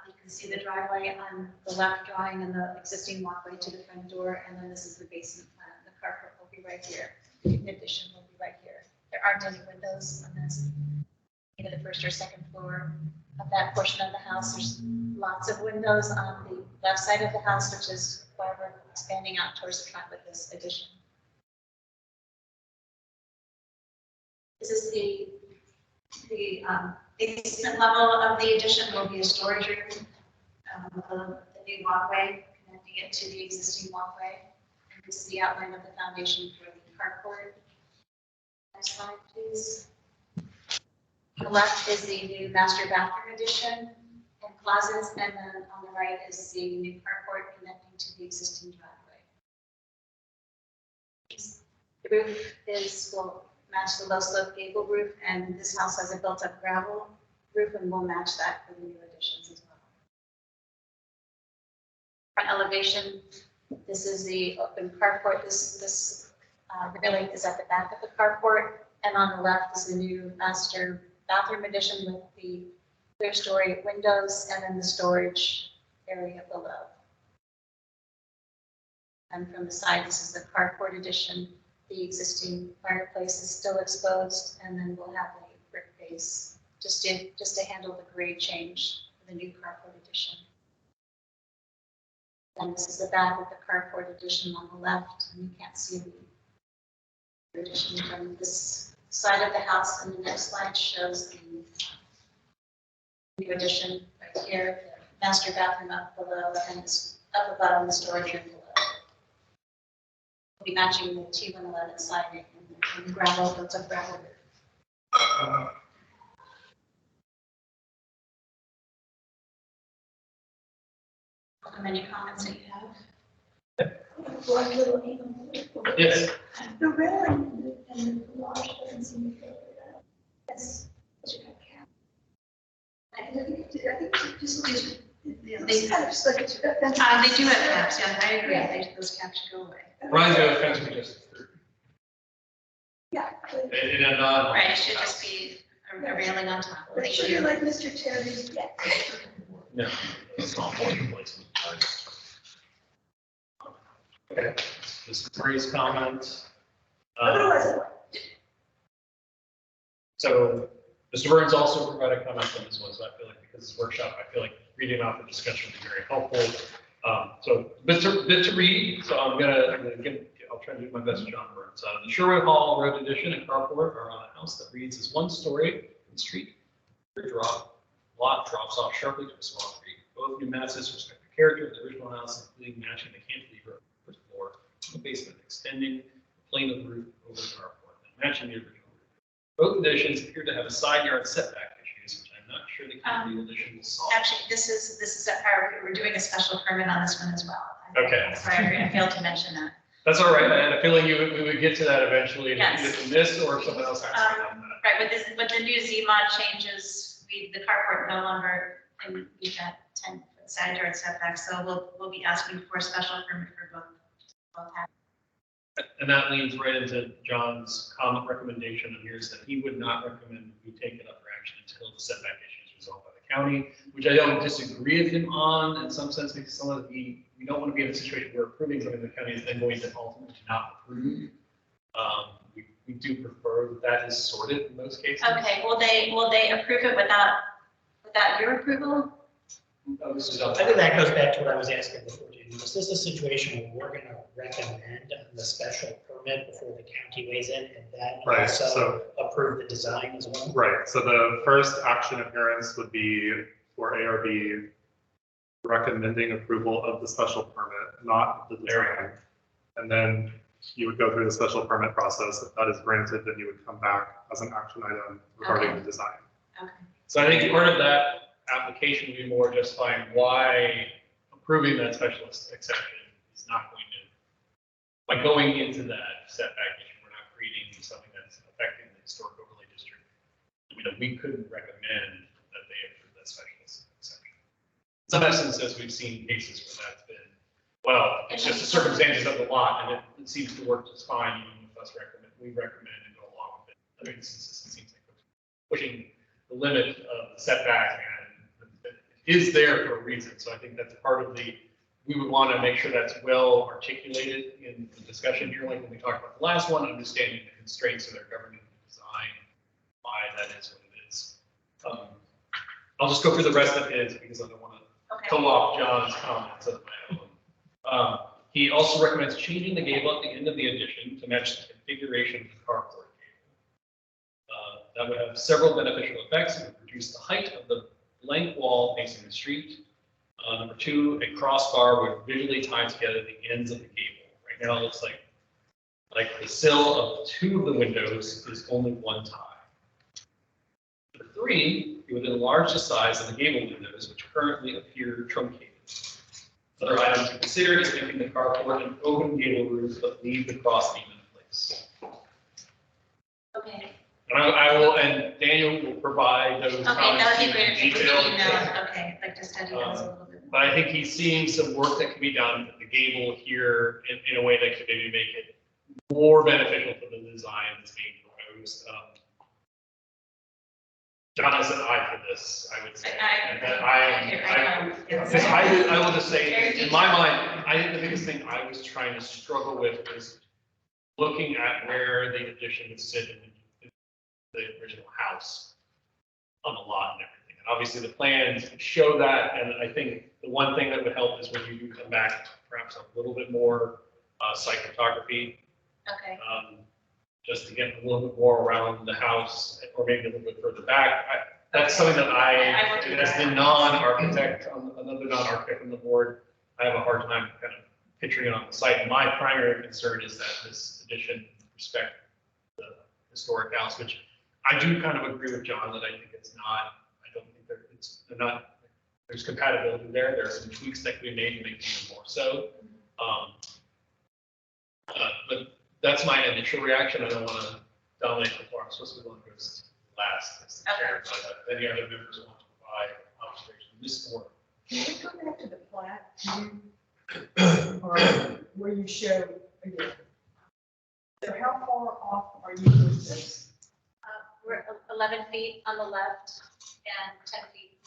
You can see the driveway on the left drawing and the existing walkway to the front door, and then this is the basement plan. The carport will be right here. The addition will be right here. There aren't any windows on this, either the first or second floor of that portion of the house. There's lots of windows on the left side of the house, which is why we're expanding out towards the front with this addition. This is the basement level of the addition will be a storage room. The new walkway connecting it to the existing walkway. And this is the outline of the foundation for the carport. Next slide, please. On the left is the new master bathroom addition and closets, and then on the right is the new carport connecting to the existing driveway. The roof will match the low slope gable roof, and this house has a built-up gravel roof, and we'll match that for the new additions as well. Front elevation, this is the open carport. This really is at the back of the carport, and on the left is the new master bathroom addition with the clear story windows, and then the storage area below. And from the side, this is the carport addition. The existing fireplace is still exposed, and then we'll have a brick base just to handle the grade change for the new carport addition. And this is the back of the carport addition on the left, and you can't see the addition from this side of the house. And the next slide shows the new addition right here, the master bathroom up below, and this up above in the storage room below. We'll be matching the T111 siding and the gravel, lots of gravel. How many comments that you have? One little even. Yes. The railing and the garage doesn't seem to fit that. That's what you got cap. I think just they kind of like it's got fence. They do have caps, yeah, I agree, those caps should go away. Reminds me of the fence we just threw. Yeah. In a non. Right, it should just be a railing on top. It should be like Mr. Terry's, yeah. No, it's not more than placement. Okay, Mr. Murray's comment. Otherwise, So Mr. Burns also provided comments on this one, so I feel like because it's workshop, I feel like reading off the discussion would be very helpful. So bit to read, so I'll try to do my best, John Burns. The Sherwood Hall Road addition and carport are on a house that reads as one story in the street. Lot drops off sharply to a small creek. Both new masses respect the character of the original house, including matching the cantilever first floor, the basement extending the plane of the roof over the carport, and matching the original roof. Both additions appear to have a side yard setback issues, which I'm not sure the cantilever addition will solve. Actually, this is we're doing a special permit on this one as well. Okay. Sorry, I failed to mention that. That's all right. I had a feeling we would get to that eventually, Yes. either from this or if someone else has to on that. Right, with the new Z-mod changes, the carport no longer can meet that 10-foot side yard setback, so we'll be asking for a special permit for both houses. And that leads right into John's comment recommendation, and here's that he would not recommend we take it up for action until the setback issue is resolved by the county, which I don't disagree with him on in some sense, because some of we don't want to be in a situation where approving something the county is then going to ultimately not approve. We do prefer that is sorted in most cases. Okay, will they approve it without your approval? I think that goes back to what I was asking before, Jamie. Is this a situation where we're going to recommend the special permit before the county weighs in, and then Right, also so- approve the design as well? Right, so the first action appearance would be for ARB recommending approval of the special permit, not the design. And then you would go through the special permit process. If that is granted, then you would come back as an action item regarding the design. Okay. So I think part of that application would be more justifying why approving that specialist exception is not going to, by going into that setback issue, we're not creating something that's affecting the historic overlay district. We couldn't recommend that they approve that specialist exception. In some instances, we've seen cases where that's been, well, it's just the circumstances of the lot, and it seems to work just fine, even with us we recommend and go along with it. Other instances, it seems like pushing the limit of the setback, and it is there for a reason. So I think that's part of we would want to make sure that's well articulated in the discussion here, like when we talked about the last one, understanding the constraints that are governing the design, why that is what it is. I'll just go through the rest of his because I don't want to co-opt John's comments of my own. He also recommends changing the gable at the end of the addition to match the configuration of the carport gable. That would have several beneficial effects. It would reduce the height of the blank wall facing the street. Number two, a crossbar would visually tie together the ends of the gable. Right now, it looks like the sill of two of the windows is only one tie. Number three, it would enlarge the size of the gable windows, which currently appear truncated. Other items to consider is making the carport an open gable roof, but leave the crossbeam in place. Okay. And I will, and Daniel will provide those comments. Okay, that would be great in if you could detail. email, okay, like to study those a little bit. But I think he's seeing some work that can be done at the gable here in a way that could maybe make it more beneficial for the design that's being proposed. John is an eye for this, I would say. And that I will just say, in my mind, I think the biggest thing I was trying to struggle with was looking at where the addition would sit in the original house on the lot and everything. And obviously the plans show that, and I think the one thing that would help is when you do come back, perhaps a little bit more site photography. Okay. Just to get a little bit more around the house, or maybe a little bit further back. That's something that I as the non-architect, another non-architect on the board, I have a hard time kind of picturing it on the site. And my primary concern is that this addition respect the historic house, which I do kind of agree with John that I think it's not, I don't think they're not, there's compatibility there. There are some tweaks that can be made to make it even more so. But that's my initial reaction. I don't want to dominate the floor. I'm supposed to be one who goes last. As the chair, but if any other members want to provide observation on this board. Can we go back to the plat? Or where you show, again. So how far off are you with this? We're 11 feet on the left and 10 feet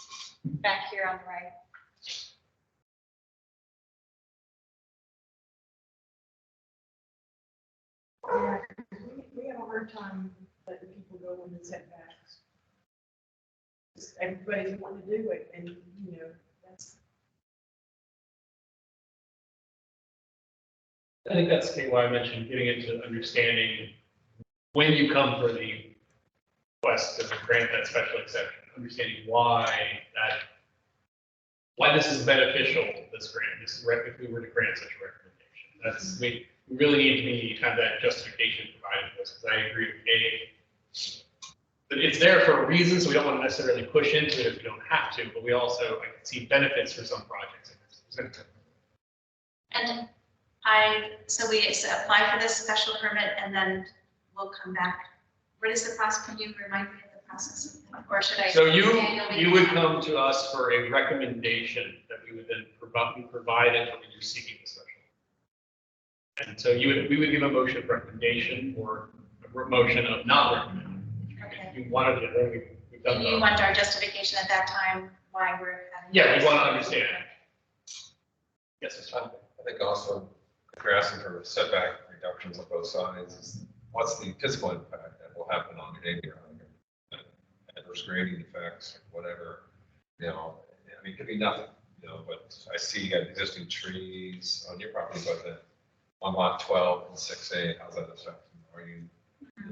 back here on the right. Yeah, we have a hard time letting people go in the setbacks. Everybody's wanting to do it, and you know, that's. I think that's why I mentioned getting into understanding when you come for the request to grant that special exception, understanding why this is beneficial, this grant, if we were to grant such a recommendation. That's, we really need to have that justification provided to us, because I agree with that it's there for a reason, so we don't want to necessarily push into it if we don't have to, but we also, I can see benefits for some projects. And so we apply for this special permit and then we'll come back. What is the process? Can you remind me of the process? Or should I? So you would come to us for a recommendation that we would then provide it when you're seeking the special. And so we would give a motion of recommendation or a motion of not recommending. Okay. If you wanted to, then we've done And that. you want our justification at that time why we're having. Yeah, we want to understand. Yes, it's fine. I think also, if you're asking for setback reductions on both sides, what's the physical impact that will happen on your neighbor? Adverse grading effects, whatever, you know, I mean, it could be nothing, you know, but I see you got existing trees on your property, but then on lot 12 and 6A, how's that affect? Are you,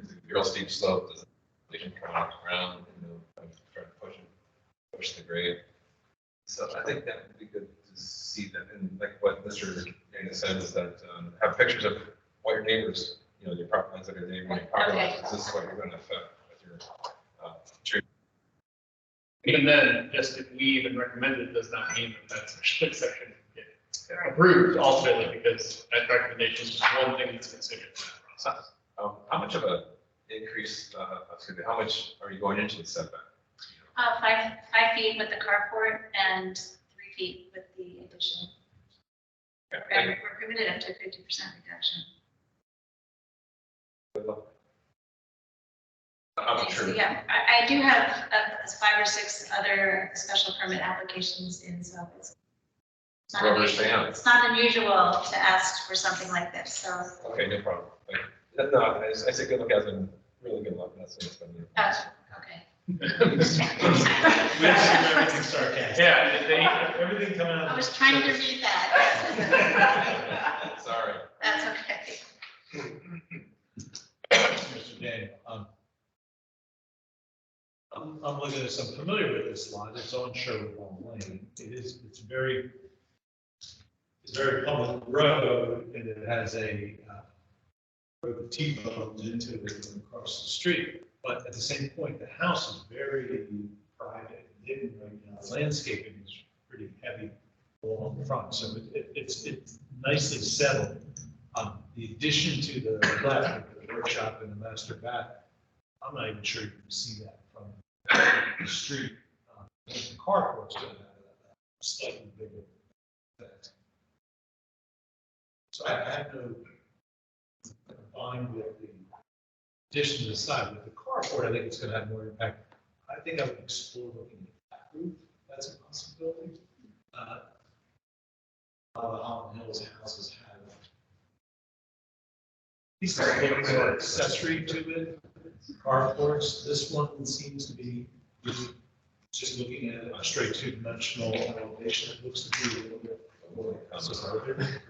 is it a real steep slope, does it come out around, you know, try to push the grade? So I think that would be good to see that, and like what Mr. Dana said is that have pictures of what your neighbors, you know, your property lines that are neighboring your property lines. This is what you're going to affect with your tree. Even then, just if we even recommend it, does not mean that that's a exception get approved ultimately, because that recommendation is one thing that's considered in that process. How much of a increase, excuse me, how much are you going into the setback? 5 feet with the carport and 3 feet with the addition. And we're permitted up to 50% reduction. I'm sure. Yeah, I do have 5 or 6 other special permit applications in, so it's not unusual. It's not unusual to ask for something like this, so. Okay, no problem. No, I say good luck as in really good luck. That's what it's going to be. Okay. Everything sarcastic. Yeah, everything coming out. I was trying to read that. Sorry. That's okay. Mr. Daniel, I'm looking at this, I'm familiar with this lot, it's on Sherwood Lane. It's very public road, and it has a road with T-bones into it and across the street. But at the same point, the house is very private, hidden right now. The landscaping is pretty heavy along the front, so it's nicely settled. The addition to the left, the workshop and the master bath, I'm not even sure you can see that from the street. The carport's going to have a slightly bigger effect. So I have no combined with the addition to the side. With the carport, I think it's going to have more impact. I think I would explore looking at that roof, that's a possibility. Holland Hills houses have. These are a little more accessory to it, carports, this one seems to be, just looking at a straight two-dimensional elevation, it looks to be a little bit more conservative.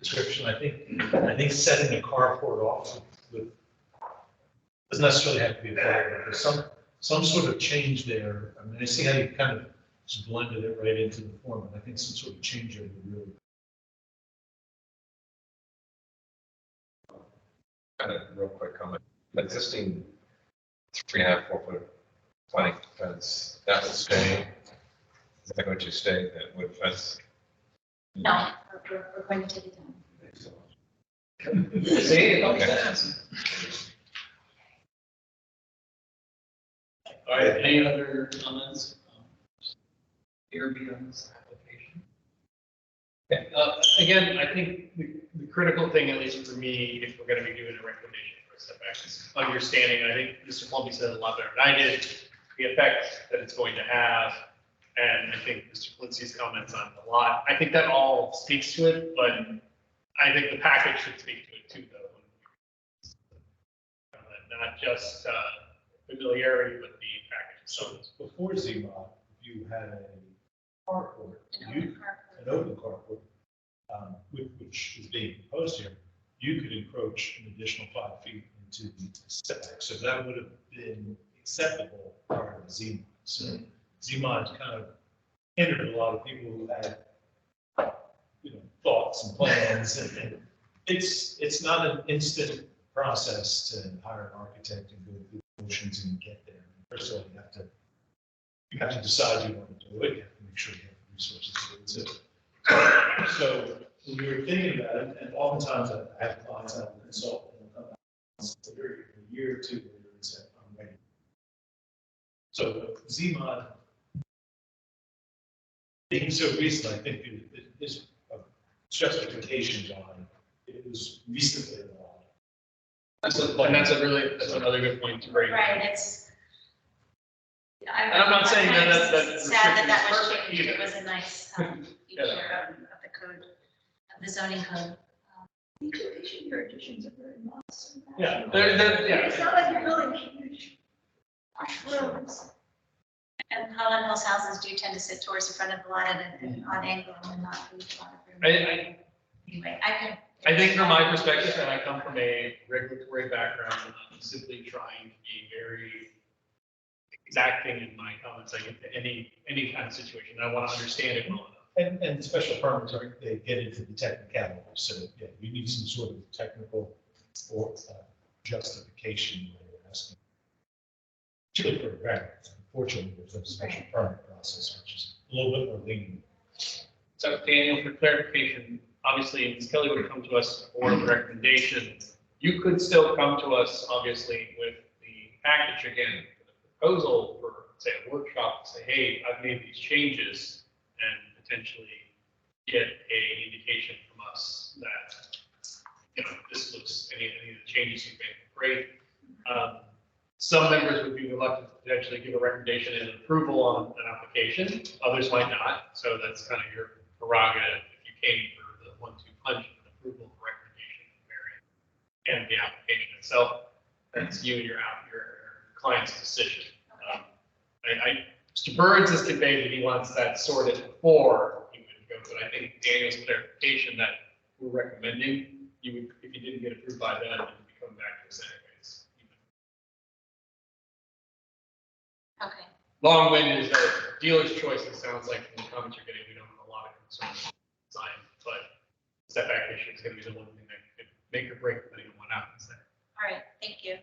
Description, I think setting a carport off with, doesn't necessarily have to be a fire, but there's some sort of change there. I mean, I see how you kind of just blended it right into the form, and I think some sort of change there would really. Kind of real quick comment, existing 3.5, 4 foot plank fence, that would stay? Is that going to stay, that wood fence? No, we're going to take it down. See, it makes Okay. sense. All right, any other comments? ARB on this application? Okay, again, I think the critical thing, at least for me, if we're gonna be doing a recommendation for a setback, is understanding, I think Mr. Plumpy said a lot better than I did, the effect that it's going to have. And I think Mr. Quincy's comments on the lot, I think that all speaks to it, but I think the package should speak to it too, though. Not just familiarity, but the package. So before ZMOD, you had a carport, an open carport, which is being proposed here, you could encroach an additional 5 feet into the setback. So that would have been acceptable prior to ZMOD. So ZMOD kind of hindered a lot of people who had, thoughts and plans, and it's not an instant process to hire an architect and go through the motions and get there. First of all, you have to decide you want to do it. You have to make sure you have the resources to do it. So when we were thinking about it, and oftentimes I have clients out and consult, and they'll come back a year or two later and say, I'm ready. So ZMOD, being so recent, I think it is a justification on it was recently allowed. That's another good point to bring. Right, it's. And I'm not saying that Sad that was perfect changed. either. It was a nice feature of the code, of the zoning code. Your additions are very modest. Yeah, It's not like you're building huge rooms. And Holland Hills houses do tend to sit towards the front of the lot and on angle and not leave a lot of room. Anyway, I think from my perspective, and I come from a regulatory background, I'm simply trying to be very exacting in my comments, like any kind of situation. I want to understand it well enough. And special permits they get into the technicalities. So yeah, you need some sort of technical or justification when you're asking. Particularly for a variance. Unfortunately, there's a special permit process, which is a little bit more lenient. So Daniel, for clarification, obviously Ms. Kelly would come to us for the recommendation. You could still come to us, obviously, with the package again, the proposal for, say, a workshop, to say, hey, I've made these changes, and potentially get a indication from us that, this looks, any of the changes you've made, great. Some members would be reluctant to potentially give a recommendation and approval on an application. Others might not. So that's kind of your prerogative. If you came for the 1-2 punch of an approval, recommendation, and the application itself, that's you and your client's decision. Mr. Burns has conveyed that he wants that sorted before he would go, but I think Daniel's clarification that we're recommending, you would, if you didn't get approved by then, you'd be coming back to us anyways. Okay. Long-winded is a dealer's choice, it sounds like from the comments you're getting, we don't have a lot of concerns with design, but setback issue is going to be the one thing that could make or break depending on what happens there. All right, thank you.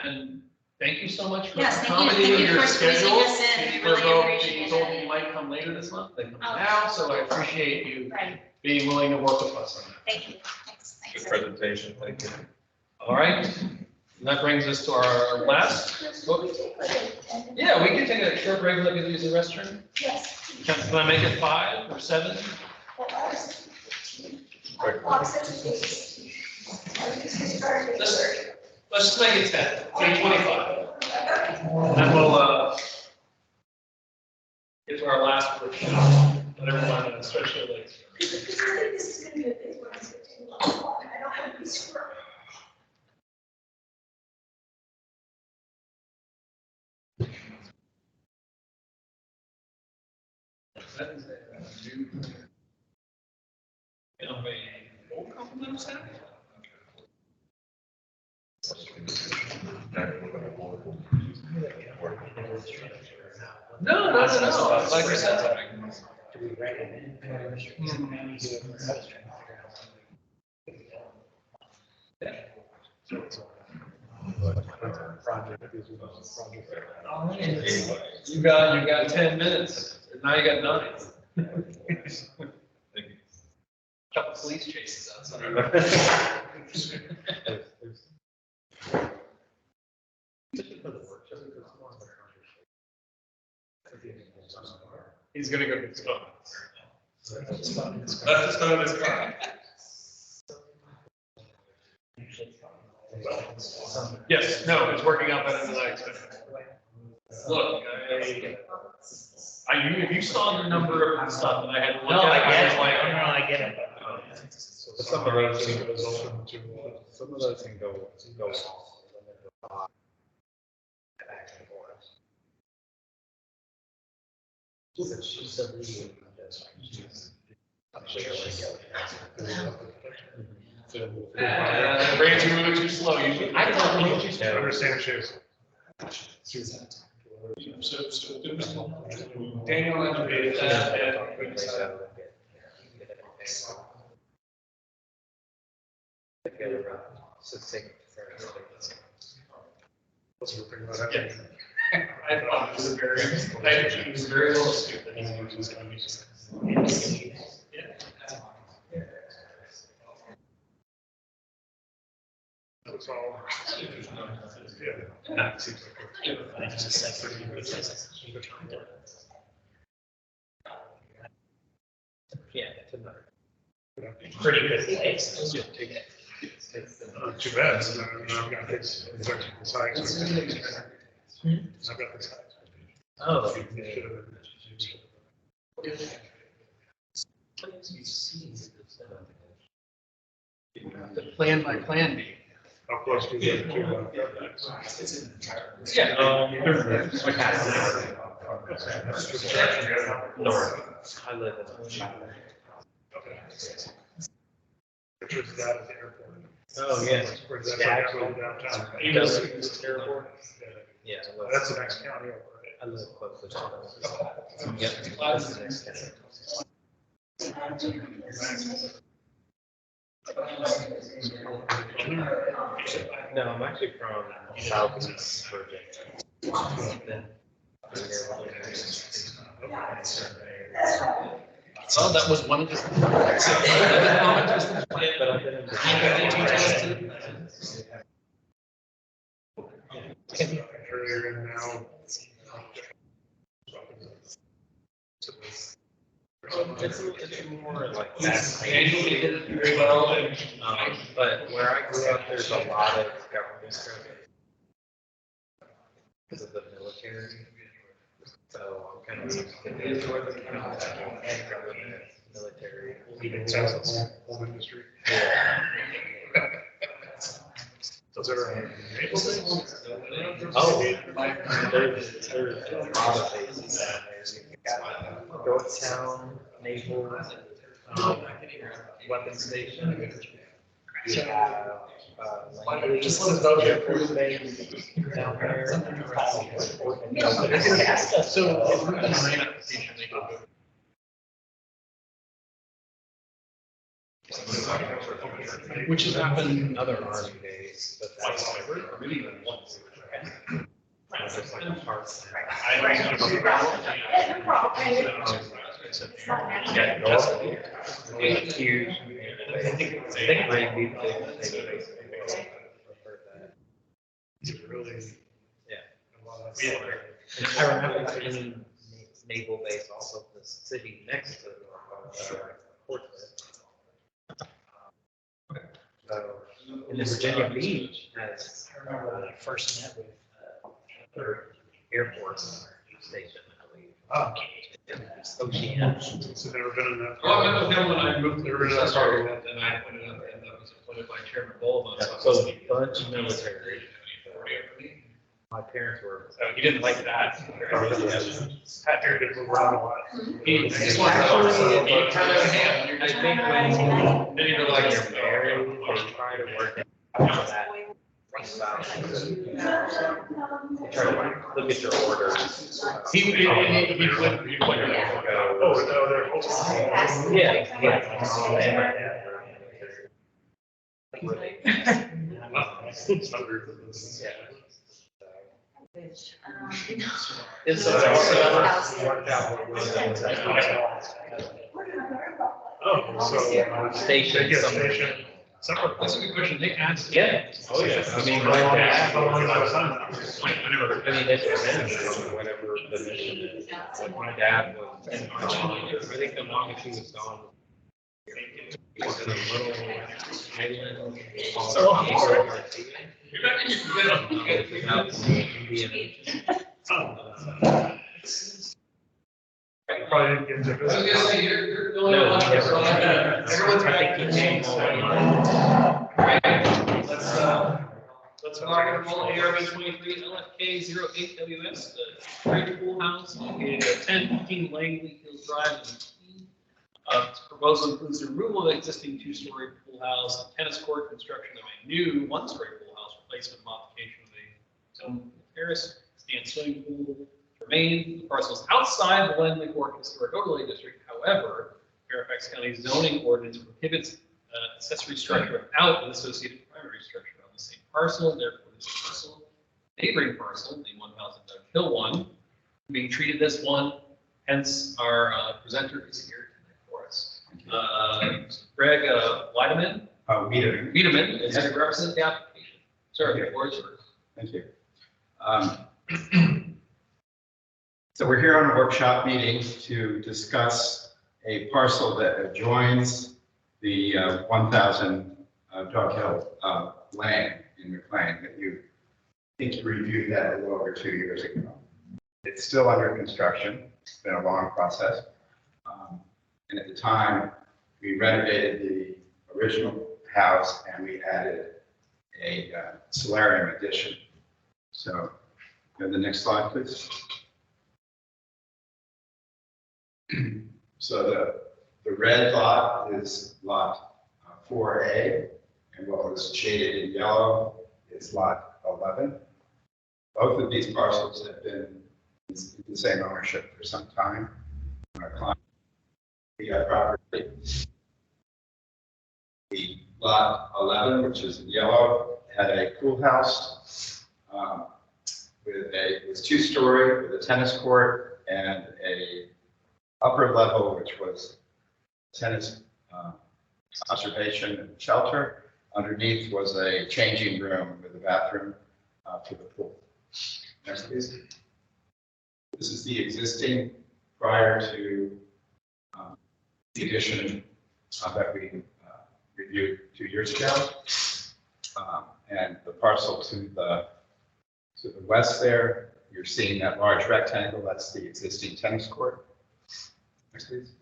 And thank you so much for Yes, thank you. accommodating Thank you your for squeezing schedule. us in. We really We're both appreciate being told it. you might come later this month, they come Oh. now, so I appreciate you Right. being willing to work with us on that. Thank you. Thanks. Good presentation, thank you. All right, and that brings us to our last. Yeah, we can take a short break, let me use the restroom. Yes. Can I make it 5 or 7? Let's just make it 10, 10:25. And then we'll, get to our last workshop. Let everyone stretch their legs. This is gonna be a big one, it's gonna take a long time, I don't have to be sure. That is a new. Full complement of staff? No. Like I said. Do we recommend? You got 10 minutes. Now you got 9. Couple police chases outside. He's gonna go get his phone. Left his phone in his car. Yes, no, it's working out better than I expected. Look, if you saw the number of stuff that I had to look No, at, I get was it. like, No, I get it. Some of those things go Brain's moving too slow. I don't understand shoes. So Daniel educated that and. Yeah. I thought it was it was very little stupid. That's all. Yeah. Pretty good place. Too bad. I've got this. I've got the size. I've got the size. Oh. The plan by plan meeting. How close do you get to? Yeah. North. I live in. Which is that at the airport? Oh, yeah. Or is that actually downtown? Airport? Yeah. That's the next county over, right? I live close to that. Yep. That's the next county. No, I'm actually from Southeast Virginia. Oh, that was one of the. But I've been in. Earlier now. It's more like that. Very well. But where I grew up, there's a lot of government because of the military. So I'm kind of used to the northern government, military. Even Texas, home industry. Yeah. Does it ever? Oh, there's a lot of bases down there. Yorktown, Naval, weapon station. We have, Langley, Just let us know if you Air Force Base down there. Which has happened. Another Army base, but that's really once. Just like a park. Yeah, north. Huge. I think it might be the biggest base. Really? Yeah. I remember seeing naval base also the city next to Portsmouth. So, and the Virginia Beach has remember when I first met with, Airport station, I believe. Oh. Oceana. So never been in that. Oh, I met with him when I moved to the original started, and I appointed him, and that was appointed by Chairman Bolma. So bunch of military. My parents were. So he didn't like that. Pat Perry did move around a lot. He just wanted Actually, to kind of hand. I think when Then you're like, you're married, they try to work out that spouse. They try to like look at your orders. He would. Oh, no, they're hosting. Yeah, It's worked out. Oh, so. Station, They get a somewhere. station separate. That's a good question. They asked. Yeah. Oh, yeah. I mean, my dad. I mean, it's whatever the mission is. Like my dad was, I think the longest he was gone. He was in a little island. Probably didn't get to I was gonna say, you're the only No, one. he never. Everyone's I back. think he came already. Let's rock and roll ARB 23 LFK 08WS, the Bridge Pool House located at 1015 Langley Hills Drive. This proposal includes the removal of existing two-story pool house, a tennis court, construction of a new one-story pool house, replacement modification of a zone terrace, stand swimming pool remain. The parcels outside the Langley Court Historic Overlay District. However, Fairfax County zoning ordinance prohibits accessory structure without an associated primary structure on the same parcel. Therefore, this parcel, neighboring parcel, the 1000 Dug Hill one, being treated as one. Hence, our presenter is here tonight for us. Greg Weideman. Wiedemann is here to represent the application. Sir, the floor is yours. Thank you. So we're here on a workshop meeting to discuss a parcel that adjoins the 1000 Dog Hill land in McLean that I think you reviewed that a little over 2 years ago. It's still under construction. It's been a long process. And at the time, we renovated the original house and we added a solarium addition. So, go to the next slide, please. So the red lot is lot 4A, and what was shaded in yellow is lot 11. Both of these parcels have been in the same ownership for some time. Our client, we got property. The lot 11, which is in yellow, had a pool house it was two-story with a tennis court and a upper level, which was tennis observation and shelter. Underneath was a changing room with a bathroom to the pool. Next, please. This is the existing prior to the addition that we reviewed 2 years ago. And the parcel to the west there, you're seeing that large rectangle, that's the existing tennis court. Next, please.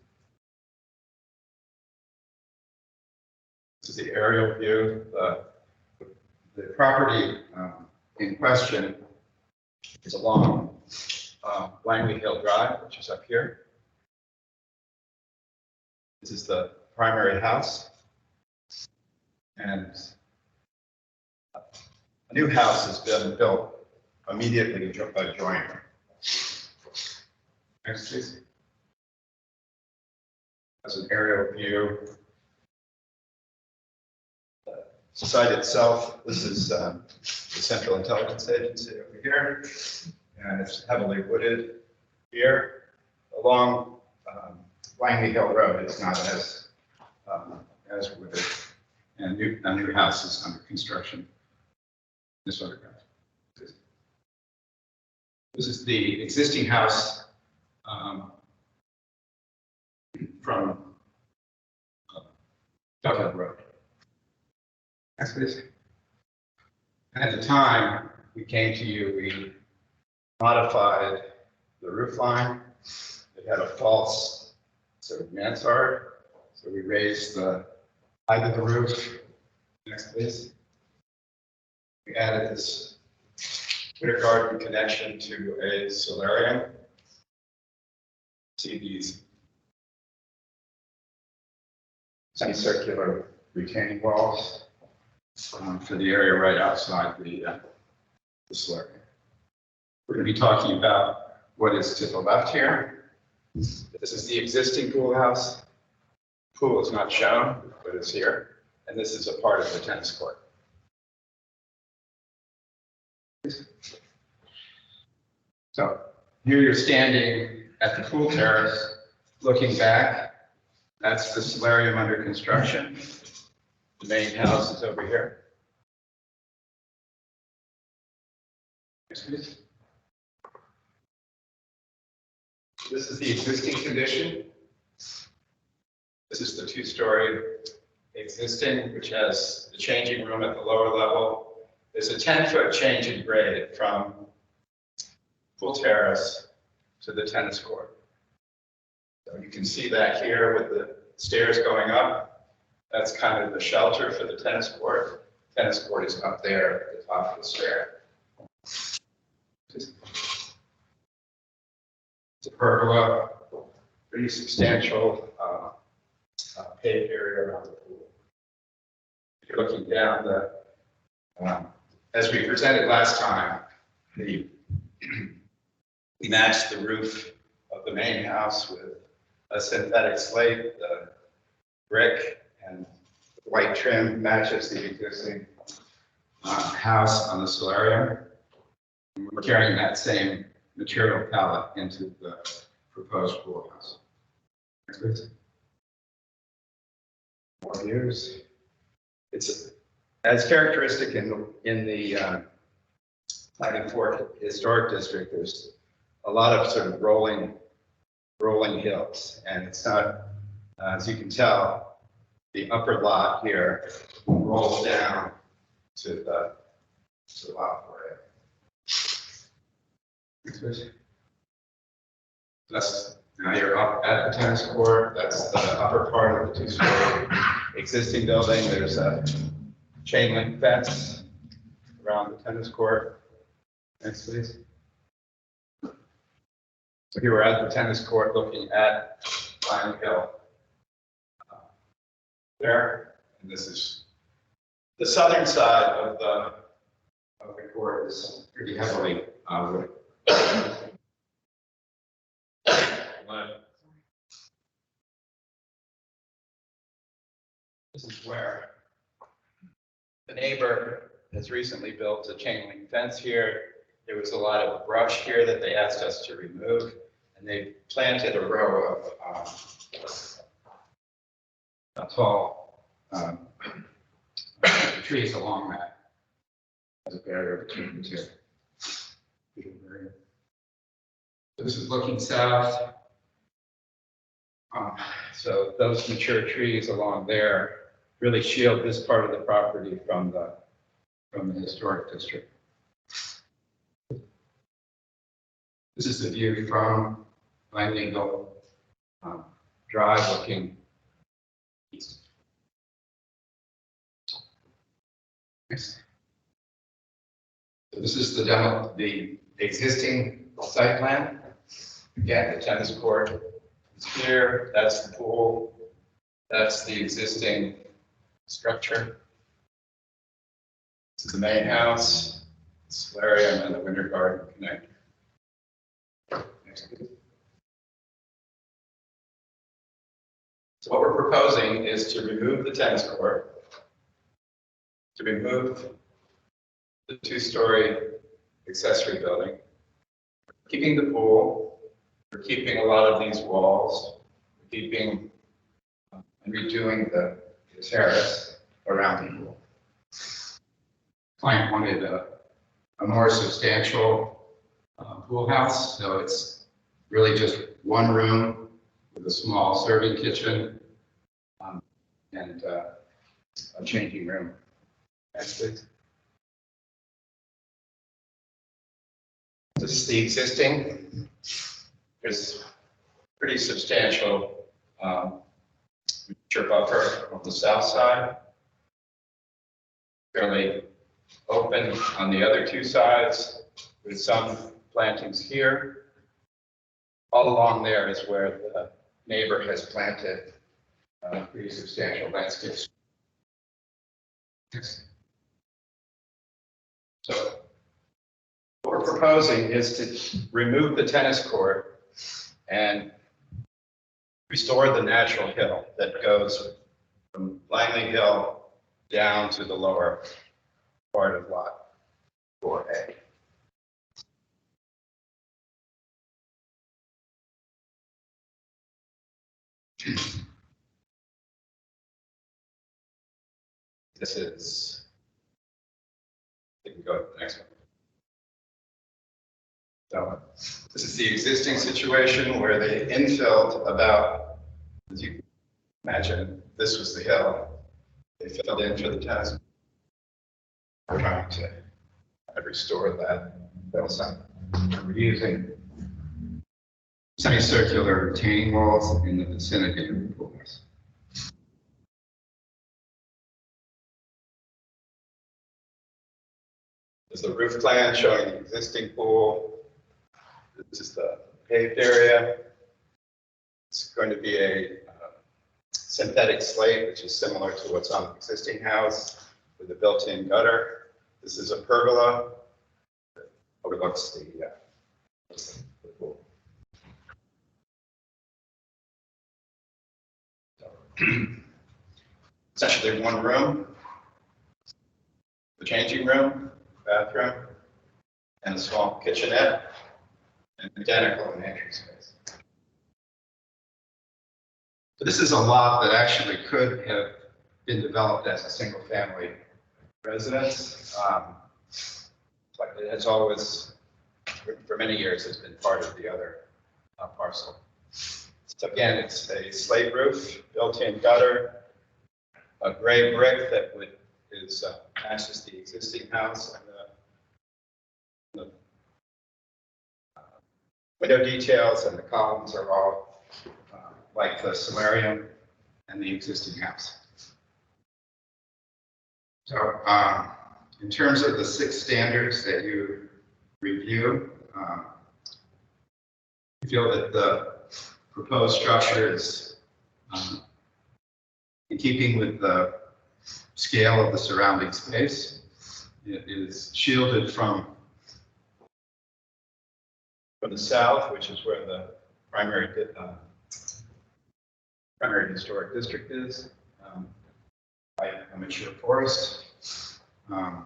This is the aerial view. The property in question is along Langley Hill Drive, which is up here. This is the primary house. And a new house has been built immediately adjoining. Next, please. As an aerial view. The site itself, this is the Central Intelligence Agency over here, and it's heavily wooded here. Along Langley Hill Road, it's not as wooded, and a new house is under construction. This photograph. This is the existing house from Dog Hill Road. Next, please. At the time we came to you, we modified the roof line. It had a false sort of mansard, so we raised the height of the roof. Next, please. We added this winter garden connection to a solarium. See these semicircular retaining walls for the area right outside the solarium. We're going to be talking about what is to the left here. This is the existing pool house. Pool is not shown, but it's here. And this is a part of the tennis court. So here you're standing at the pool terrace, looking back. That's the solarium under construction. The main house is over here. Next, please. This is the existing condition. This is the two-story existing, which has the changing room at the lower level. There's a 10-foot change in grade from pool terrace to the tennis court. So you can see that here with the stairs going up. That's kind of the shelter for the tennis court. Tennis court is up there at the top of the stair. It's a pergola, pretty substantial paved area around the pool. If you're looking down the, as we presented last time, we matched the roof of the main house with a synthetic slate, the brick and white trim matches the existing house on the solarium. We're carrying that same material palette into the proposed pool house. Next, please. More views. It's as characteristic in the Flagging Fork Historic District. There's a lot of sort of rolling hills, and it's not, as you can tell, the upper lot here rolls down to the lot area. That's, now you're up at the tennis court. That's the upper part of the two-story existing building. There's a chain link fence around the tennis court. Next, please. So here we're at the tennis court looking at Lion Hill. There, and this is the southern side of the court is pretty heavily wood. This is where the neighbor has recently built a chain link fence here. There was a lot of brush here that they asked us to remove, and they planted a row of tall trees along that as a barrier between the two. This is looking south. So those mature trees along there really shield this part of the property from the historic district. This is the view from Langdale Drive looking east. Next. So this is the existing site plan. Again, the tennis court is here. That's the pool. That's the existing structure. This is the main house, the solarium, and the winter garden connector. Next, please. So what we're proposing is to remove the tennis court, to remove the two-story accessory building, keeping the pool, we're keeping a lot of these walls, we're keeping and redoing the terrace around the pool. Client wanted a more substantial pool house, so it's really just one room with a small serving kitchen and a changing room. Next, please. This is the existing. There's pretty substantial mature buffer on the south side. Fairly open on the other two sides with some plantings here. All along there is where the neighbor has planted pretty substantial landscapes. So what we're proposing is to remove the tennis court and restore the natural hill that goes from Langley Hill down to the lower part of lot 4A. This is, you can go to the next one. So this is the existing situation where they infilled about, as you can imagine, this was the hill. They filled in for the tennis. We're trying to restore that hillside. We're using semicircular retaining walls in the vicinity of the pools. There's the roof plan showing the existing pool. This is the paved area. It's going to be a synthetic slate, which is similar to what's on the existing house with a built-in gutter. This is a pergola that overlooks the pool. Essentially one room, the changing room, bathroom, and a small kitchenette, and identical in entry space. So this is a lot that actually could have been developed as a single-family residence, but it has always, for many years, has been part of the other parcel. So again, it's a slate roof, built-in gutter, a gray brick that matches the existing house, and the window details and the columns are all like the solarium and the existing house. So in terms of the 6 standards that you review, we feel that the proposed structure is in keeping with the scale of the surrounding space. It is shielded from the south, which is where the primary historic district is, by a mature forest. We're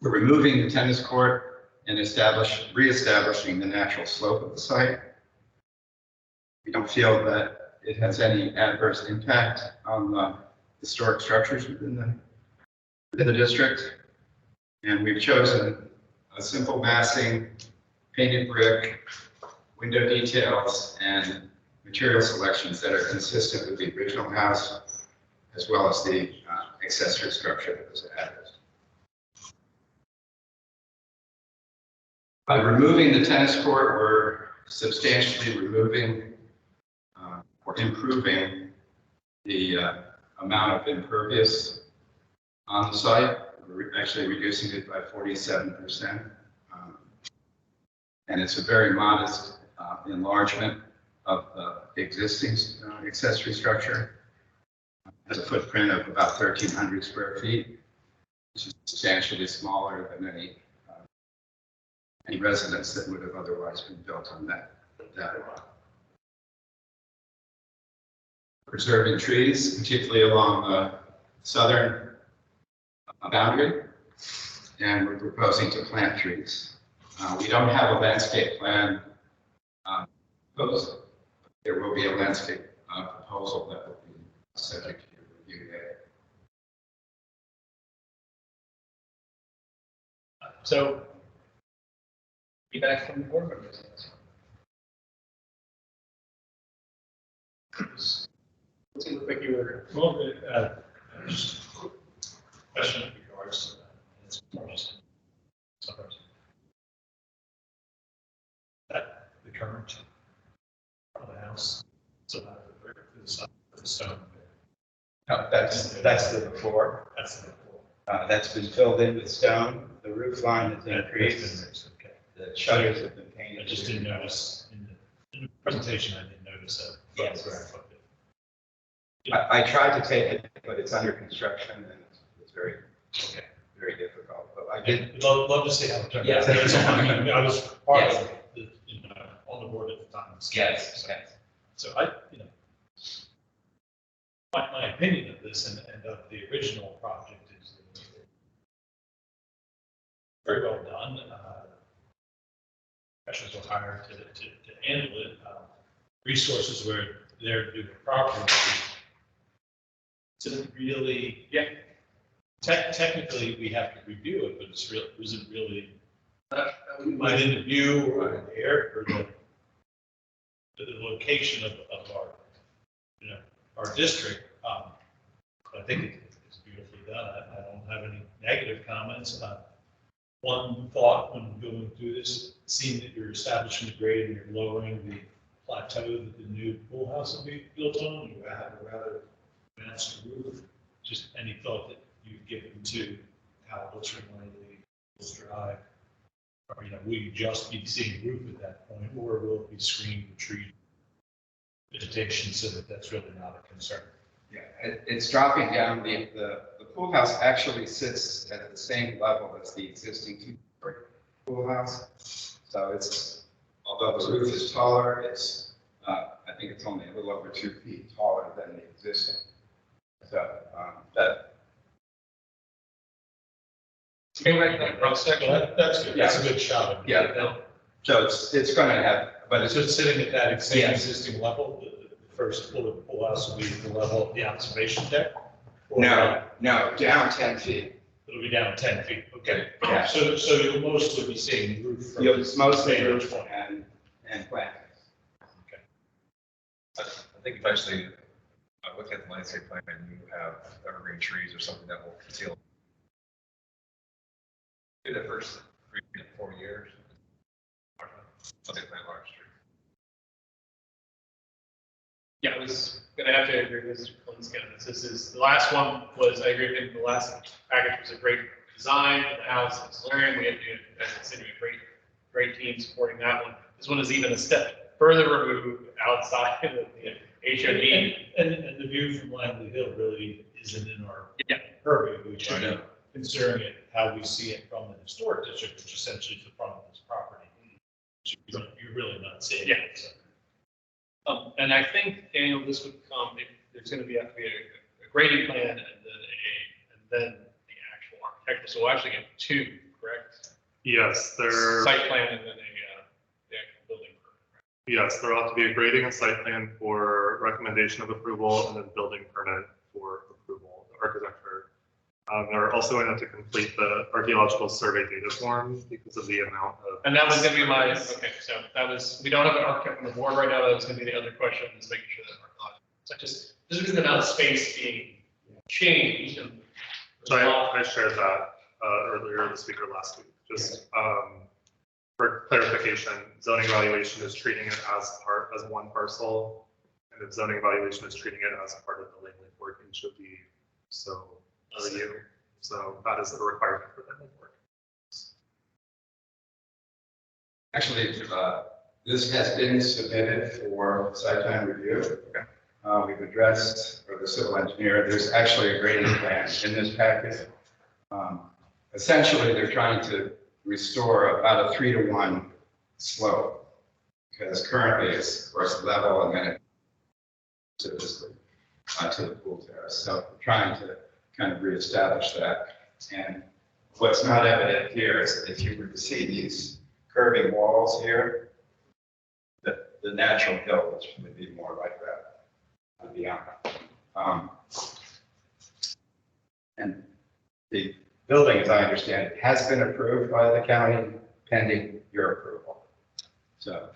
removing the tennis court and reestablishing the natural slope of the site. We don't feel that it has any adverse impact on the historic structures within the district. And we've chosen a simple massing, painted brick, window details, and material selections that are consistent with the original house, as well as the accessory structure that was added. By removing the tennis court, we're substantially removing or improving the amount of impervious on the site. We're actually reducing it by 47%. And it's a very modest enlargement of the existing accessory structure. It has a footprint of about 1,300 square feet, which is substantially smaller than any residence that would have otherwise been built on that lot. Preserving trees, particularly along the southern boundary, and we're proposing to plant trees. We don't have a landscape plan proposed. There will be a landscape proposal that will be subject to review there. So, feedback from the board members. It seems like you were a little bit, Just a question in regards to that. It's more just sometimes. current of the house. So that the side of the stone. No, that's the before. That's the before. That's been filled in with stone. The roof line has increased. Okay. The shutters have been painted. I just didn't notice in the presentation, I didn't notice a photograph of it. I tried to take it, but it's under construction and it's very, very difficult. But I did. Love to see how it turned out. Yeah. That's all. I mean, I was part of the, on the board at the time. Yes. So I, my opinion of this and of the original project is very well done. Professionals were hired to handle it. Resources were there to do it properly. It's really, technically we have to review it, but it's real, isn't really within the view or the air or the location of our, our district. I think it's beautifully done. I don't have any negative comments. One thought when going through this, seeing that you're establishing the grade and you're lowering the plateau that the new pool house will be built on, you have a rather massive roof. Just any thought that you've given to how it looks from the drive. Or, will you just be seeing roof at that point, or will it be screened with tree vegetation so that that's really not a concern? Yeah, it's dropping down. The pool house actually sits at the same level as the existing two-story pool house. So it's, although the roof is taller, it's, I think it's only a little over 2 feet taller than the existing. So that. That's good. That's a good shot. Yeah. So it's going to have, but it's just sitting at that same existing level. The first pool house will be the level of the observation deck. No, down 10 feet. It'll be down 10 feet. Okay. Yeah. So you'll mostly be seeing the roof. You'll mostly roof and plantings. Okay. I think eventually, looking at the landscape plan, you have evergreen trees or something that will conceal. In the first 3 to 4 years, they plant large trees. Yeah, I was gonna have to agree with Mr. Flynn's comments. This is, the last one was, I agree with him, the last package was a great design for the house and solarium. We had to, as I said, a great team supporting that one. This one is even a step further removed outside of the HOD. And the view from Langley Hill really isn't in our purview, which is considering it, how we see it from the historic district, which essentially is the front of this property. You're really not seeing it. So. And I think, Daniel, this would come, if there's going to have to be a grading plan and then the actual architecture. So we'll actually get 2, correct? Yes, there. Site plan and then the actual building permit. Right? Yes, there ought to be a grading and site plan for recommendation of approval and then building permit for approval, the architecture. They're also going to have to complete the archaeological survey data form because of the amount of. And that was going to be my, okay, so that was, we don't have an architect on the board right now. That was going to be the other question, is making sure that archaeological, so just because of the amount of space being changed. So I shared that earlier this week or last week. Just for clarification, zoning evaluation is treating it as one parcel, and if zoning evaluation is treating it as part of the Langley Fork HOD. So that is the requirement for Langley Fork. Actually, this has been submitted for site plan review. We've addressed, or the civil engineer, there's actually a grading plan in this package. Essentially, they're trying to restore about a 3-to-1 slope, because currently it's, of course, level and then to the pool terrace. So we're trying to kind of reestablish that. And what's not evident here is if you were to see these curving walls here, the natural hill, which would be more like that beyond. And the building, as I understand it, has been approved by the county pending your approval. So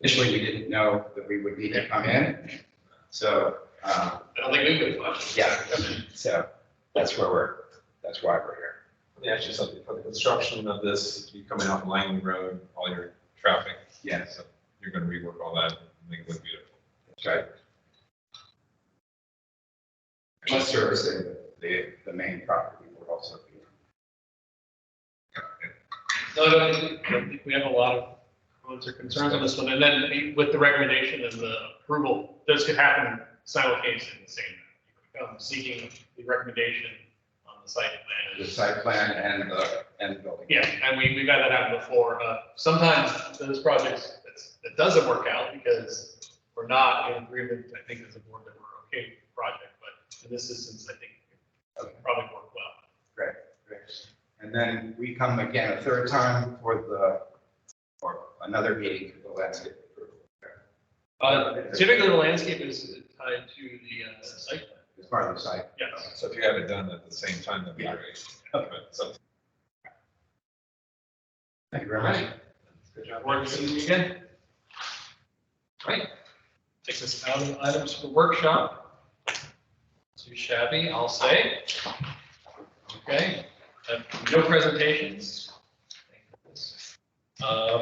initially we didn't know that we would need to come in. So I don't think we could much. Yeah. So that's why we're here. Let me ask you something. For the construction of this, you coming out Langley Road, all your traffic Yeah, so you're gonna rework all that, and make it look beautiful. That's right. Just servicing the main property will also be. No, I don't think we have a lot of comments or concerns on this one. And then with the recommendation and the approval, this could happen simultaneously in the same. You could come seeking the recommendation on the site plan. The site plan and the building. Yeah, and we've had that happen before. Sometimes those projects, that doesn't work out because we're not in agreement, I think, as a board that we're okay with the project. But in this instance, I think it probably worked well. Great, great. And then we come again a third time for another meeting for the landscape approval. Typically, the landscape is tied to the site plan. It's part of the site. Yes. So if you have it done at the same time, that'd be great. Okay. So Thank you very much. Good job. Board, seeing you again. All right. Takes us out of items for workshop. Too shabby, I'll say. Okay. No presentations.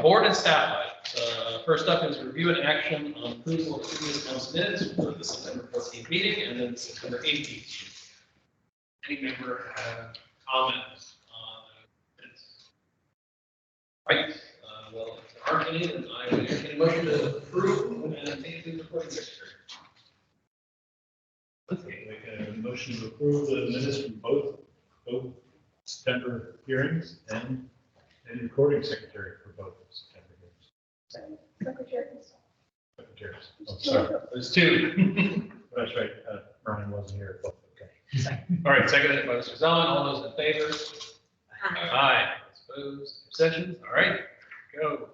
Board and staff items. First up is review and action on approval of previous month's minutes for the September 14th meeting and then September 18th meeting. Any member have comments on minutes? Right. Well, if there aren't any, then I would entertain a motion to approve and take the recording secretary. Okay, make a motion to approve the minutes from both September hearings and recording secretary for both September hearings. Secretaries. Oh, sorry. There's two. That's right. Brian wasn't here. But okay. All right, seconded by Mr. Zellman. All those in favor? Aye. Opposed? Abstentions? All right, go.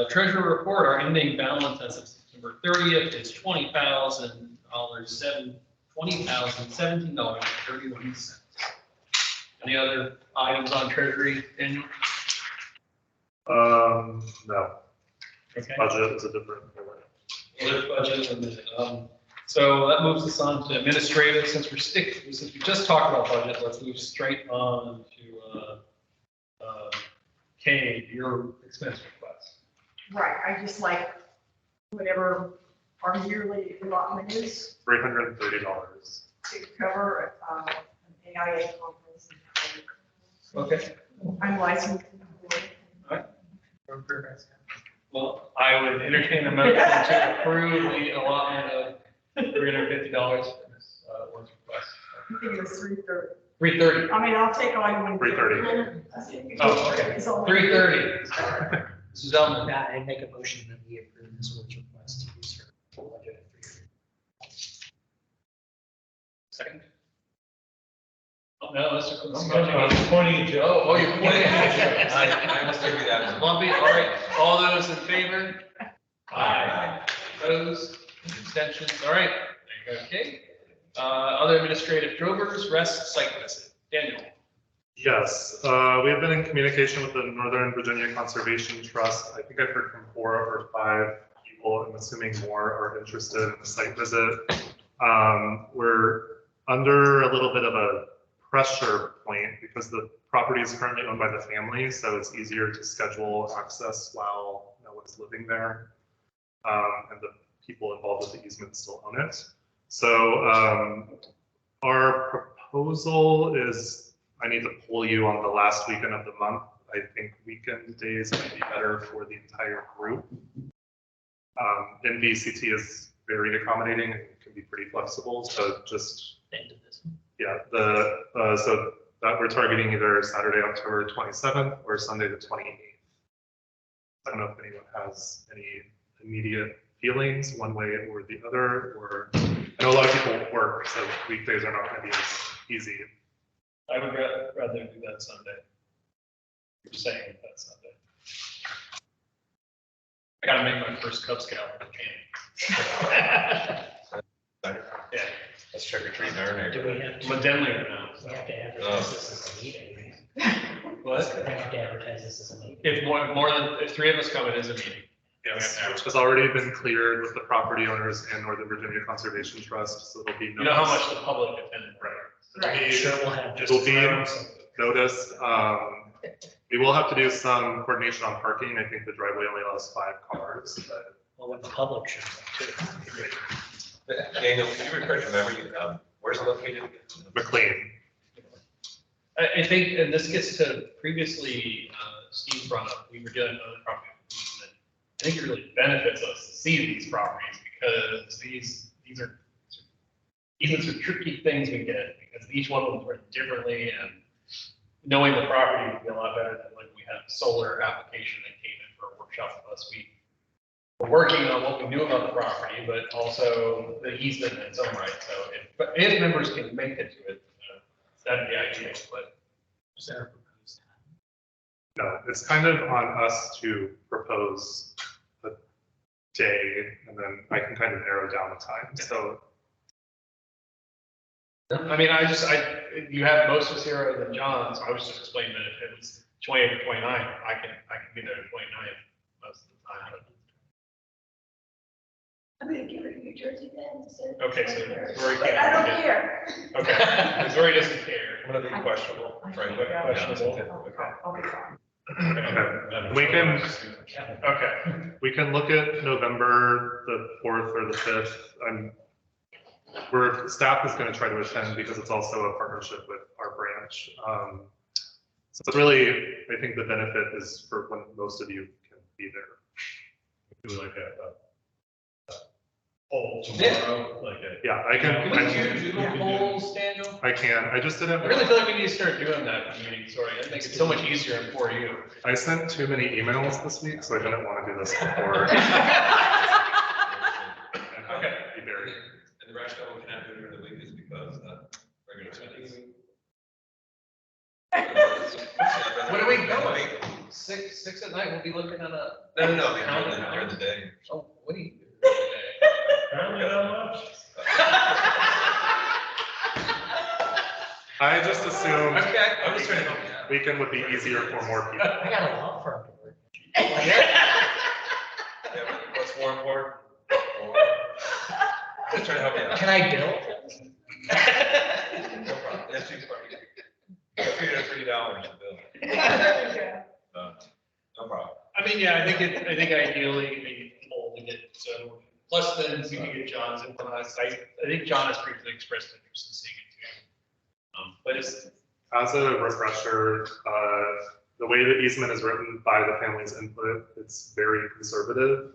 Treasurer report, our ending balance as of September 30th is $20,017.31. Any other items on treasury, Daniel? No. Okay. Budget is a different. Other budget, and so that moves us on to administrative. Since we just talked about budget, let's move straight on to Kay, your expense request. Right, I just like whatever our yearly allotment is $330. to cover an AIA conference. Okay. I'm licensed. All right. Well, I would entertain a motion to approve the allotment of $350 for this one's request. I think it was 330. 330. I mean, I'll take all you want. 330. Oh, okay. 330. Mrs. Zellman. I make a motion that we approve this board's request to use her full budget of 330. Second. Oh, no, that's a. I'm pointing at Joe. Oh, you're pointing at Joe. I almost took you that as Lumpy, all right. All those in favor? Aye. Opposed? Abstentions? All right. There you go, Kate. Other administrative drovers, rest, site visit. Daniel. Yes, we have been in communication with the Northern Virginia Conservation Trust. I think I've heard from 4 or 5 people. I'm assuming more are interested in the site visit. We're under a little bit of a pressure point because the property is currently owned by the family, so it's easier to schedule access while no one's living there. And the people involved with the easement still own it. So our proposal is, I need to pull you on the last weekend of the month. I think weekend days might be better for the entire group. NVCT is very accommodating and can be pretty flexible. So just, yeah, so that we're targeting either Saturday, October 27th or Sunday, the 28th. I don't know if anyone has any immediate feelings one way or the other, or I know a lot of people work, so weekdays are not going to be as easy. I would rather do that Sunday. You're saying that Sunday. I gotta make my first Cub Scout campaign. Yeah. Let's trick or treat in our neighborhood. I'm a Denlinger now. We have to advertise this as a meeting. What? We have to advertise this as a meeting. If 3 of us come, it is a meeting. Yes, which has already been cleared with the property owners and Northern Virginia Conservation Trust, so there'll be. You know how much the public attended, right? Right. Sure, we'll have. It'll be noticed, We will have to do some coordination on parking. I think the driveway only allows 5 cars, but. Well, when the public shows up too. Daniel, can you refresh your memory? Where's it located? McLean. I think, and this gets to previously, Steve brought up, we were dealing with other property. And I think it really benefits us to see these properties because these are tricky things we get because each one of them is written differently and knowing the property would be a lot better than when we had a solar application that came in for a workshop with us. We were working on what we knew about the property, but also the easement in its own right. So if members can make it to it, that'd be ideal, but. No, it's kind of on us to propose a day and then I can kind of narrow down the time. So. I mean, you have most of us here other than John, so I was just explaining that if it was 28 or 29, I can be there at 29 most of the time. I'm gonna give it to New Jersey then. Okay, so Rory But can't. I don't forget. care. Okay, because Rory doesn't care. I'm gonna be questionable. Frankly. Questionable. I'll be fine. Okay. We can look at November the 4th or the 5th. Staff is going to try to attend because it's also a partnership with our branch. So it's really, I think the benefit is for when most of you can be there. Do like a poll tomorrow, like a. Yeah, I can. Can you do polls, Daniel? I can. I just didn't. I really feel like we need to start doing that in meetings, sorry. It makes it so much easier for you. I sent too many emails this week, so I didn't want to do this before. Okay. Be buried. And the rationale we cannot do it during the week is because regular meetings. What are we going? 6 at night, we'll be looking at a. No, I mean, during the day. Oh, what do you do? Apparently not much. I just assumed Okay, I'm just trying to help you out. weekend would be easier for more people. I got a law firm to work. Yeah, but what's more important? Just trying to help you out. Can I bill? No problem. Yes, you can. $330 a bill. No problem. I mean, yeah, I think ideally a poll to get, so, plus then you can get John's input on it. I think John has briefly expressed interest in seeing it too. But it's, As a refresher, the way the easement is written by the family's input, it's very conservative.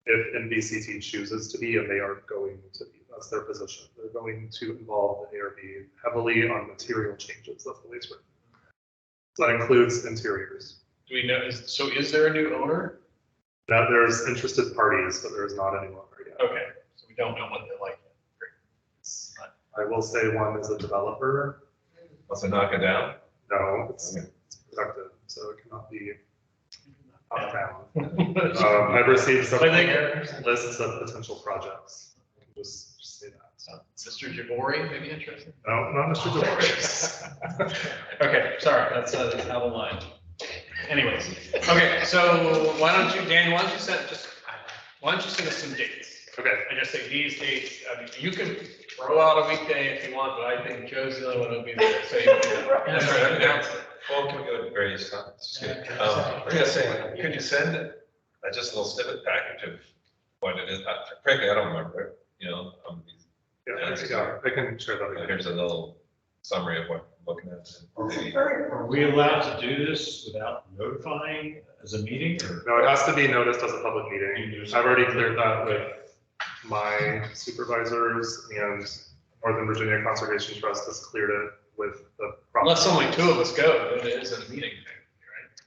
If NBCT chooses to be, and they are going to be, that's their position. They're going to involve the ARB heavily on material changes. That's the way it's written. So that includes interiors. do we know, is there a new owner? Now, there's interested parties, but there is not any longer yet. Okay, so we don't know what they're like. I will say one is a developer. Let's knock it down. No, it's protected, so it cannot be knocked down. I've received some lists of potential projects. I can just say that. Mr. Javori may be interested? No, not Mr. Javori. Okay, sorry, that's out of the line. Anyways, okay, so why don't you, Dan, why don't you send us some dates? Okay. I just say these dates, I mean, you can throw out a weekday if you want, but I think Joe's the only one who'll be there, so you can do that. That's right. Well, can we go to various times? I was gonna say, could you send just a little snippet package of what it is? Frankly, I don't remember, Yeah, I can share that again. Here's a little summary of what I'm looking at. Are we allowed to do this without notifying as a meeting or? No, it has to be noticed as a public meeting. I've already cleared that with my supervisors, and Northern Virginia Conservation Trust has cleared it with the. Unless only 2 of us go, then it is a meeting, right?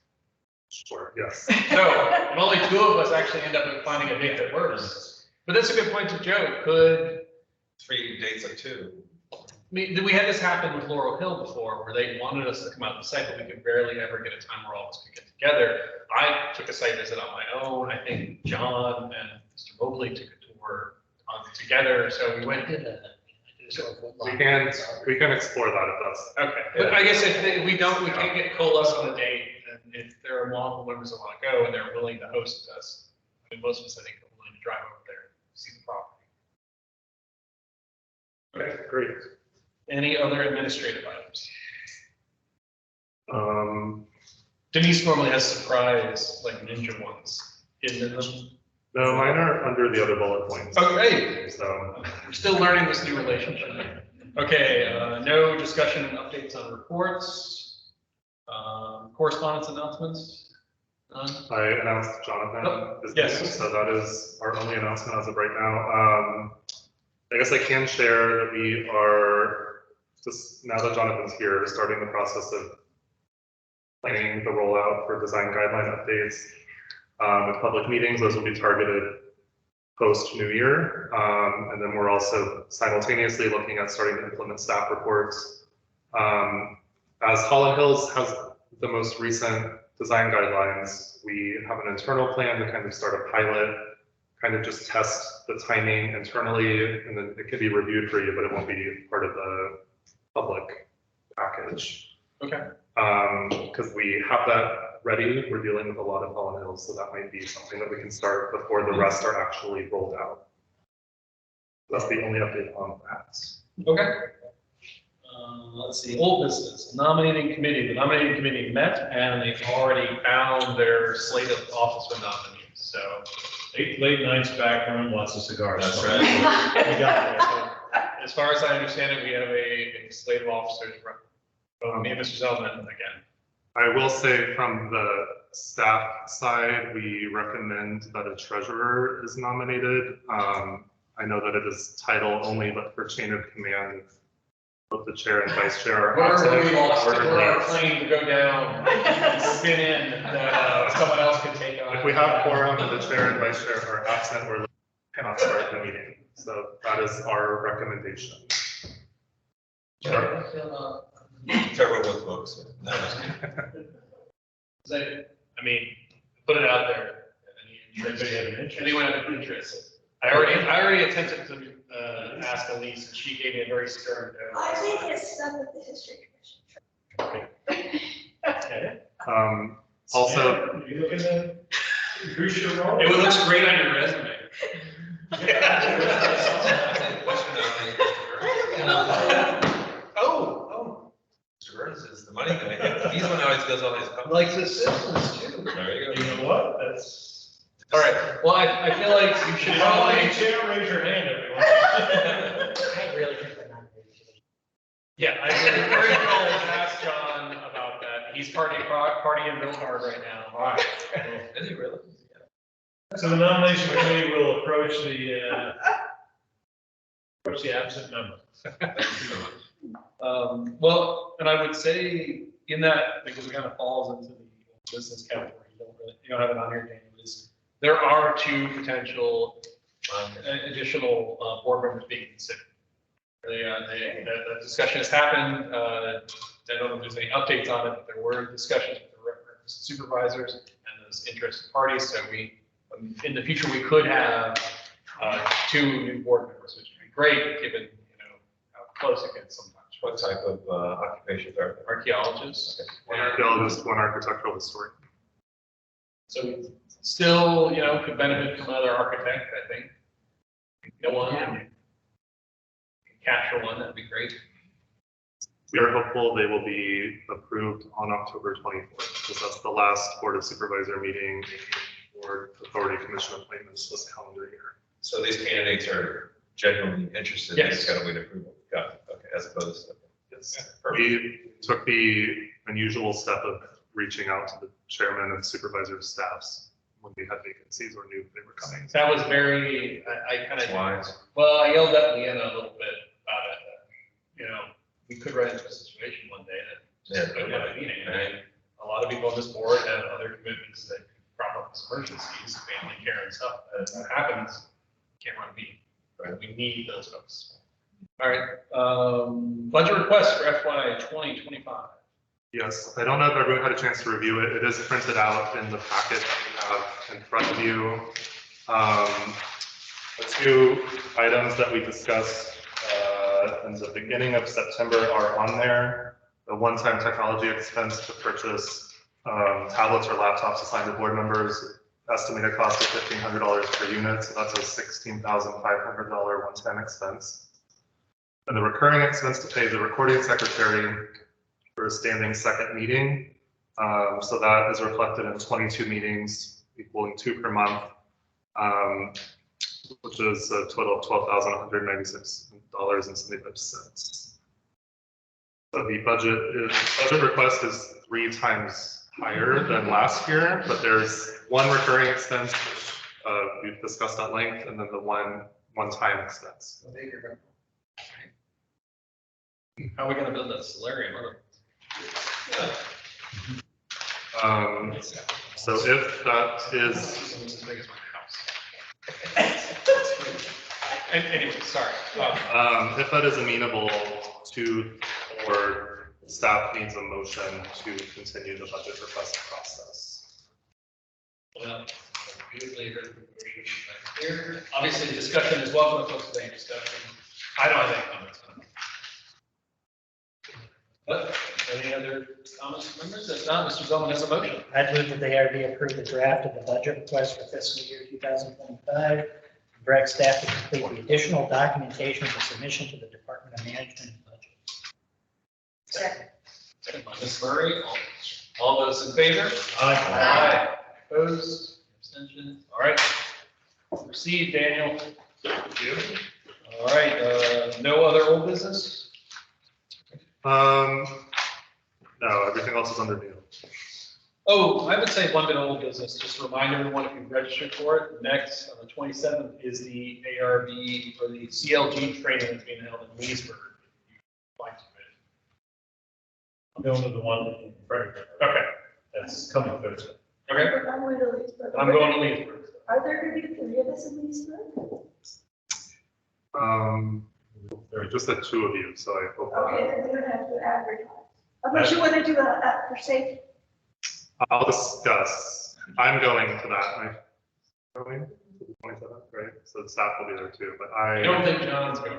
Sure, yes. So, if only 2 of us actually end up finding a date that works. But that's a good point to Joe, could. 3 dates of 2. I mean, we had this happen with Laurel Hill before, where they wanted us to come out on the site, but we could barely ever get a time where all of us could get together. I took a site visit on my own. I think John and Mr. Mobley took a tour together, so we went. We can explore that if that's. Okay, but I guess if we can't get coalesced on a date, and if there are multiple members that want to go and they're willing to host us, I mean, most of us, I think, are willing to drive over there and see the property. Okay, great. Any other administrative items? Denise normally has surprise, like ninja ones in them. No, mine are under the other bullet points. Okay, So we're still learning this new relationship. Okay, no discussion and updates on reports. Correspondence announcements? None? I announced Jonathan this yes. meeting, so that is our only announcement as of right now. I guess I can share that we are, just now that Jonathan's here, starting the process of planning the rollout for design guideline updates with public meetings. Those will be targeted post New Year. And then we're also simultaneously looking at starting to implement staff reports. As Holland Hills has the most recent design guidelines, we have an internal plan to kind of start a pilot, kind of just test the timing internally, and then it can be reviewed for you, but it won't be part of the public package. Okay. Because we have that ready. We're dealing with a lot of Holland Hills, so that might be something that we can start before the rest are actually rolled out. That's the only update on that. Okay. Let's see, old business, nominating committee. The nominating committee met and they've already found their slate of officer nominees. So Late nights, back room, lots of cigars. That's right. we got there. So, as far as I understand it, we have a slate of officers from me and Mr. Zeldman again. I will say from the staff side, we recommend that a treasurer is nominated. I know that it is title only, but for chain of command, both the chair and vice chair are We lost it, absent. we're on a plane to go down, spin in, that someone else can take on. If we have quorum and the chair and vice chair are absent, we cannot start the meeting. So that is our recommendation. Terrible with books. No, I mean, put it out there. Anybody have an interest? Anyone have an interest? I already attempted to ask Elise, and she gave me a very stern no. I think it's stuff with the history commission. Okay. Also, You look at the crucial role. It looks great on your resume. Oh. Mr. Burns is the money guy. He's the one who always does all these. Like the Simpsons too. There you go. You know what? That's. All right. Well, I feel like you should probably. Chair, raise your hand, everyone. I really think they're not very good. Yeah, I would encourage you all to ask John about that. He's partying real hard right now. All right. Is he really? So the nomination committee will approach the absent member. Well, and I would say in that, because it kind of falls into the business category, you don't have it on here, Daniel, is there are two potential additional board members being considered. The discussion has happened. I don't know if there's any updates on it, but there were discussions with the supervisors and those interested parties. So in the future, we could have two new board members, which would be great, given how close it gets sometimes. What type of occupations are there? Archaeologists. one archaeologist, one architectural historian. So we still, could benefit from another architect, I think. Go on and capture one, that'd be great. We are hopeful they will be approved on October 24th, because that's the last Board of Supervisor meeting for Authority Commission appointments this calendar year. So these candidates are genuinely interested. Yes. They just gotta wait approval. Got it. Okay, as opposed to. Yes. We took the unusual step of reaching out to the chairman and supervisor staffs when we had vacancies or knew they were coming. That was very, I kind of, Wise. well, I yelled at Leanna a little bit about it. We could run into a situation one day that just couldn't have a meeting. And a lot of people on this board have other commitments that crop up as emergencies, family care and stuff. As that happens, can't run a meeting. Right? We need those folks. All right, budget request for FY 2025. Yes, I don't know if everyone had a chance to review it. It is printed out in the packet that you have in front of you. The two items that we discussed in the beginning of September are on there. The one-time technology expense to purchase tablets or laptops assigned to board members, estimated cost of $1,500 per unit, so that's a $16,500 one-time expense. And the recurring expense to pay the recording secretary for a standing second meeting, So that is reflected in 22 meetings, equaling 2 per month, which is a total of $12,196.75. So the budget request is 3 times higher than last year, but there's one recurring expense, which we've discussed at length, and then the one-time expense. How are we gonna build that solarium? So if that is, As big as my house. Anyway, sorry. if that is amenable to, or staff needs a motion to continue the budget request process. Well, beautifully here. Obviously, discussion is welcome, folks, with any discussion. I don't have any comments on it. But any other comments from members? If not, Mr. Zellman has a motion. I'd move that the ARB approve the draft of the budget request for fiscal year 2025. Direct staff to complete the additional documentation for submission to the Department of Management and Budget. Second by Ms. Murray. All those in favor? Aye. Opposed? Abstentions? All right. Proceed, Daniel. Thank you. All right, no other old business? No, everything else is under new. Oh, I would say one bit of old business, just to remind everyone if you've registered for it, next on the 27th is the ARB or the CLG training that's being held in Leesburg. I'm going to the one in Frederick. Okay. That's coming Thursday. Okay. I'm going to Leesburg. I'm going to Leesburg. Are there going to be 3 of us in Leesburg? There are just the 2 of you, so I hope. Okay, then we don't have to advertise. Unless you want to do a for safety. I'll discuss. I'm going to that. Am I going to the 27th, right? So the staff will be there too, but I don't think John's going.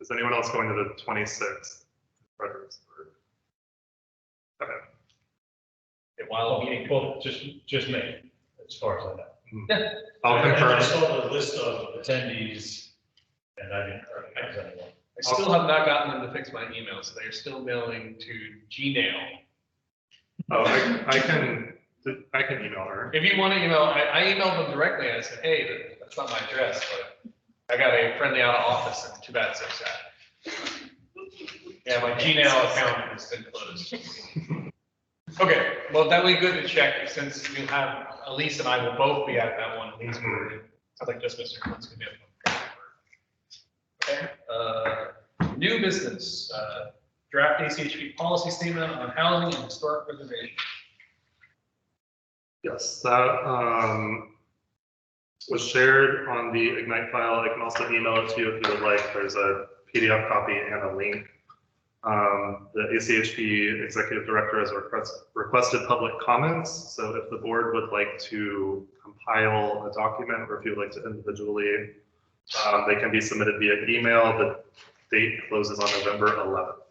Is anyone else going to the 26th? Fredericksburg? Okay. While meeting, Well, just me, as far as I know. I'll I confirm. saw the list of attendees, and I didn't recognize anyone. I still have not gotten them to fix my email, so they're still mailing to Gmail. Oh, I can email her. If you want to email, I emailed them directly and I said, hey, that's not my address, but I got a friendly out of office and too bad, so sad. Yeah, my Gmail account has been closed. Okay, well, that would be good to check since you have, Elise and I will both be at that one. Sounds like just Mr. Clint's gonna be at one. Okay, new business, draft ACHP policy statement on housing and historic preservation. Yes, that was shared on the Ignite file. I can also email it to you if you would like. There's a PDF copy and a link. The ACHP Executive Director has requested public comments. So if the board would like to compile a document or if you'd like to individually, they can be submitted via email. The date closes on November 11th.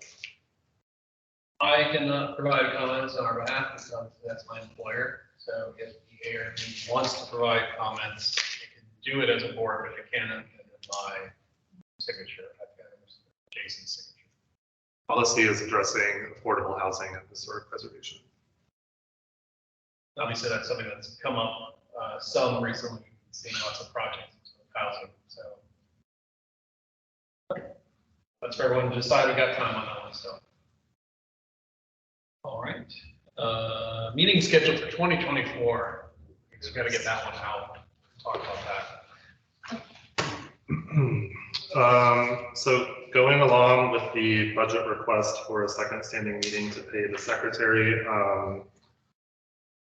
I cannot provide comments on our behalf because that's my employer. So if the ARB wants to provide comments, they can do it as a board, but they can't and my signature. I've got Jason's signature. Policy is addressing affordable housing and historic preservation. Obviously, that's something that's come up some recently, seeing lots of projects of housing. So that's for everyone to decide. We got time on that one. So, all right. Meeting scheduled for 2024. We've got to get that one out. Talk about that. So going along with the budget request for a second standing meeting to pay the secretary,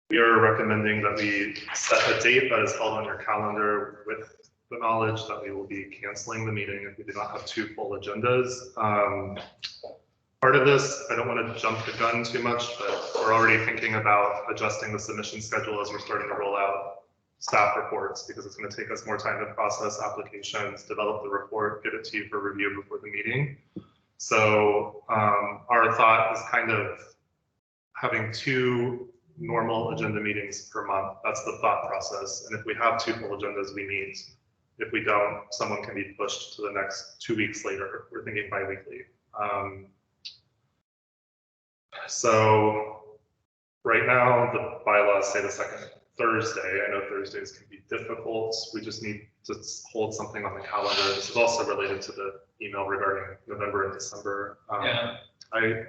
we are recommending that we set a date that is held on your calendar with the knowledge that we will be canceling the meeting if we do not have 2 full agendas. Part of this, I don't want to jump the gun too much, but we're already thinking about adjusting the submission schedule as we're starting to roll out staff reports because it's going to take us more time to process applications, develop the report, get it to you for review before the meeting. So our thought is kind of having 2 normal agenda meetings per month. That's the thought process. And if we have 2 full agendas, we meet. If we don't, someone can be pushed to the next 2 weeks later. We're thinking bi-weekly. So Right now, the bylaws say the second Thursday. I know Thursdays can be difficult. We just need to hold something on the calendar. This is also related to the email regarding November and December. Yeah. I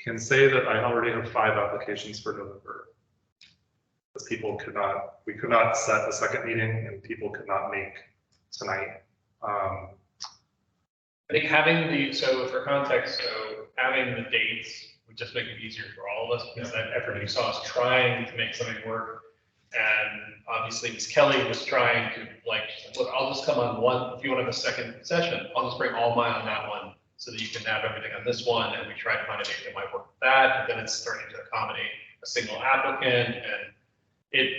can say that I already have 5 applications for November. Because we could not set a second meeting and people could not make tonight. I think so for context, so having the dates would just make it easier for all of us, because that effort you saw us trying to make something work. And obviously Ms. Kelly was trying to look, I'll just come on one, if you want to have a second session, I'll just bring all mine on that one so that you can have everything on this one. And we tried to find a date that might work with that, but then it's starting to accommodate a single applicant. And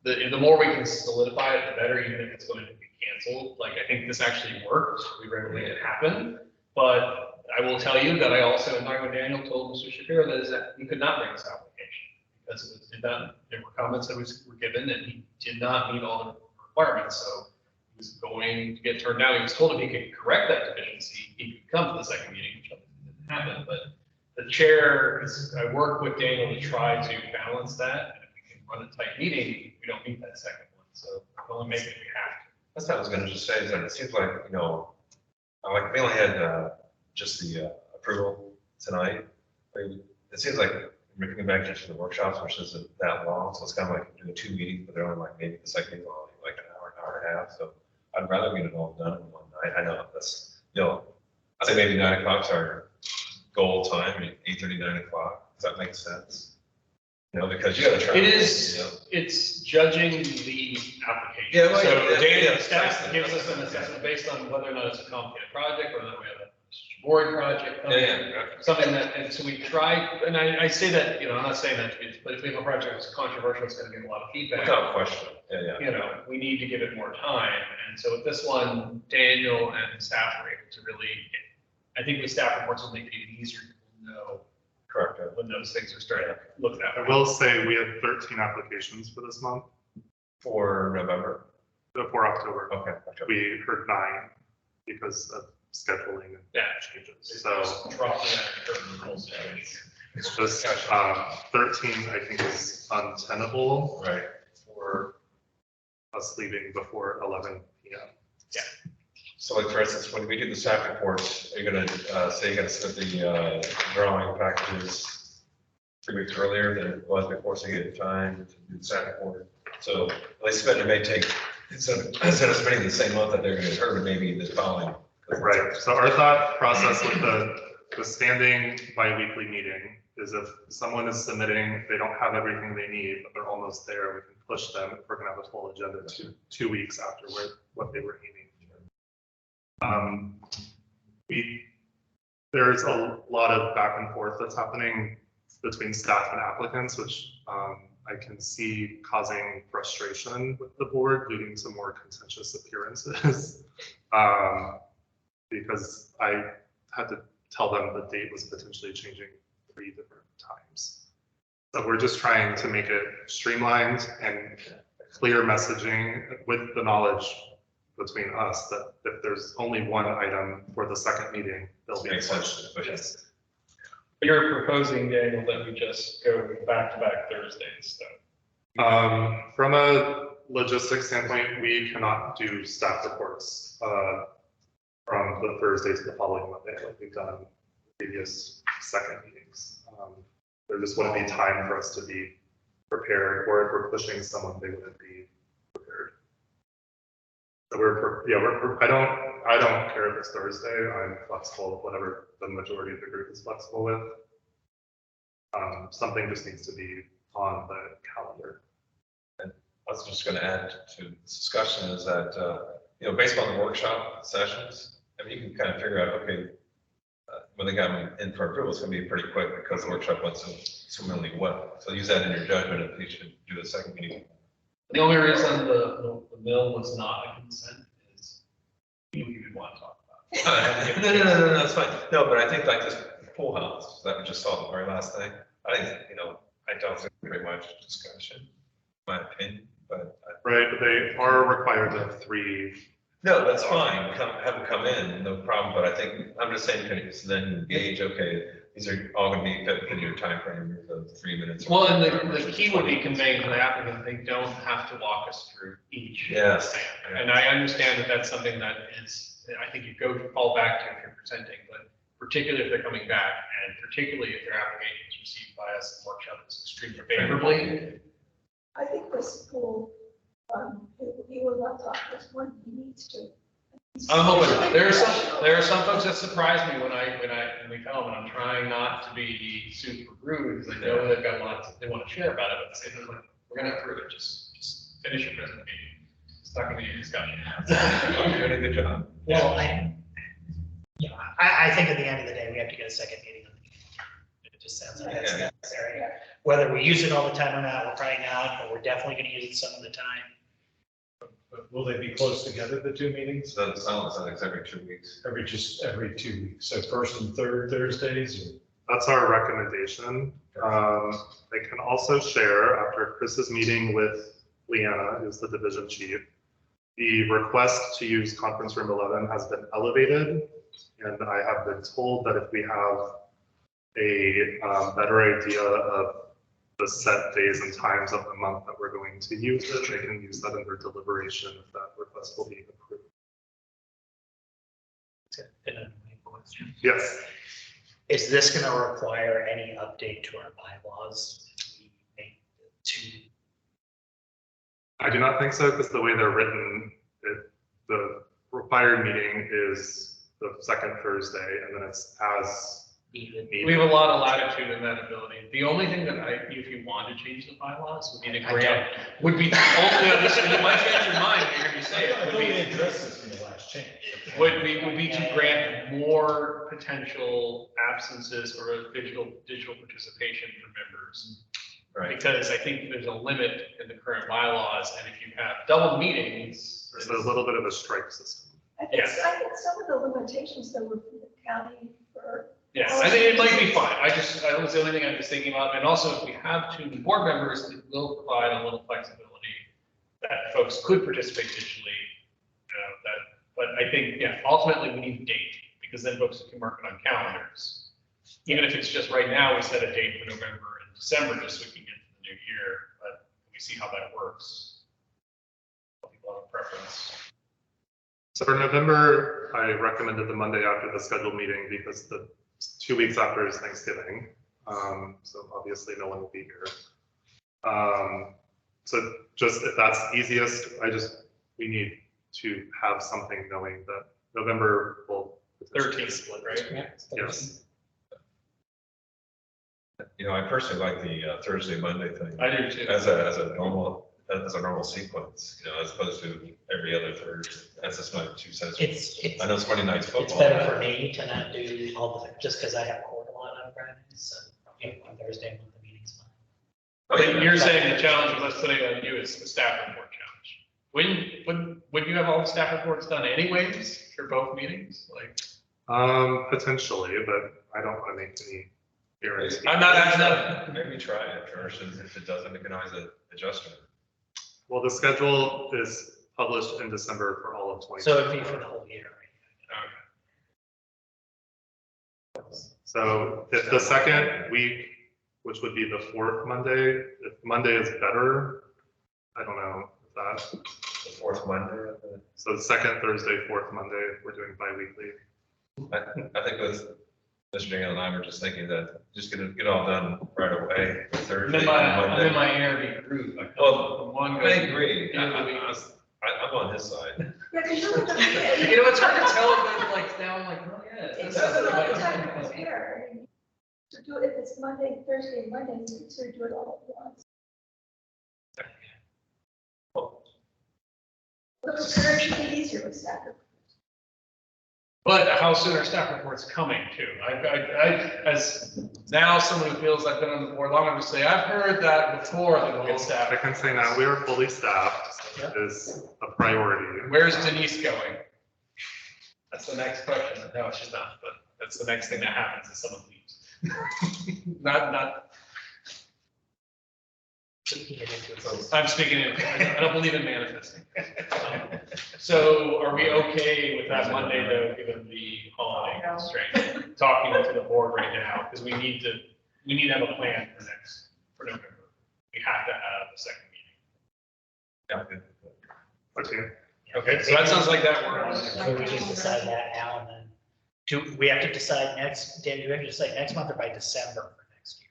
the more we can solidify it, the better, even if it's going to be canceled. Like, I think this actually worked. We were able to make it happen. But I will tell you that I also, in talking with Daniel, told Mr. Shapiro that we could not bring this application because there were comments that were given and he did not meet all the requirements. So he was going to get turned down. He was told if he could correct that deficiency, he could come to the second meeting, which didn't happen. But the chair, I worked with Daniel to try to balance that. And if we can run a tight meeting, we don't need that second one. So we'll only make it if we have to. That's what I was gonna just say, is that it seems like, we only had, just the approval tonight. It seems like we're coming back just to the workshops, which isn't that long, so it's kind of like doing 2 meetings, but they're only maybe the second meeting only like an hour and a half, so I'd rather get it all done in one night. I know that's, I'd say maybe 9 o'clock's our goal time, 8:30, 9 o'clock. Does that make sense? Because you gotta try. It is, it's judging the application. Yeah, well, So yeah, data yeah, staff gives us an assessment based on whether or not it's a complicated project, or whether we have a boring project. Something that, and so we try, and I say that, I'm not saying that, but if we have a project that's controversial, it's gonna get a lot of feedback. Without question, We need to give it more time. And so with this one, Daniel and staff were able to really, I think the staff reports will make it even easier to know. Correct. When those things are starting to look that way. I will say we had 13 applications for this month. For November? For October. Okay. We heard 9 because of scheduling and changes. So it's just 13, I think, is untenable. Right. For us leaving before 11 p.m. Yeah. So like, for instance, when we do the staff reports, are you gonna say you gotta submit the drawing packages 3 weeks earlier than it was before, so you get time to do the staff report? So at least it may take, instead of spending the same month that they're gonna get heard, maybe the following. Right. So our thought process with the standing bi-weekly meeting is if someone is submitting, they don't have everything they need, but they're almost there, we can push them if we're gonna have a full agenda 2 weeks after what they were aiming. There's a lot of back and forth that's happening between staff and applicants, which I can see causing frustration with the board, leading to more contentious appearances. Because I had to tell them the date was potentially changing 3 different times. So we're just trying to make it streamlined and clear messaging with the knowledge between us that if there's only one item for the second meeting, there'll be a question. Yes. But you're proposing, Daniel, that we just go back-to-back Thursdays, though? From a logistics standpoint, we cannot do staff reports from the Thursday to the following Monday, like we've done in previous second meetings. There just wouldn't be time for us to be prepared, or if we're pushing someone, they wouldn't be prepared. So I don't care if it's Thursday. I'm flexible with whatever the majority of the group is flexible with. Something just needs to be on the calendar. And I was just going to add to this discussion is that, based on the workshop sessions, you can kind of figure out, okay, when they got me in for approval, it's going to be pretty quick because the workshop went so swimmingly well. So use that in your judgment if you should do the second meeting. The only reason the mill was not a consent is we would want to talk about. No, that's fine. No, but I think like this pool house that we just saw, the very last thing, I think, I don't think very much discussion, my opinion, but. Right, but they are required to have 3. No, that's fine. Have them come in, no problem. But I think I'm just saying, so then gauge, okay, These are all gonna be fit within your timeframe, the 3 minutes. Well, and the key would be conveying to the applicant, they don't have to walk us through each. Yes. thing. And I understand that that's something that is, I think you fall back to if you're presenting, but particularly if they're coming back, and particularly if their application is received by us in workshop is extremely favorably. I think the school, he will not talk to us when he needs to. I'm hoping not. There are some folks that surprise me when we tell them, and I'm trying not to be super rude, because I know they've got lots, they want to share about it, but they say, like, we're gonna approve it, just finish your presentation. It's not gonna be a discussion. You're doing a good job. Well, I think at the end of the day, we have to get a second meeting. It just sounds like that's necessary. Whether we use it all the time or not, we're probably not, but we're definitely gonna use it some of the time. But will they be close together, the two meetings? So it's like every 2 weeks. Every 2 weeks, so first and third Thursdays? That's our recommendation. I can also share, after Chris's meeting with Leanna, who's the division chief, the request to use conference room 11 has been elevated. And I have been told that if we have a better idea of the set days and times of the month that we're going to use it, they can use that in their deliberation if that request will be approved. Yes. Is this going to require any update to our bylaws? I do not think so, because the way they're written, the required meeting is the second Thursday, and then it's as needed. We have a lot of latitude in that ability. The only thing that if you want to change the bylaws, would be to grant, would be, only, you might change your mind, you're going to say it. I thought we addressed this in the last change. Would be to grant more potential absences or digital participation for members. Right. Because I think there's a limit in the current bylaws, and if you have double meetings. There's a little bit of a strike system. I think some of the limitations that were from the county for. Yeah, I think it might be fine. That was the only thing I was thinking about. And also, if we have 2 new board members, it will provide a little flexibility that folks could participate digitally. But I think, ultimately we need a date, because then folks can mark it on calendars. Even if it's just right now, we set a date for November and December, just so we can get to the new year, but we see how that works. People have a preference. So for November, I recommended the Monday after the scheduled meeting, because the 2 weeks after is Thanksgiving. So obviously no one will be here. So just if that's easiest, we need to have something knowing that November will. 13th split, right? Yes. You know, I personally like the Thursday, Monday thing. I do too. As a normal sequence, as opposed to every other Thursday. That's just my 2 cents. I know it's Monday night football. It's better for me to not do all the, just because I have court a lot on Fridays, so on Thursday, when the meeting's fine. You're saying the challenge, let's put it on you, is the staff report challenge. Would you have all the staff reports done anyways for both meetings? Potentially, but I don't want to make any guarantees. I'm not asking that. Maybe try it, George, and if it doesn't, we can always adjust it. Well, the schedule is published in December for all of 2020. So it'd be for the whole year, right? Okay. So if the second week, which would be the 4th Monday, if Monday is better, I don't know if that. The 4th Monday? So the second Thursday, 4th Monday, we're doing bi-weekly. I think with Mr. Daniel and I were just thinking that just get it all done right away. Thursday, I'm in my ARB group. I agree. I'm on his side. It's hard to tell if now I'm like, oh yeah. It doesn't all the time compare. To do it, if it's Monday, Thursday, Monday, you can sort of do it all at once. The preparation should be easier with staff. But how soon are staff reports coming to? As now someone who feels I've been on the board long enough to say, I've heard that before that we'll get staff. I can say now we are fully staffed. So it is a priority. Where's Denise going? That's the next question. No, she's not, but that's the next thing that happens is someone leaves. not. Speaking it into existence. I'm speaking it, I don't believe in manifesting. So are we okay with that Monday though, given the holiday constraint? Talking to the board right now, because we need to have a plan for November. We have to have a second meeting. Okay, so that sounds like that works. So we just decide that now and then. Do we have to decide next, Dan, do we have to decide next month or by December for next year?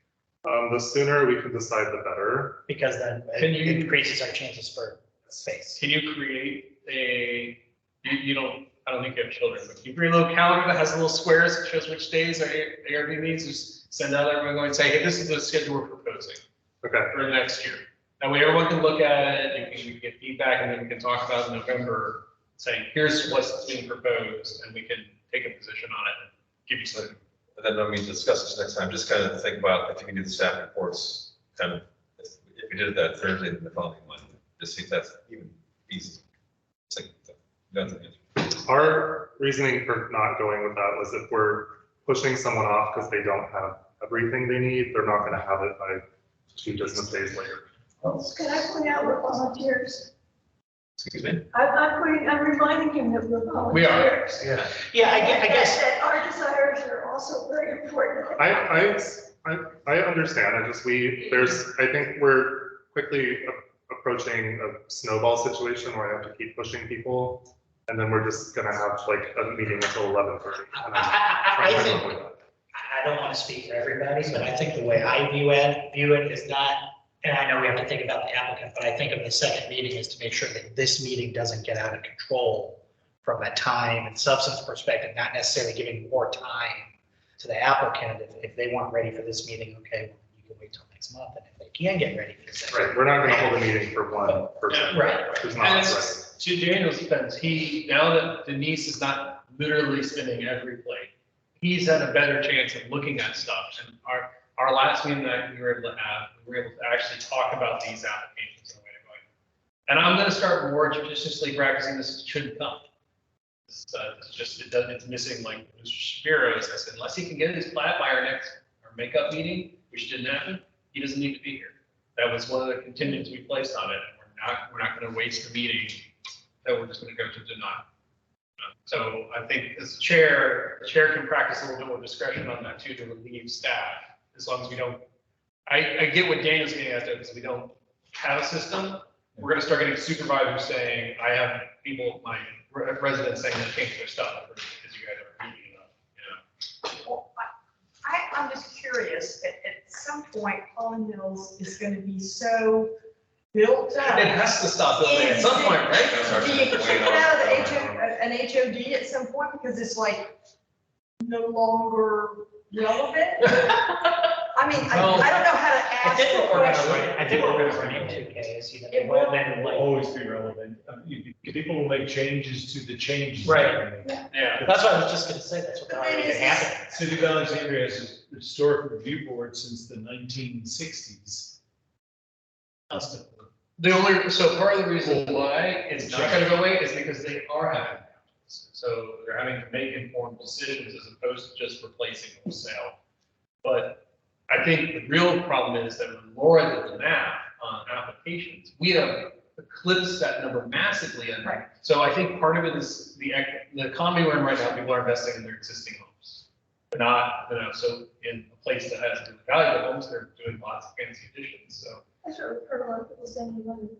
The sooner we can decide, the better. Because then it increases our chances for space. Can you create I don't think you have children, but can you create a little calendar that has little squares that shows which days our ARB meets? Just send out everyone going and say, hey, this is the schedule we're proposing. Okay. For the next year. That way everyone can look at it, you can get feedback, and then we can talk about in November, saying, here's what's being proposed, and we can take a position on it and give you some. And then when we discuss this next time, just kind of think about if you can do the staff reports, kind of, if we did that Thursday and the following month, just see if that's even easy. It's like, nothing. Our reasoning for not going with that was if we're pushing someone off because they don't have everything they need, they're not gonna have it by 2 business days later. Can I point out we're volunteers? Excuse me? I'm reminding him that we're volunteers. We are, yeah. Yeah, I guess. That our desires are also very important. I understand, I think we're quickly approaching a snowball situation where I have to keep pushing people, and then we're just gonna have like a meeting until 11:30. I think, I don't want to speak for everybody, but I think the way I view it is not, and I know we have to think about the applicant, but I think of the second meeting is to make sure that this meeting doesn't get out of control from a time and substance perspective, not necessarily giving more time to the applicant. If they weren't ready for this meeting, okay, well, you can wait till next month, and if they can get ready for the second. Right, we're not gonna hold a meeting for one person. Right. Who's not And ready. to Daniel's defense, now that Denise is not literally spinning every plate, he's had a better chance of looking at stuff. And our last meeting that we were able to actually talk about these applications in a way to go. And I'm going to start more judiciously practicing this. Shouldn't come. It's missing like Mr. Shapiro's. I said, unless he can get his plat by our makeup meeting, which didn't happen, he doesn't need to be here. That was one of the contingents we placed on it. And we're not going to waste the meeting that we're just going to go to deny. So I think as chair, the chair can practice a little bit more discretion on that too, to relieve staff, as long as we don't. I get what Daniel's getting at though, because we don't have a system. We're going to start getting supervisors saying, I have people, my residents saying they change their stuff because you guys are reading enough. Well, I'm just curious, at some point, Holland Mills is going to be so built up. It has to stop building at some point, right? Do you kick it out of an HOD at some point because it's like no longer relevant? I mean, I don't know how to ask the question. I think we're gonna run into case, It will always be relevant. People will make changes to the changes. Right. Yeah. That's what I was just gonna say, that's what already happened. City of Alexandria has a historic review board since the 1960s. So part of the reason why it's not going to go away is because they are having challenges. So they're having to make informed decisions as opposed to just replacing wholesale. But I think the real problem is that when Laura did the math on applications, we have eclipsed that number massively. Right. So I think part of it is the economy we're in right now, people are investing in their existing homes. They're not, so in a place that has really valuable homes, they're doing lots of fancy additions, so. That's what I've heard a lot of people saying, you want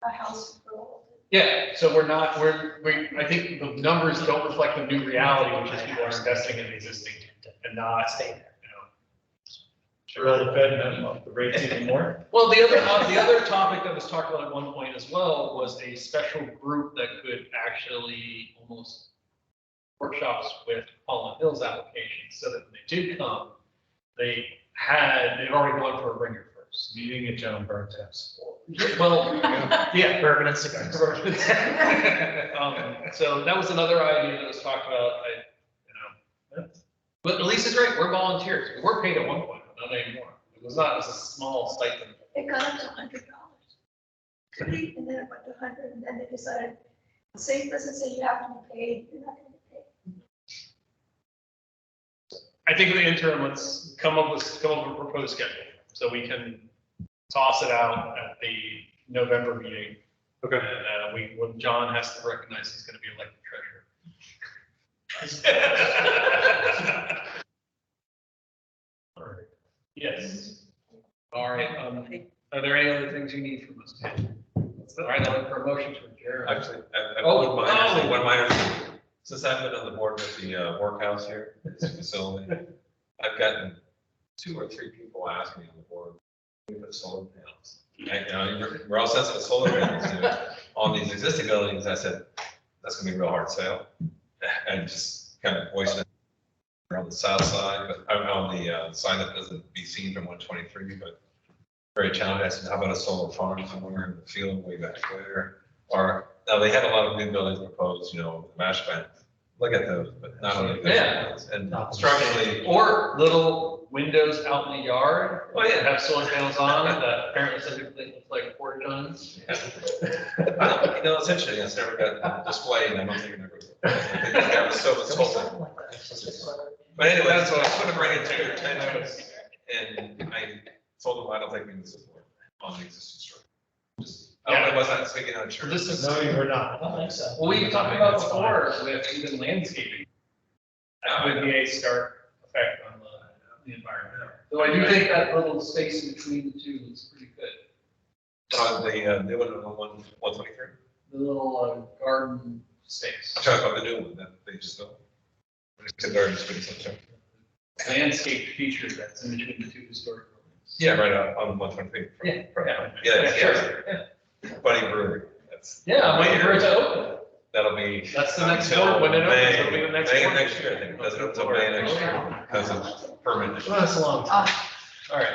a house for all. Yeah, so I think the numbers don't reflect the new reality, which is people are investing in existing and not staying there. Really depending on the rates even more. Well, the other topic that was talked about at one point as well was a special group that could actually almost workshops with Holland Hills applications, so that when they did come, they'd already gone for a ringer first. Meeting at John Burns House. Well, yeah. Bourbon and cigars. So that was another idea that was talked about. But Lisa's right. We're volunteers. We were paid at one point, but not anymore. It was a small stipend. It got up to $100. And then it went to 100, and then they decided, the state doesn't say you have to be paid, you're not going to be paid. I think in the interim, let's come up with a proposed schedule so we can toss it out at the November meeting. Okay. And when John has to recognize he's going to be elected treasurer. All right. Yes. All right. Are there any other things you need from us? All right, I'll look for a motion to adjourn. Actually, Oh, one minor thing. Since I've been on the board with the workhouse here, this facility, I've gotten 2 or 3 people ask me on the board, we put solar panels. We're all sensitive to solar panels on these existing buildings. I said, that's gonna be a real hard sale. And just kind of voiced it on the south side, but on the side that doesn't be seen from 123, but very challenging. I said, how about a solar farm somewhere in the field way back there? Or, now they had a lot of new buildings proposed, mash plant. Look at those, but not only. Yeah. And structurally. Or little windows out in the yard. Oh, yeah. That have solar panels on that apparently typically look like porta johns. It's interesting. It's never got displayed. And I don't think it ever. I think the guy was so told. But anyway, that's what I was going to bring it to your attention. And I told them I don't think we can support on the existing structure. I wasn't speaking on church. This is. No, you were not. I don't think so. Well, we talked about before with even landscaping. That would be a stark effect on the environment. So I do think that little space in between the two is pretty good. The new one on 123? The little garden space. I'm talking about the new one that they just built. It's a garden space. Landscape feature that's in between the two historic buildings. Yeah, right on 123. Yeah, sure. Buddy Brewery. Yeah, I'm waiting for it to open. That'll be. That's the next until one when it opens. May- It'll be the next May of one. next year, I think. It doesn't open until May next year because of permit. Well, that's a long time. All right.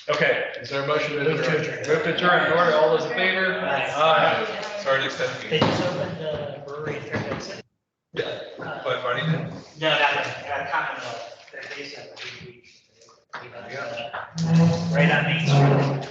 Okay, is there a motion to adjourn? Move to adjourn. Order. All those in favor? Aye. Sorry to extend the They meeting. just opened the brewery in Fairfax City. But Marty did. No, that one, Commonwealth, they're based out of Right on Main Street.